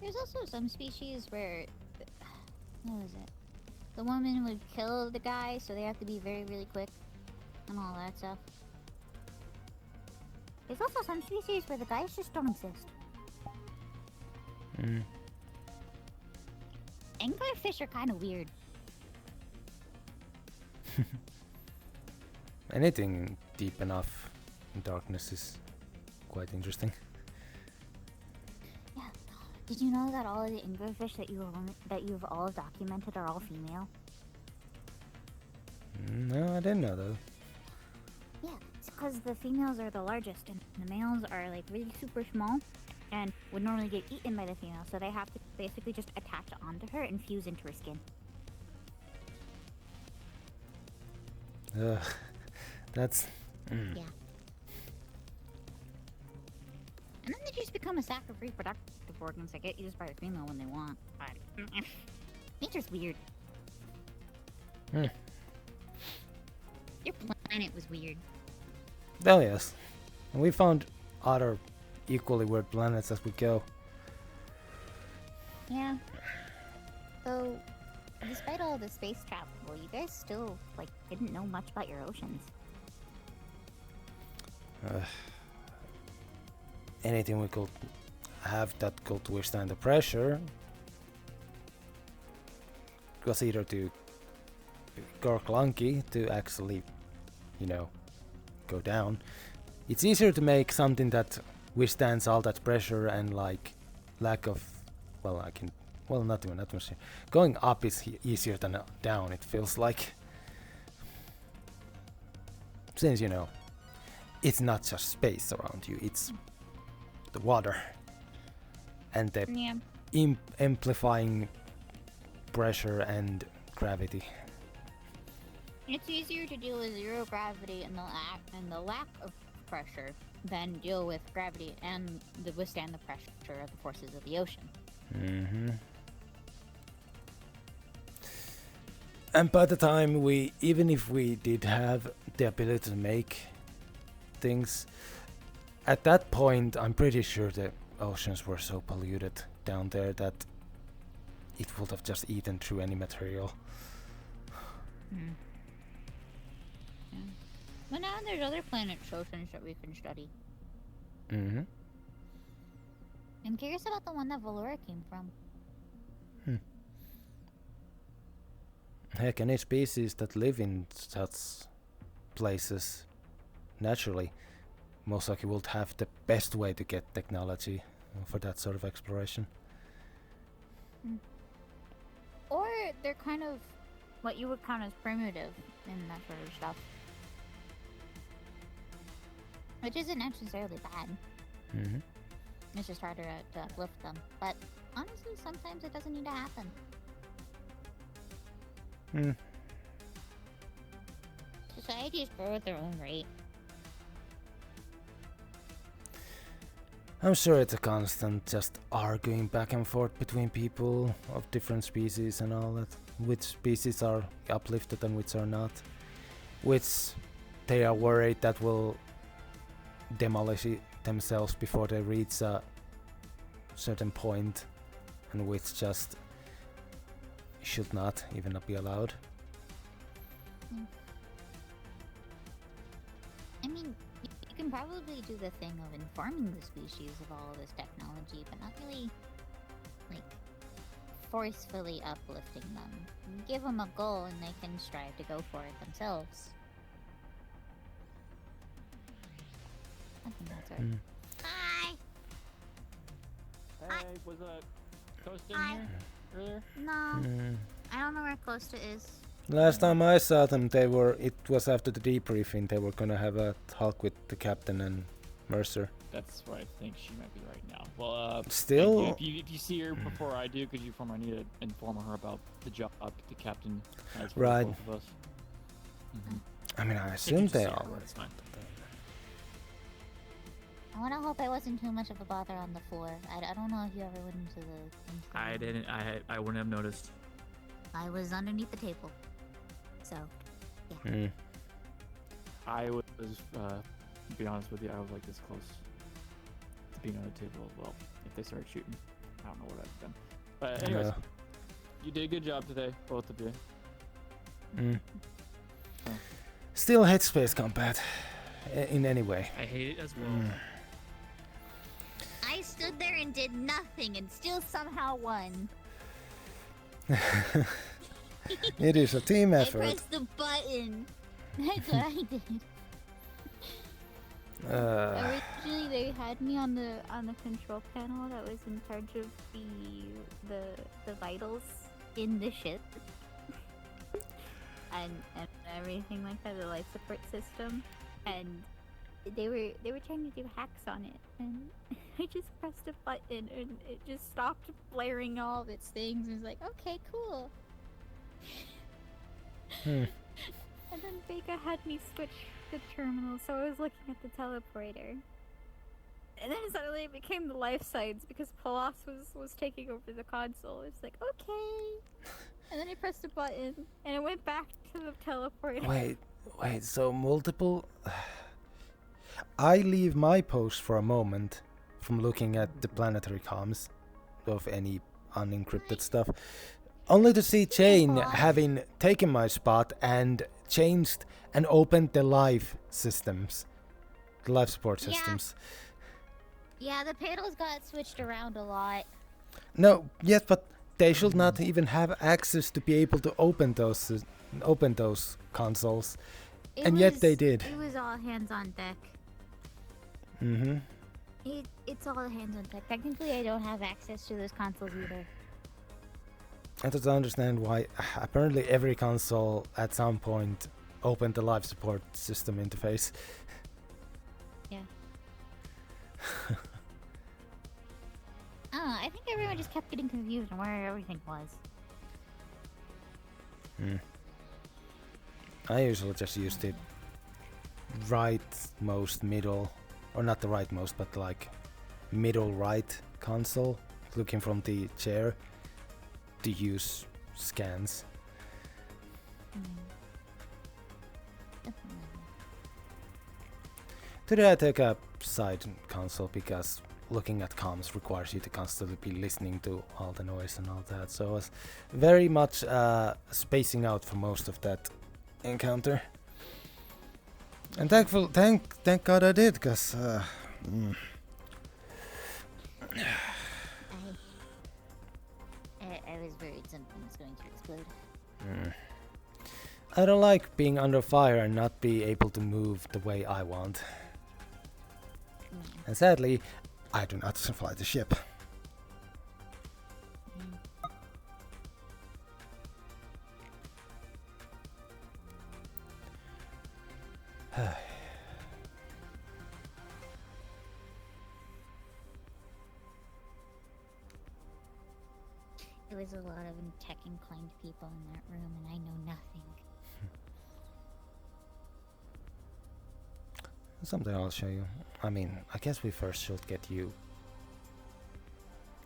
There's also some species where, what was it? The woman would kill the guy, so they have to be very, really quick, and all that stuff. There's also some species where the guys just don't exist. Anglerfish are kind of weird. Anything deep enough in darkness is quite interesting. Yeah. Did you know that all of the anglerfish that you've all documented are all female? No, I didn't know though. Yeah, it's because the females are the largest and the males are like really super small and would normally get eaten by the female, so they have to basically just attach onto her and fuse into her skin. That's... Yeah. And then they just become a sack of reproductive organs that get used by a female when they want. Nature's weird. Your planet was weird. Oh yes. And we found other equally weird planets as we go. Yeah. So, despite all the space travel, you guys still, like, didn't know much about your oceans. Anything we could have that could withstand the pressure was either too clunky to actually, you know, go down. It's easier to make something that withstands all that pressure and like lack of, not even atmosphere. Going up is easier than down, it feels like. Since, you know, it's not just space around you, it's the water and the amplifying pressure and gravity. It's easier to deal with zero gravity and the lack of pressure than deal with gravity and withstand the pressure of the forces of the ocean. And by the time even if we did have the ability to make things, at that point I'm pretty sure the oceans were so polluted down there that it would have just eaten through any material. Hmm. Yeah. But now there's other planets' oceans that we can study. Mm-hmm. I'm curious about the one that Valora came from. Heck, any species that live in such places naturally most likely would have the best way to get technology for that sort of exploration. Or they're kind of what you would count as primitive in that sort of stuff. Which isn't necessarily bad. Mm-hmm. It's just harder to uplift them. But honestly, sometimes it doesn't need to happen. Societies grow at their own rate. I'm sure it's a constant just arguing back and forth between people of different species and all that. Which species are uplifted and which are not. Which they are worried that will demolish themselves before they reach a certain point, and which just should not even be allowed. I mean, you can probably do the thing of informing the species of all of this technology, but not really, like, forcefully uplifting them. You give them a goal and they can strive to go for it themselves. I think that's right. Hi! Hey, was Costa in Hi. here earlier? No. I don't know where Costa is. Last time I saw them, it was after the debriefing. They were gonna have a talk with the captain and Mercer. That's what I think she might be right now. Well, Still? if you see her before I do, could you inform her? I need to inform her about the job the captain has for Right. both of us. I mean, I assume they are. That's fine. I want to hope I wasn't too much of a bother on the floor. I don't know if you ever went into the... I didn't. I wouldn't have noticed. I was underneath the table. So, yeah. I was, to be honest with you, I was like this close to being on the table as well. If they started shooting, I don't know what I've done. But anyways, Yeah. you did a good job today, both of you. Oh. Still headspace combat in any way. I hate it as well. I stood there and did nothing and still somehow won. It is a team I effort. pressed the button. That's what I did. Originally, they had me on the control panel that was in charge of the vitals in the ship, and everything like that, the life support system, and they were trying to do hacks on it, and I just pressed a button and it just stopped blaring all of its things. And it was like, okay, cool. And then Vega had me switch the terminal, so I was looking at the teleporter. And then suddenly it became the life signs because Palas was taking over the console. It's like, okay. And then I pressed a button and it went back to the teleporter. Wait, so multiple... I leave my post for a moment from looking at the planetary comms of any unencrypted stuff, only to see Jane having taken my spot and changed and opened the life systems, the life support systems. Yeah, the panels got switched around a lot. No, yes, but they should not even have access to be able to open those consoles, and yet they did. It was all hands on deck. It's all hands on deck. Technically, I don't have access to those consoles either. I don't understand why. Apparently, every console at some point opened the life support system interface. Yeah. I think everyone just kept getting confused on where everything was. I usually just use the rightmost middle, or not the rightmost, but like middle right console, looking from the chair, to use scans. Today I took a side console because looking at comms requires you to constantly be listening to all the noise and all that. So I was very much spacing out for most of that encounter. And thank God I did, because I was worried something was going to explode. I don't like being under fire and not be able to move the way I want. And sadly, I do not fly the ship. There was a lot of tech-inclined people in that room, and I know nothing. Something I'll show you. I mean, I guess we first should get you.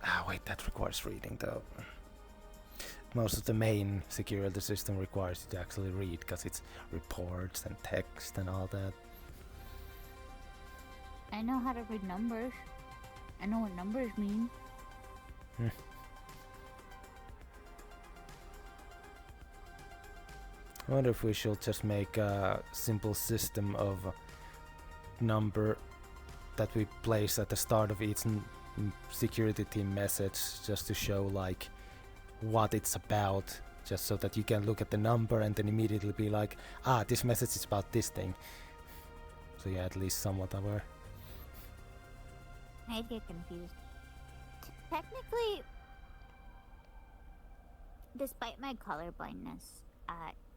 Ah, wait, that requires reading though. Most of the main security system requires you to actually read, because it's reports and text and all that. I know how to read numbers. I know what numbers mean. I wonder if we should just make a simple system of number that we place at the start of each security team message, just to show like what it's about, just so that you can look at the number and then immediately be like, ah, this message is about this thing. So yeah, at least somewhat aware. I'd get confused. Technically, despite my colorblindness,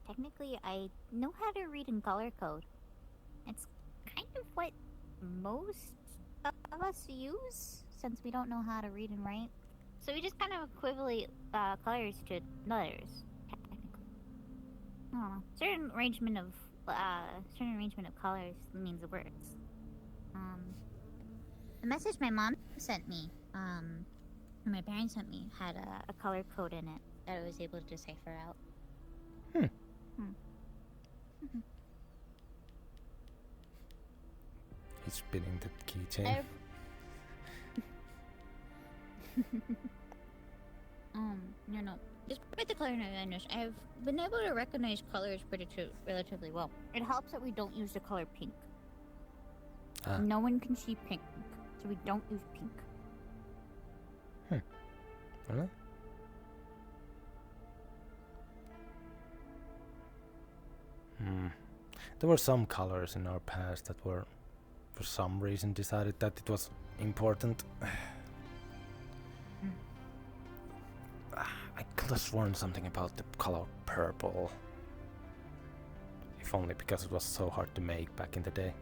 technically I know how to read in color code. It's kind of what most of us use, since we don't know how to read and write. So we just kind of equivalent colors to letters, technically. I don't know. Certain arrangement of colors means the words. The message my mom sent me, or my parents sent me, had a color code in it that I was able to decipher out. He's spinning the keychain. No. Despite the color blindness, I've been able to recognize colors relatively well. It helps that we don't use the color pink. No one can see pink, so we don't use pink. Really? There were some colors in our past that were, for some reason, decided that it was important. I could have sworn something about the color purple. If only because it was so hard to make back in the day.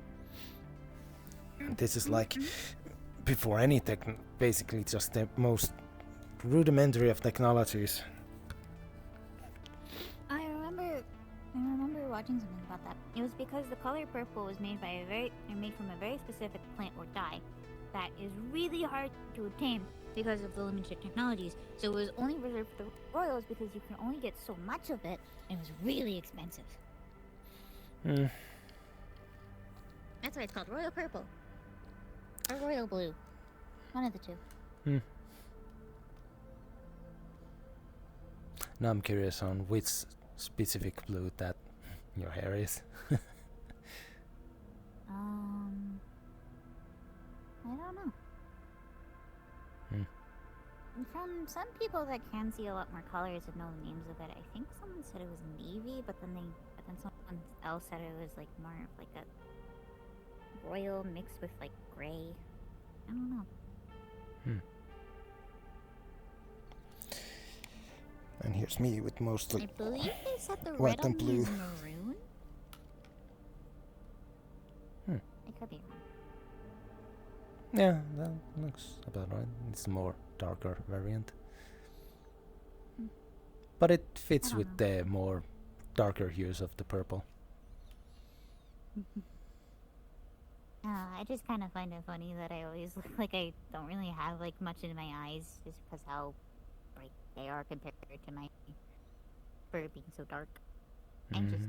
And this is like, before any basically just the most rudimentary of technologies. I remember watching something about that. It was because the color purple was made from a very specific plant or dye that is really hard to obtain because of the limited technologies. So it was only reserved for the royals because you can only get so much of it, and it was really expensive. That's why it's called royal purple. Or royal blue. One of the two. Now I'm curious on which specific blue that your hair is. I don't know. From some people that can see a lot more colors and know the names of it, I think someone said it was navy, but then someone else said it was like more of like a royal mixed with like gray. I don't know. And here's me with mostly I believe they said the white red and on blue. is maroon. I could be wrong. Yeah, that looks about right. It's a more darker variant. But it fits with the more darker hues of the purple. I just kind of find it funny that I always look like I don't really have like much in my eyes, just because how bright they are compared to my fur being so dark. I'm just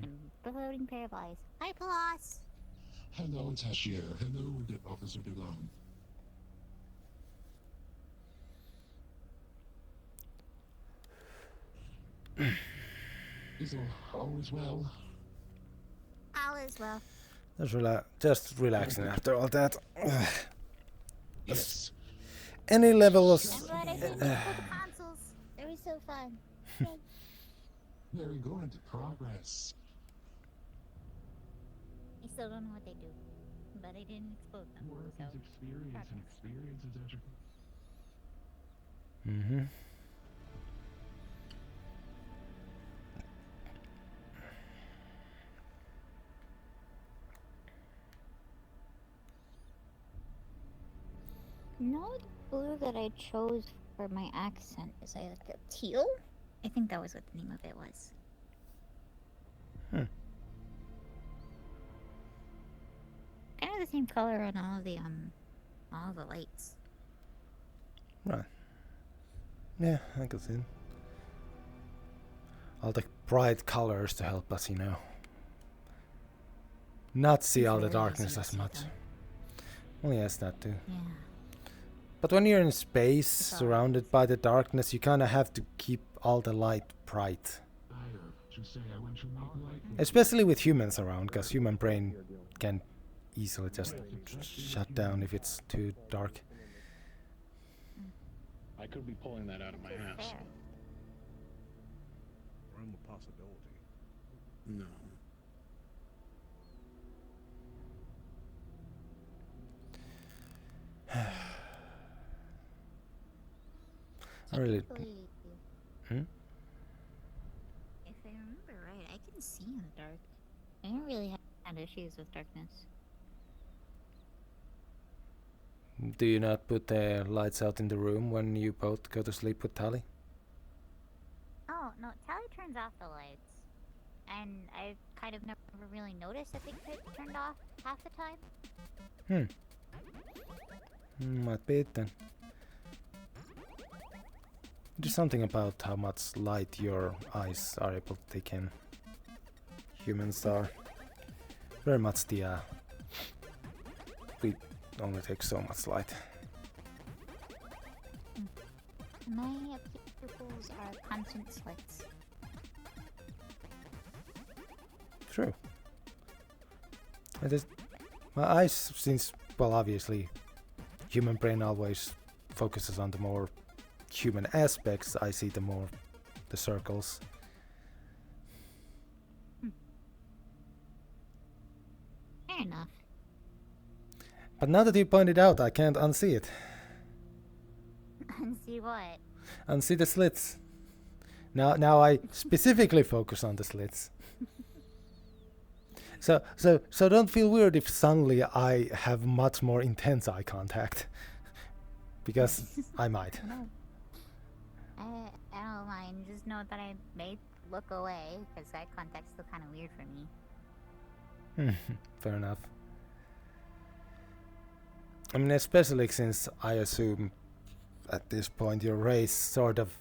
a floating pair of eyes. Hi, Palas! Hello, Tashir. Hello, Officer Delon. Is all is well? All is well. Just relaxing after all that. Yes. Any level of... I'm glad I didn't play the consoles. They were so fun. Very good. Progress. I still don't know what they do, but I didn't explode them. Work So is experience, and experience is education. Mm-hmm. No, the blue that I chose for my accent is like a teal. I think that was what the name of it was. Kind of the same color on all the lights. Right. Yeah, I can see it. All the bright colors to help us, not see all the darkness as much. Well, yes, that too. Yeah. But when you're in space, surrounded by the darkness, you kind of have to keep all the light bright. Especially with humans around, because human brain can easily just shut down if it's too dark. I could be pulling that out of my ass. Realm of possibility. No. I really... If I remember right, I can see in the dark. I don't really have issues with darkness. Do you not put the lights out in the room when you both go to sleep with Tally? Oh, no, Tally turns off the lights. And I kind of never really noticed that they get turned off half the time. Might be it then. There's something about how much light your eyes are able to take in. Humans are very much the... we only take so much light. My pupils are constant slits. True. My eyes, since, well, obviously, human brain always focuses on the more human aspects, I see the circles. Fair enough. But now that you pointed out, I can't unsee it. Unsee what? Unsee the slits. Now I specifically focus on the slits. So don't feel weird if suddenly I have much more intense eye contact. Because I might. No. I don't mind. Just know that I may look away, because eye contact's still kind of weird for me. Fair enough. I mean, especially since I assume at this point your race sort of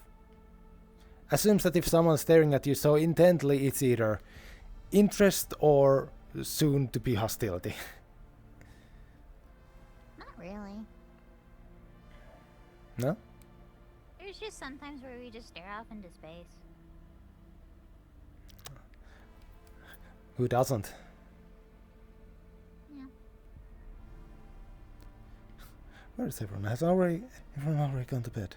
assumes that if someone's staring at you so intently, it's either interest or soon to be hostility. Not really. No? There's just sometimes where we just stare off into space. Who doesn't? Yeah. Where is everyone? Everyone already gone to bed?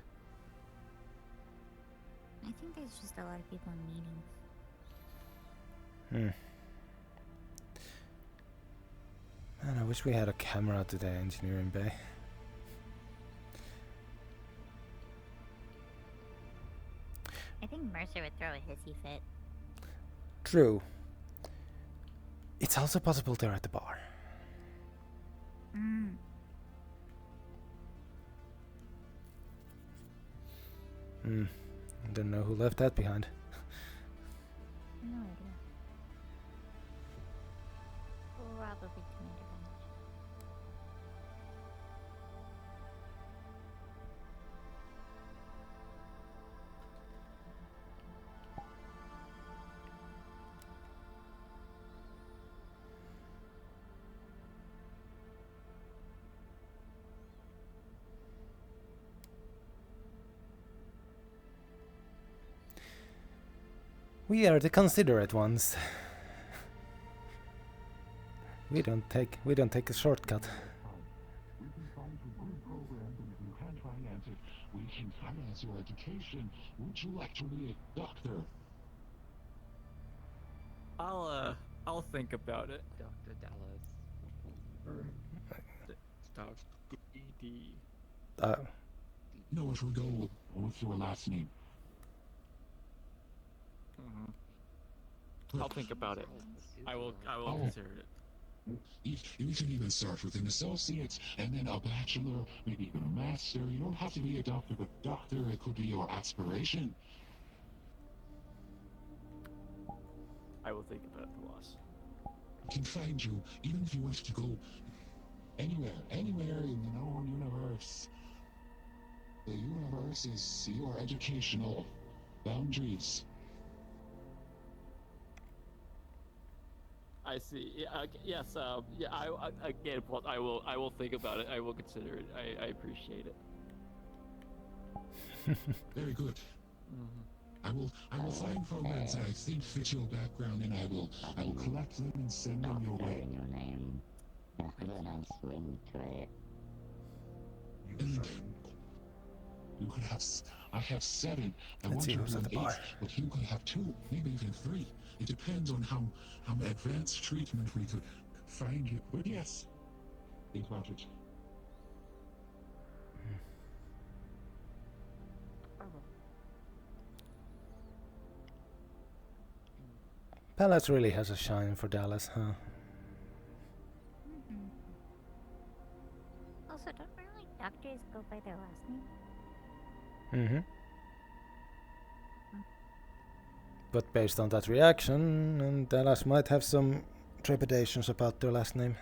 I think there's just a lot of people in meetings. Man, I wish we had a camera to the engineering bay. I think Mercer would throw a hissy fit. True. It's also possible they're at the bar. Don't know who left that behind. No idea. Probably Commander Bench. We are the considerate ones. We don't take a shortcut. We can find you good programs, and if you can't finance it, we can finance your education. Would you like to be a doctor? I'll think about it. Dr. Dallas. Dr. E.D. No, it will go with your last name. I'll think about it. I will consider it. You can even start with an associate, and then a bachelor, maybe even a master. You don't have to be a doctor, but doctor, it could be your aspiration. I will think about the loss. I can find you, even if you wish to go anywhere in the known universe. The universe is your educational boundaries. I see. Yeah, yes. Yeah. Again, but I will think about it. I will consider it. I appreciate it. Very good. I will find programs that I think fit your background, and I will collect them and send them your way. Your name. Have a nice swing trip. And you could have. I have 7. I Let's want see you who's to at have the 8, bar. but you could have 2, maybe even 3. It depends on how advanced treatment we could find you. But yes, think about it. Palace really has a shine for Dallas, huh? Also, don't really doctors go by their last name? Mm-hmm. But based on that reaction, and Dallas might have some trepidations about their last name.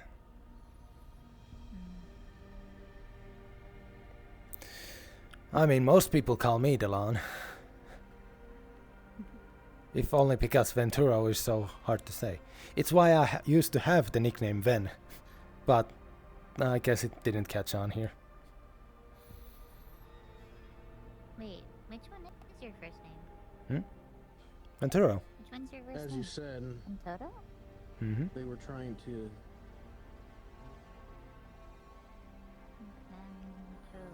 I mean, most people call me Delon. If only because Venturo is so hard to say. It's why I used to have the nickname Ven, but I guess it didn't catch on here. Wait, which one is your first name? Venturo. Which one's your first As name? you said, Venturo? they were trying to. Venturo.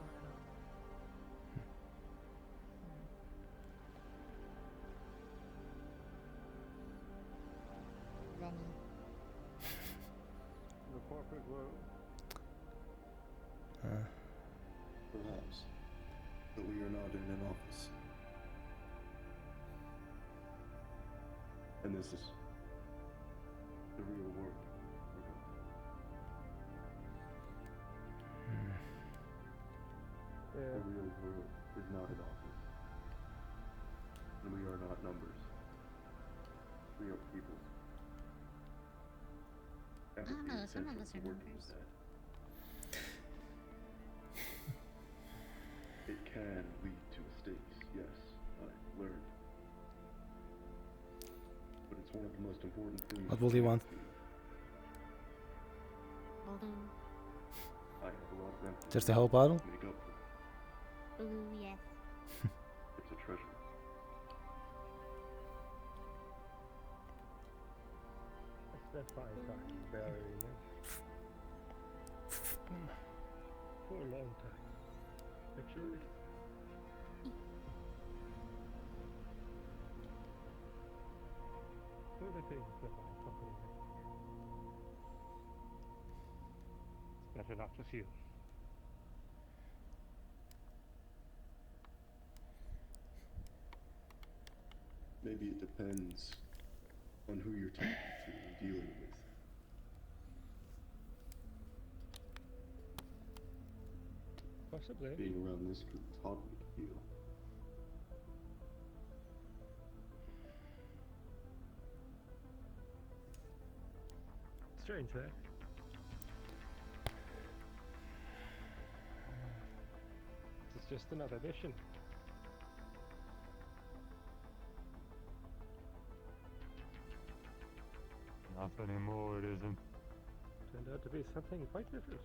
Venny. The corporate world. Perhaps. But we are not in an office. And this is the real world. The real world is not an office. And we are not numbers. We are people. I don't know, some of us are numbers. It can lead to mistakes, yes, I learned. But it's one of the most important things. What will you want? I have a lot of empathy. Just the whole bottle? to make up for. Blue, yes. It's a treasure. That's why I thought you very for a long time, actually. What are the things that my company makes? It's better not to feel. Maybe it depends on who you're talking to and dealing with. Possibly. Being around this group taught me to feel. Strange, eh? It's just another mission. Not anymore, it isn't. Turned out to be something quite different.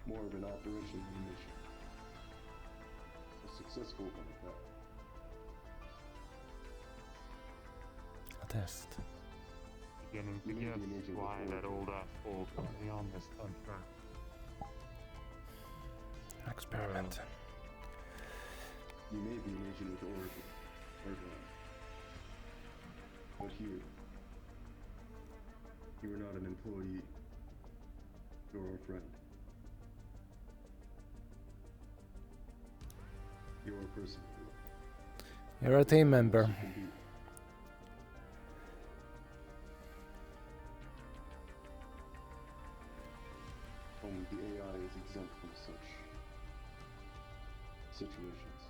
More of an operation than a mission. A successful about that. A test. Beginning to guess why that old asshole put me on this contract. Experiment. You may be an agent with Oracle, but here, you are not an employee, nor a friend. You're a person. You're a team member. Only the AI is exempt from such situations.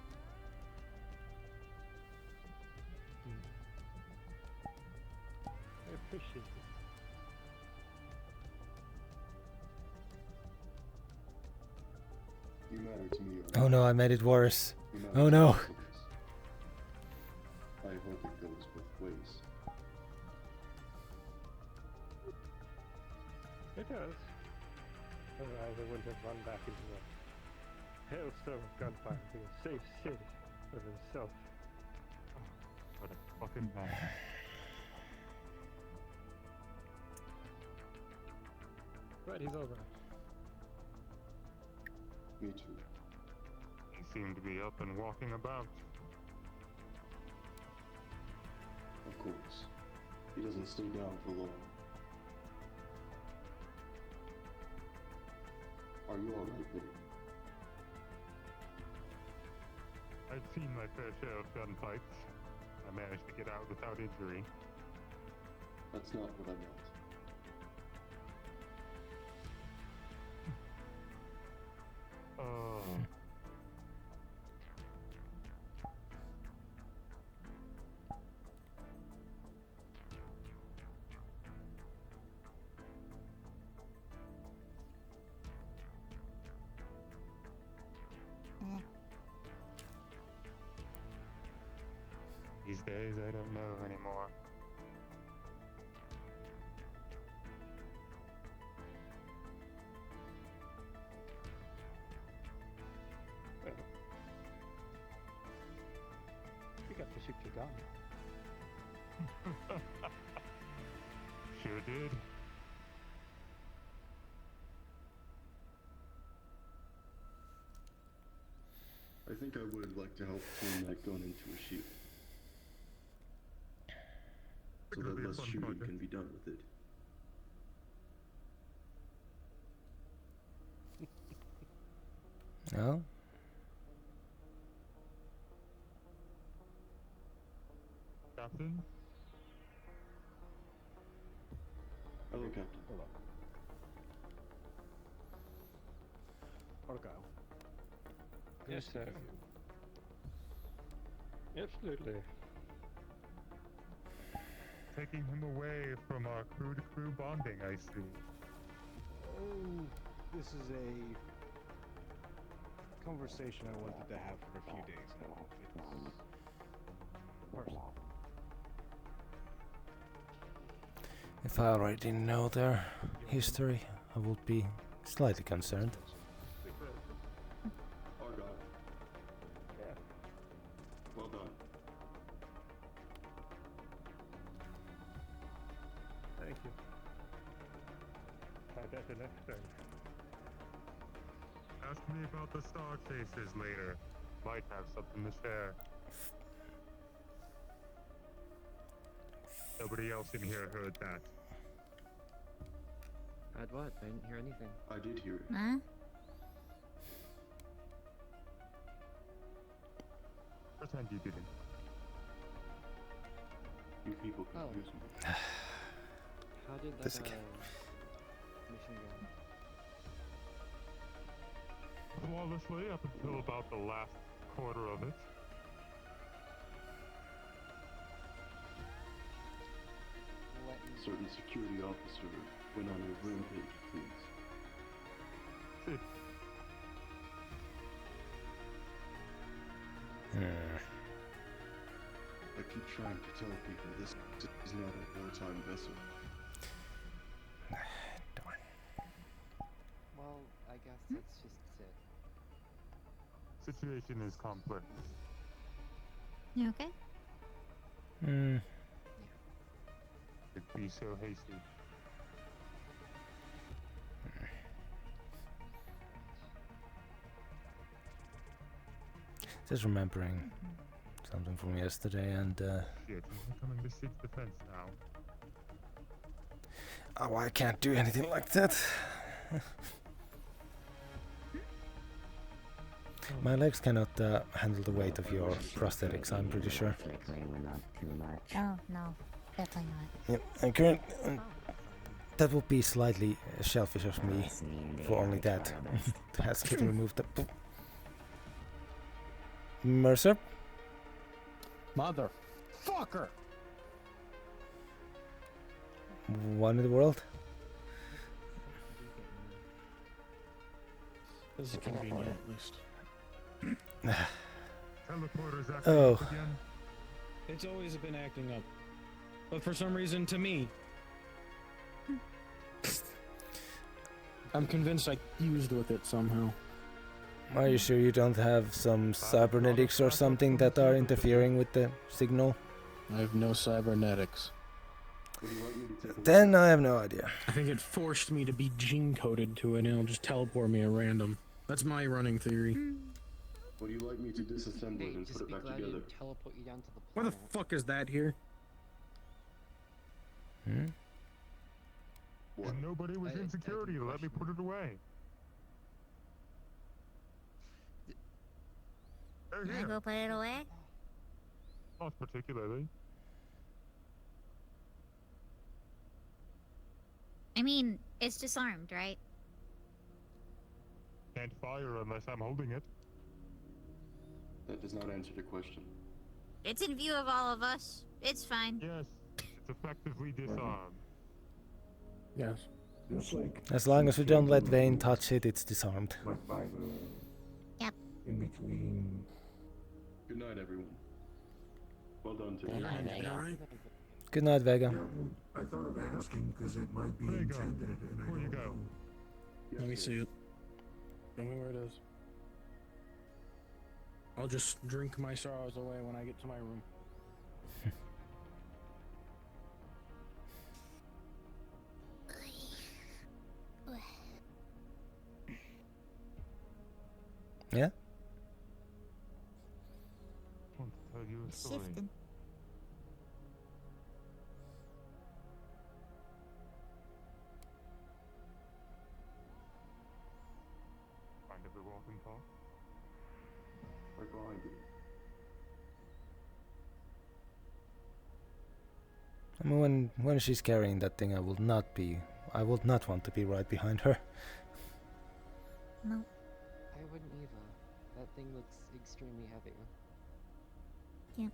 I appreciate it. You matter to me. Oh no, I made it worse. Oh no. I hope it goes both ways. It does. Otherwise, I wouldn't have run back into a hailstorm of gunfire to a safe city of himself. What a fucking man. But he's alright. Me too. He seemed to be up and walking about. Of course. He doesn't stay down for long. Are you alright, Billy? I've seen my fair share of gunfights. I managed to get out without injury. That's not what I meant. Oh. These days I don't know anymore. Well, you got to shoot your gun. Sure did. I think I would like to help turn that gun into a shield. So that less shooting can be done with it. No? Captain? Hello, Captain. Hello. Argyle. Yes, sir. Absolutely. Taking him away from our crew-to-crew bonding, I see. Oh, this is a conversation I wanted to have for a few days now. It's personal. If I already know their history, I would be slightly concerned. Argyle. Yeah. Well done. Thank you. Try better next time. Ask me about the star chasers later. Might have something to share. Nobody else in here heard that. Heard what? I didn't hear anything. I did hear it. Huh? Pretend you didn't. You people confuse me. How did that This again. mission go? Flawlessly up until about the last quarter of it. Certain security officer went on a rampage, please. I keep trying to tell people this is not a wartime vessel. Well, I guess that's just it. situation is complex. You okay? It'd be so hasty. Just remembering something from yesterday and Shit, he's becoming the 6th defense now. oh, I can't do anything like that. My legs cannot handle the weight of your prosthetics, I'm pretty sure. Oh, no. Definitely not. Yep, and that would be slightly selfish of me for only that. To ask you to remove the... Mercer? Motherfucker! One in the world? This is convenient, at least. Teleporter's acting Oh. up again. It's always been acting up. But for some reason, to me, I'm convinced I fused with it somehow. Are you sure you don't have some cybernetics or something that are interfering with the signal? I have no cybernetics. Then I have no idea. I think it forced me to be gene-coded to it and it'll just teleport me at random. That's my running theory. Would you like me to disassemble it and put it back together? Teleport you down to the Why the fuck is that here? And nobody was in security to let me put it away. They're Can I here. go put it away? Not particularly. I mean, it's disarmed, right? Can't fire unless I'm holding it. That does not answer the question. It's in view of all of us. It's fine. Yes, it's effectively disarmed. Yes. As long as we don't let Vane touch it, it's disarmed. Yep. In between. Good night, everyone. Well done today. Good night, Vega. Good night, Vega. I thought of asking because it might be There you go. intended and I Before you don't go. know. Let me see it. Show me where it is. I'll just drink my sorrows away when I get to my room. Yeah? I want to tell you a story. Shifting. Find every walking path. Right behind you. I mean, when she's carrying that thing, I would not want to be right behind her. No. I wouldn't either. That thing looks extremely heavy. Yep.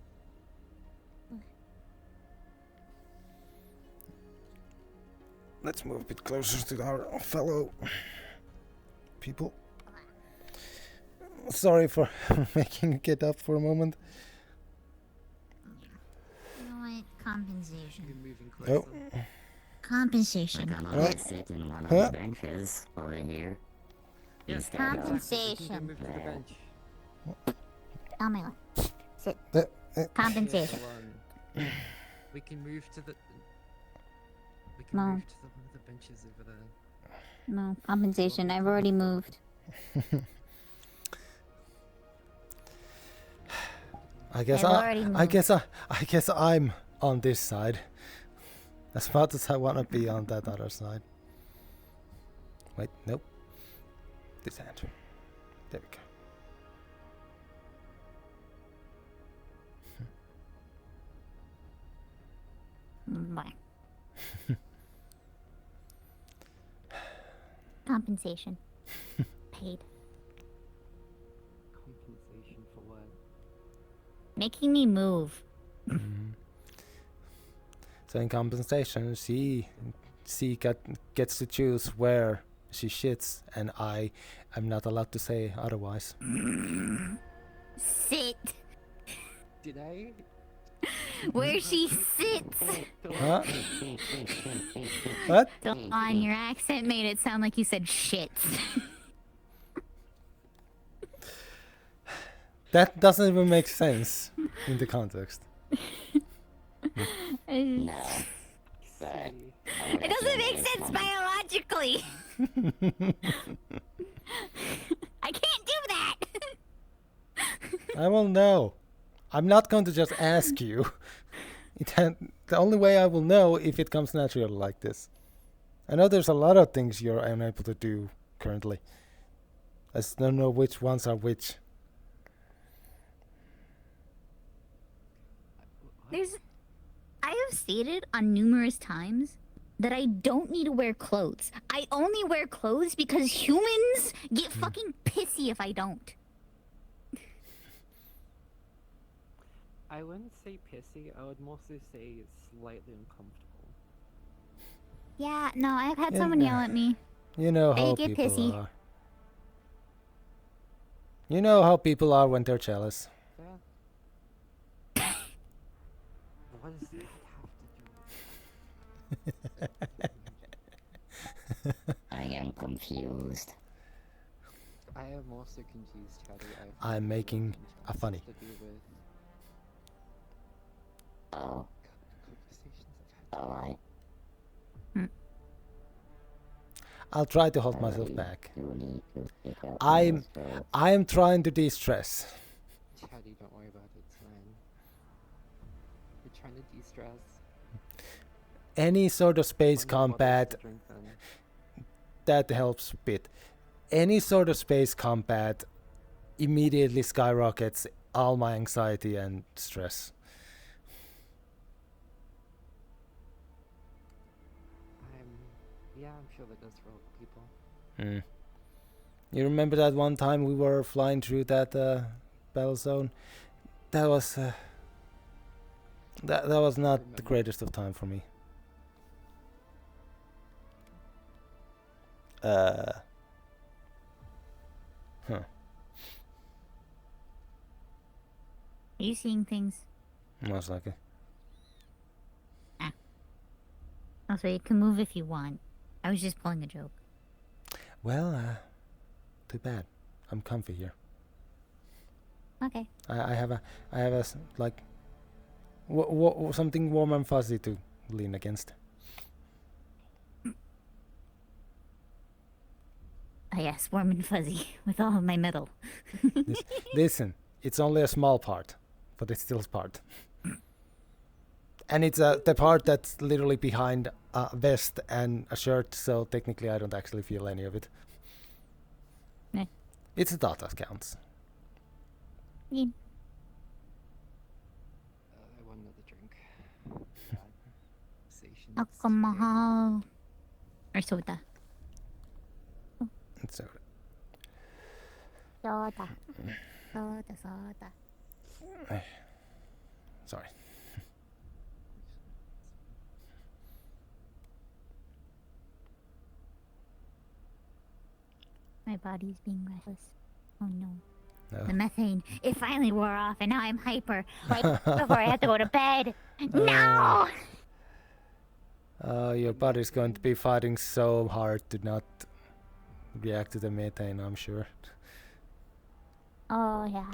Let's move a bit closer to our fellow people. Sorry for making you get up for a moment. You know what? Compensation. Oh. Compensation. Like I'm gonna sit in one of the benches over here. Instead of Compensation. there. On my left. Sit. Here, Compensation. Alon. We can move to the. We can No. move to one of the benches over there. No. Compensation. I've already moved. I guess I've already I guess I'm on this side. As much as I wanna be on that other side. Wait, nope. This hand. There we go. Bye. Compensation. Paid. Compensation for what? Making me move. So in compensation, she gets to choose where she shits, and I am not allowed to say otherwise. Sit. Did I? Where she sits. Huh? What? Delon, your accent made it sound like you said shit. That doesn't even make sense in the context. No. But It doesn't make sense biologically. I can't do that. I will know. I'm not going to just ask you. The only way I will know if it comes natural like this. I know there's a lot of things you're unable to do currently. I just don't know which ones are which. I have stated on numerous times that I don't need to wear clothes. I only wear clothes because humans get fucking pissy if I don't. I wouldn't say pissy, I would mostly say slightly uncomfortable. Yeah, no, I've had someone yell at me. You know They how get people pissy. are. You know how people are when they're jealous. What does that have to do with I am confused. I am also confused, Chatty. I'm making a funny. To do with Oh. Alright. I'll try to hold myself back. I'm trying to de-stress. Chatty, don't worry about it, it's fine. You're trying to de-stress. Any sort of space combat that helps a bit. Any sort of space combat immediately skyrockets all my anxiety and stress. Yeah, I'm sure that does for people. You remember that one time we were flying through that battle zone? That was that was not the greatest of time for me. Huh. Are you seeing things? Most likely. Also, you can move if you want. I was just pulling a joke. Well, too bad. I'm comfy here. Okay. I have a like something warm and fuzzy to lean against. Yes, warm and fuzzy with all of my metal. Listen, it's only a small part, but it's still a part. And it's the part that's literally behind a vest and a shirt, so technically I don't actually feel any of it. Nah. It's a dot that counts. Yeah. I want another drink. Alcohol. Or soda. It's soda. Soda. Soda. Sorry. My body's being restless. Oh no. No. The methane. It finally wore off and now I'm hyper. Right before I have to go to bed. No! Your body's going to be fighting so hard to not react to the methane, I'm sure. Oh yeah.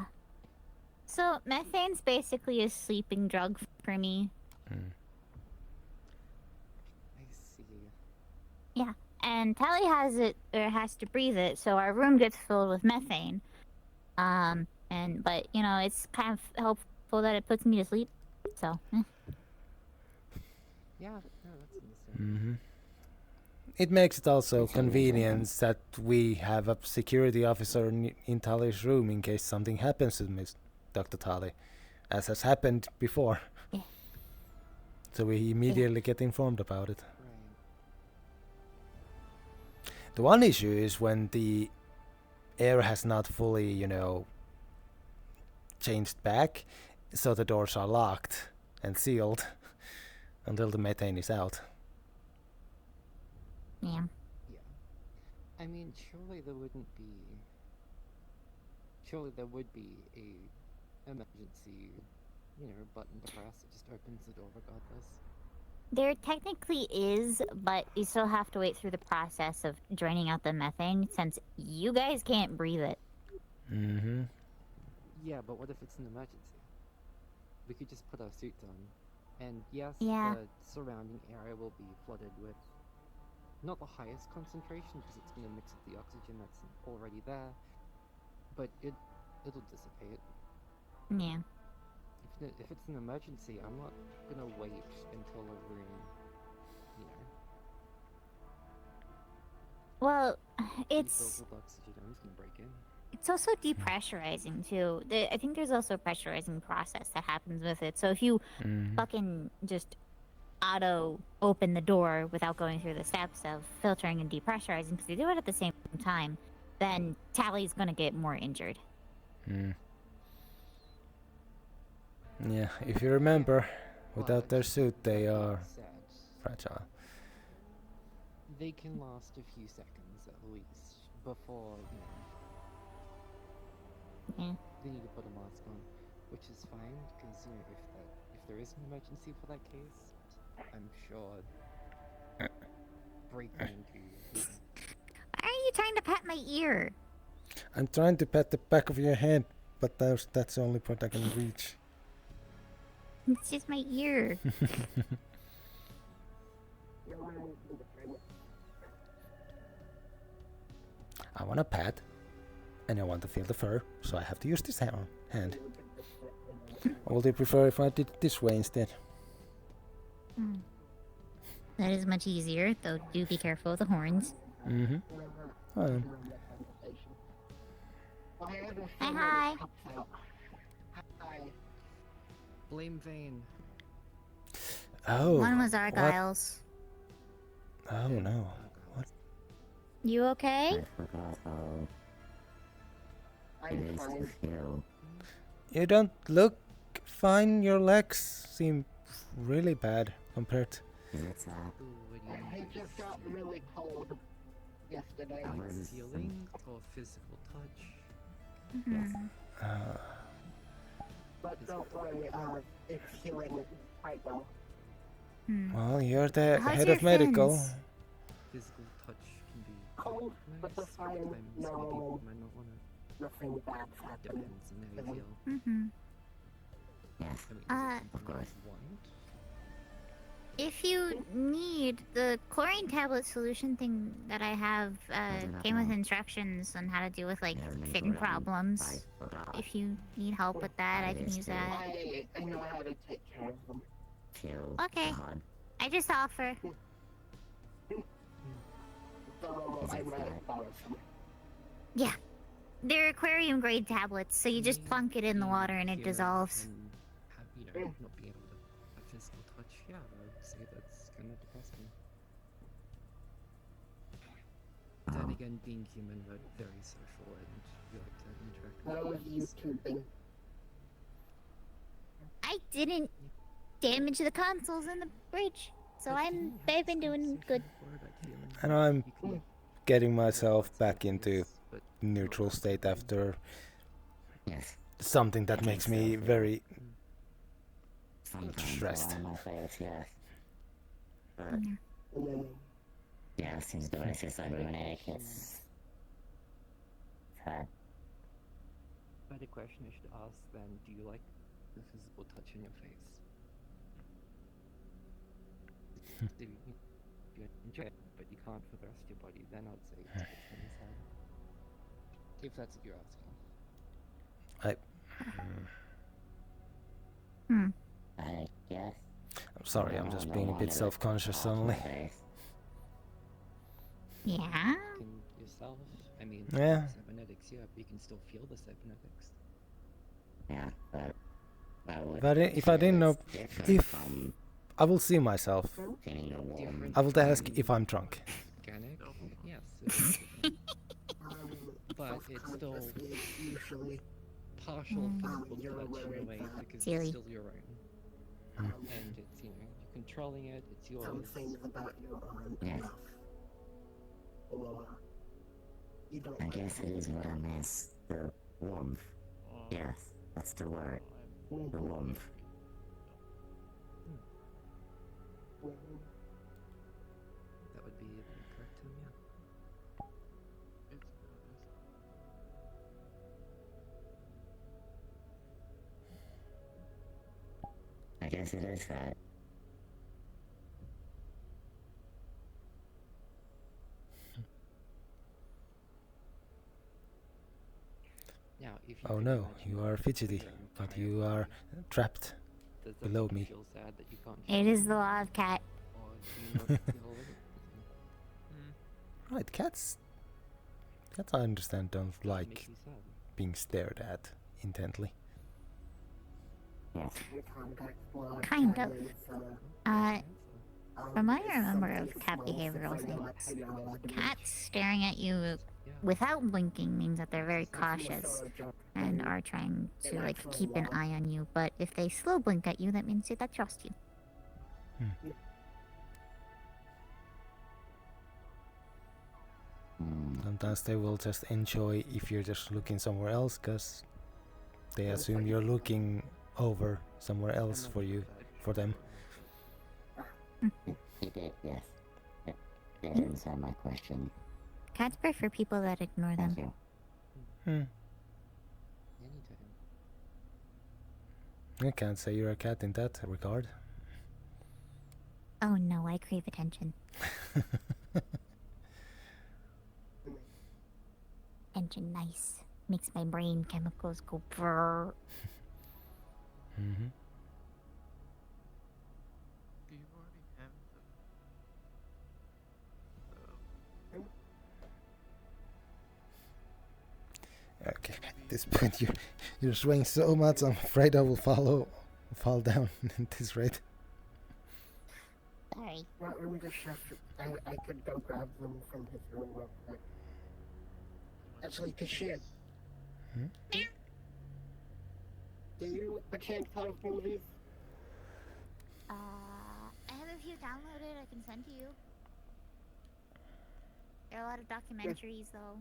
So methane's basically a sleeping drug for me. I see. Yeah. And Tally has it, or has to breathe it, so our room gets filled with methane. But, you know, it's kind of helpful that it puts me to sleep, so. Yeah, no, that's understandable. It makes it also convenient that we have a security officer in Tally's room in case something happens to Miss Dr. Tally, as has happened before. Yeah. So we immediately get informed about it. The one issue is when the air has not fully, you know, changed back, so the doors are locked and sealed until the methane is out. Yeah. Yeah. I mean, surely there would be a emergency, you know, button to press that just opens the door regardless. There technically is, but you still have to wait through the process of draining out the methane since you guys can't breathe it. Yeah, but what if it's an emergency? We could just put our suits on, and yes, Yeah. the surrounding area will be flooded with not the highest concentration because it's going to mix with the oxygen that's already there, but it'll dissipate. Yeah. If it's an emergency, I'm not gonna wait until a room, you know. Well, refills it's with oxygen. I'm just gonna break in. it's also depressurizing too. I think there's also a pressurizing process that happens with it. So if you fucking just auto open the door without going through the steps of filtering and depressurizing, because they do it at the same time, then Tally's gonna get more injured. Yeah, if you remember, without their suit, they are fragile. They can last a few seconds at least before, you know, they need to put a mask on, which is fine because, you know, if there is an emergency for that case, I'm sure breaking into. Why are you trying to pat my ear? I'm trying to pat the back of your head, but that's the only point I can reach. It's just my ear. I want to pat, and I want to feel the fur, so I have to use this hand. Or would you prefer if I did it this way instead? That is much easier, though do be careful of the horns. Hi. Blame Vane. Oh. One was Argyle's. Oh no. What? You okay? You don't look fine. Your legs seem really bad compared to... I just got really cold yesterday. Healing or physical touch? But don't worry, it's healing quite well. Well, you're the How's head your of medical. fins? Physical touch can be Cold, but the fine sometimes some no, people might not want to. nothing bad's happening. Depends on how you feel. Yes. I mean, of course. If you need, the chlorine tablet solution thing that I have came with instructions on how to deal with like fin problems. If you need help with that, I can use that. I know how to take care of them. Okay. I just offer. So I might borrow some. Yeah. They're aquarium grade tablets, so you just plunk it in the water and it dissolves. Have, you know, not being able to have physical touch, yeah, I would say that's kind of depressing. Then again, being human, we're very social and we like to interact with I was YouTubing. I didn't damage the consoles in the bridge, so I've been doing good. And I'm getting myself back into neutral state after something that makes me very stressed. Yeah, since the rest is cybernetic, it's hard. But the question I should ask then, do you like the physical touch in your face? Do you enjoy it, but you can't for the rest of your body, then I'd say it's good inside. If that's what you're asking. I guess. I'm sorry, I'm just being a bit self-conscious suddenly. Yeah? Can yourself, I mean, Yeah. cybernetics, yeah, but you can still feel the cybernetics. Yeah, but But if I didn't know, if I will see myself, I will ask if I'm drunk. Organic? Yes. It's but it's still usually partial physical touch in a way because it's still your own. And it's, you know, you're controlling it, it's yours. Some things about your own enough. Or you don't I guess it is what I miss. The warmth. Yes, that's the word. The warmth. That would be the correct term, yeah. guess it is that. Now, if you Oh could no, imagine you are fidgety, your but entire you are life, trapped does that below make you me. feel sad that you can't It feel is the law of cat. or do you not feel it? Right, cats I understand don't Does it like make you sad? being stared at intently. Kind of. From what I remember of cat behavioral things, cats staring at you without blinking means that they're very cautious and are trying to like keep an eye on you. But if they slow blink at you, that means that they trust you. Sometimes they will just enjoy if you're just looking somewhere else, because they assume you're looking over somewhere else for them. He did, yes. That answered my question. Cats prefer people that ignore them. Thank you. Anytime. I can't say you're a cat in that regard. Oh no, I crave attention. Attention, nice. Makes my brain chemicals go brrr. Mm-hmm. Do you already have Okay, at this point you're swaying so much, I'm afraid I will fall down at this rate. Sorry. Well, let me just check. I could go grab them from his room real quick. Actually, Kashin. Do you a chance of movies? I have a few downloaded I can send to you. There are a lot of documentaries though.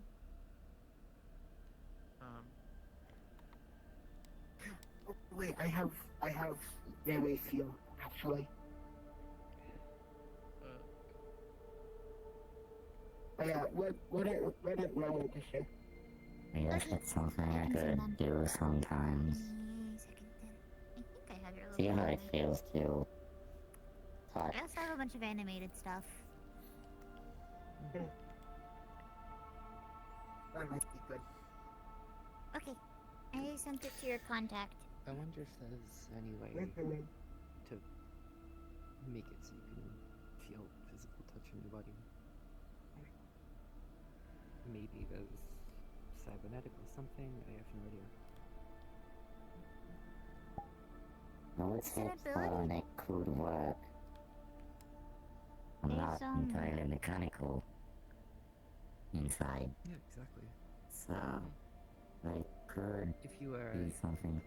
Oh, wait, I have very few actually. But yeah, what it wrong to say? I guess it's something I could do sometimes. I have your See how it feels to touch. I also have a bunch of animated stuff. That might be good. Okay, I sent it to your contact. I wonder if there's any way to make it so you can feel physical touch on your body. Maybe there's cybernetic or something. I have no idea. I would say it could work. I'm not entirely mechanical inside. Yeah, exactly. So, it could If you were be something.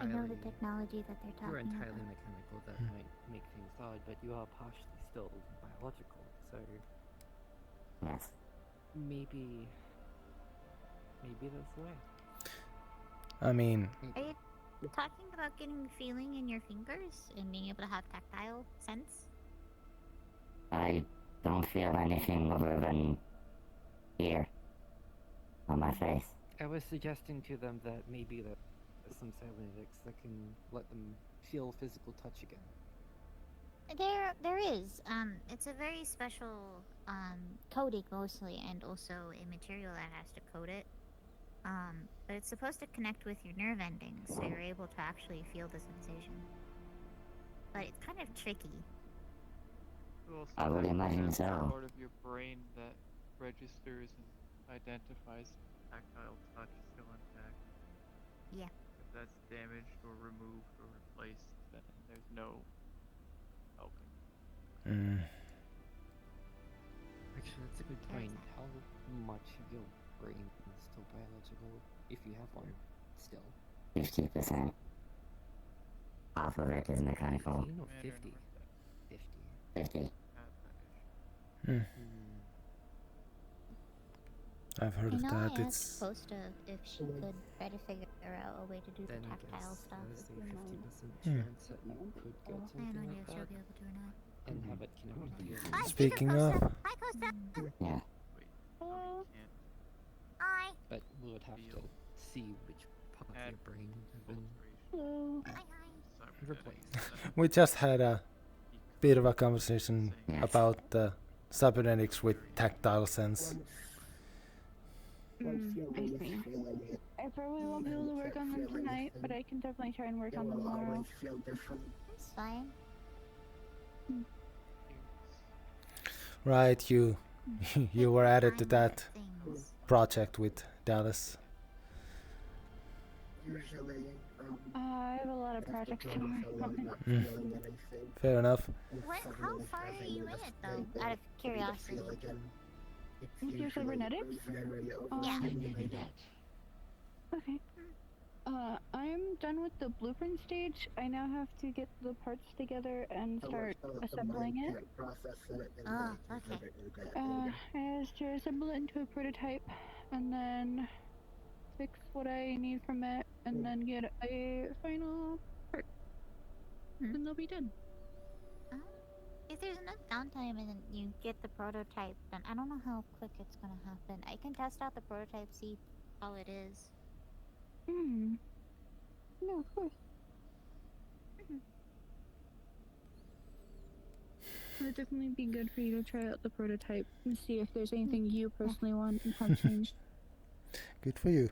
I know the technology that they're If you were talking entirely about. mechanical, that might make things odd, but you are partially still biological, so Yes. maybe that's the way. I mean, Are you talking about getting feeling in your fingers and being able to have tactile sense? I don't feel anything other than here on my face. I was suggesting to them that maybe that there's some cybernetics that can let them feel physical touch again. There is. It's a very special coding mostly, and also a material that has to code it. But it's supposed to connect with your nerve endings, so you're able to actually feel the sensation. But it's kind of tricky. Well, I would imagine that's the so. part of your brain that registers and identifies tactile touch still intact. Yeah. If that's damaged or removed or replaced, then there's no helping. Actually, that's a good point. How much of your brain is still biological, if you have one, still? 50%. Half of it is mechanical. You know, 50. 50. I've heard I of know that. I It's asked Posta if she could try to figure out a way to do Then the I tactile guess stuff. there's a 50% Hmm. chance that you could get I have something no idea like if she'll that be able to or not. and have it connect to you. Speaking of, Hi, Costa. Yeah. Hi. But we would have to see which part of your brain have been. Hi, hi. replaced. We just had a bit of a conversation about cybernetics with tactile sense. I see. I probably won't be able to work on them tonight, but I can definitely try and work on them tomorrow. It's fine. Right, you you were added to that project with Dallas. I have a lot of projects to work on. Fair enough. How far are you in it, though? Out of curiosity. Your cybernetics? Yeah. Okay. I'm done with the blueprint stage. I now have to get the parts together and start assembling it. Oh, okay. I have to assemble it into a prototype, and then fix what I need from it, and then get a final part. And they'll be done. If there's enough downtime and then you get the prototype, then I don't know how quick it's gonna happen. I can test out the prototype, see how it is. No, of course. It would definitely be good for you to try out the prototype and see if there's anything you personally want and have changed. Good for you.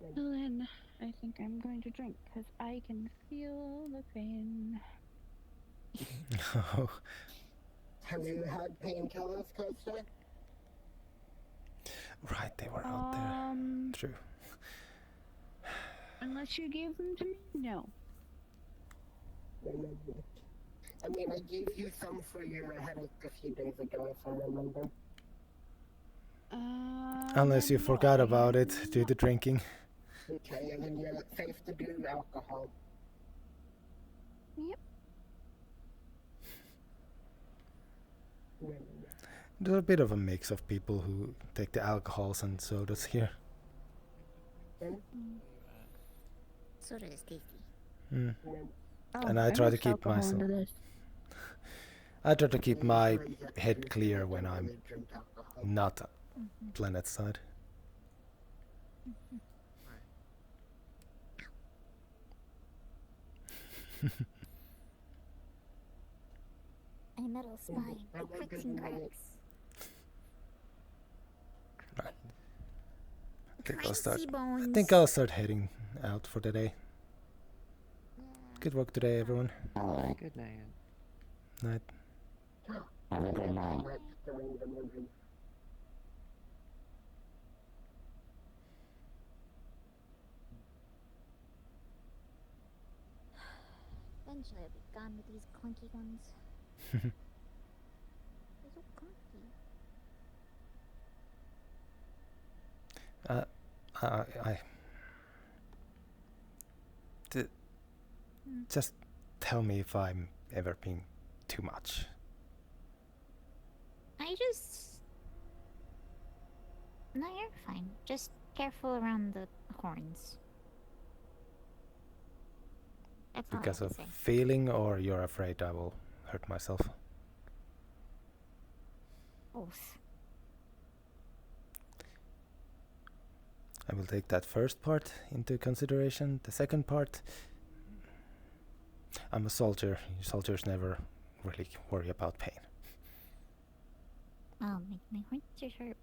Well then, I think I'm going to drink because I can feel the pain. Oh. Have you had painkillers, Coaster? Right, they were out there. True. Unless you gave them to me? No. I mean, I gave you some for your headache a few days ago, if I remember. Unless you forgot about it due to drinking. Okay, and then you're safe to do alcohol. Yep. There's a bit of a mix of people who take the alcohols and sodas here. Soda is tasty. And I try to keep myself. I try to keep my head clear when I'm not planet side. A metal spine, cricks and cracks. I think I'll start heading out for the day. Good work today, everyone. Good night. Night. Have a good night. Eventually I'll be gone with these clunky ones. They're so clunky. Just tell me if I'm ever being too much. No, you're fine. Just careful around the horns. That's all I Because have of to say. feeling, or you're afraid I will hurt myself? Both. I will take that first part into consideration. The second part, I'm a soldier. Soldiers never really worry about pain. Oh, make my horns are sharp.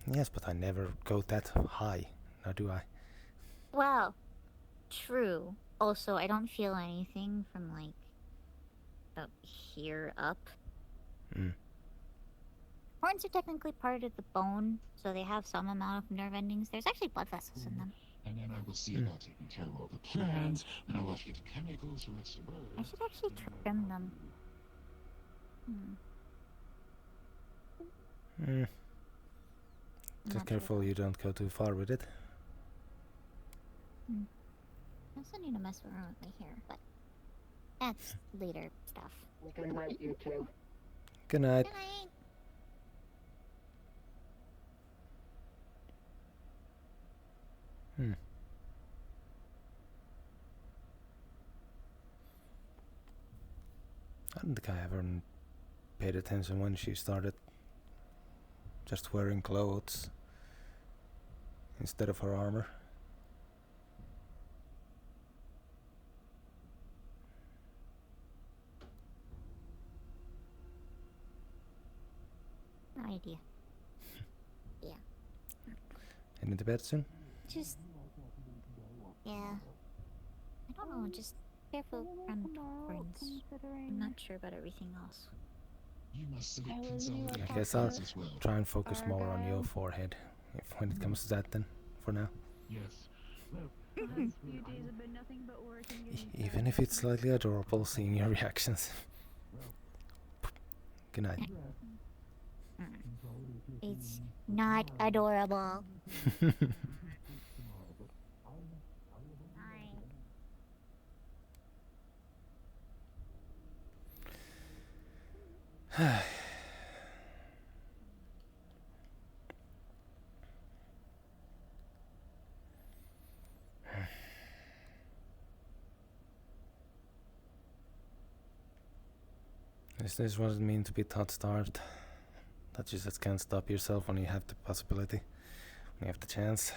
Yes, but I never go that high, now do I? Well, true. Also, I don't feel anything from, like, about here up. Horns are technically part of the bone, so they have some amount of nerve endings. There's actually blood vessels in them. And then I will see about taking care of all the plants, and I'll get the chemicals, the rest of I should actually trim them. Just careful you don't go too far with it. I also need to mess around with my hair, but that's later stuff. Good night, you two. Good night. Good night. I don't think I ever paid attention when she started just wearing clothes. instead of her armor. No idea. Yeah. Heading to bed soon? Just. Yeah. I don't know, just careful around friends. I'm not sure about everything else. You must I wasn't even I guess I'll as well. try and focus more on your Argyle. forehead when it comes to that then, for now. Yes. Last few days have been nothing but work and getting Even if it's slightly adorable seeing your reactions. Good night. It's not adorable. Is this what it means to be thought-starved? That you just can't stop yourself when you have the possibility, when you have the chance.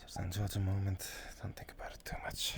Just enjoy the moment, don't think about it too much.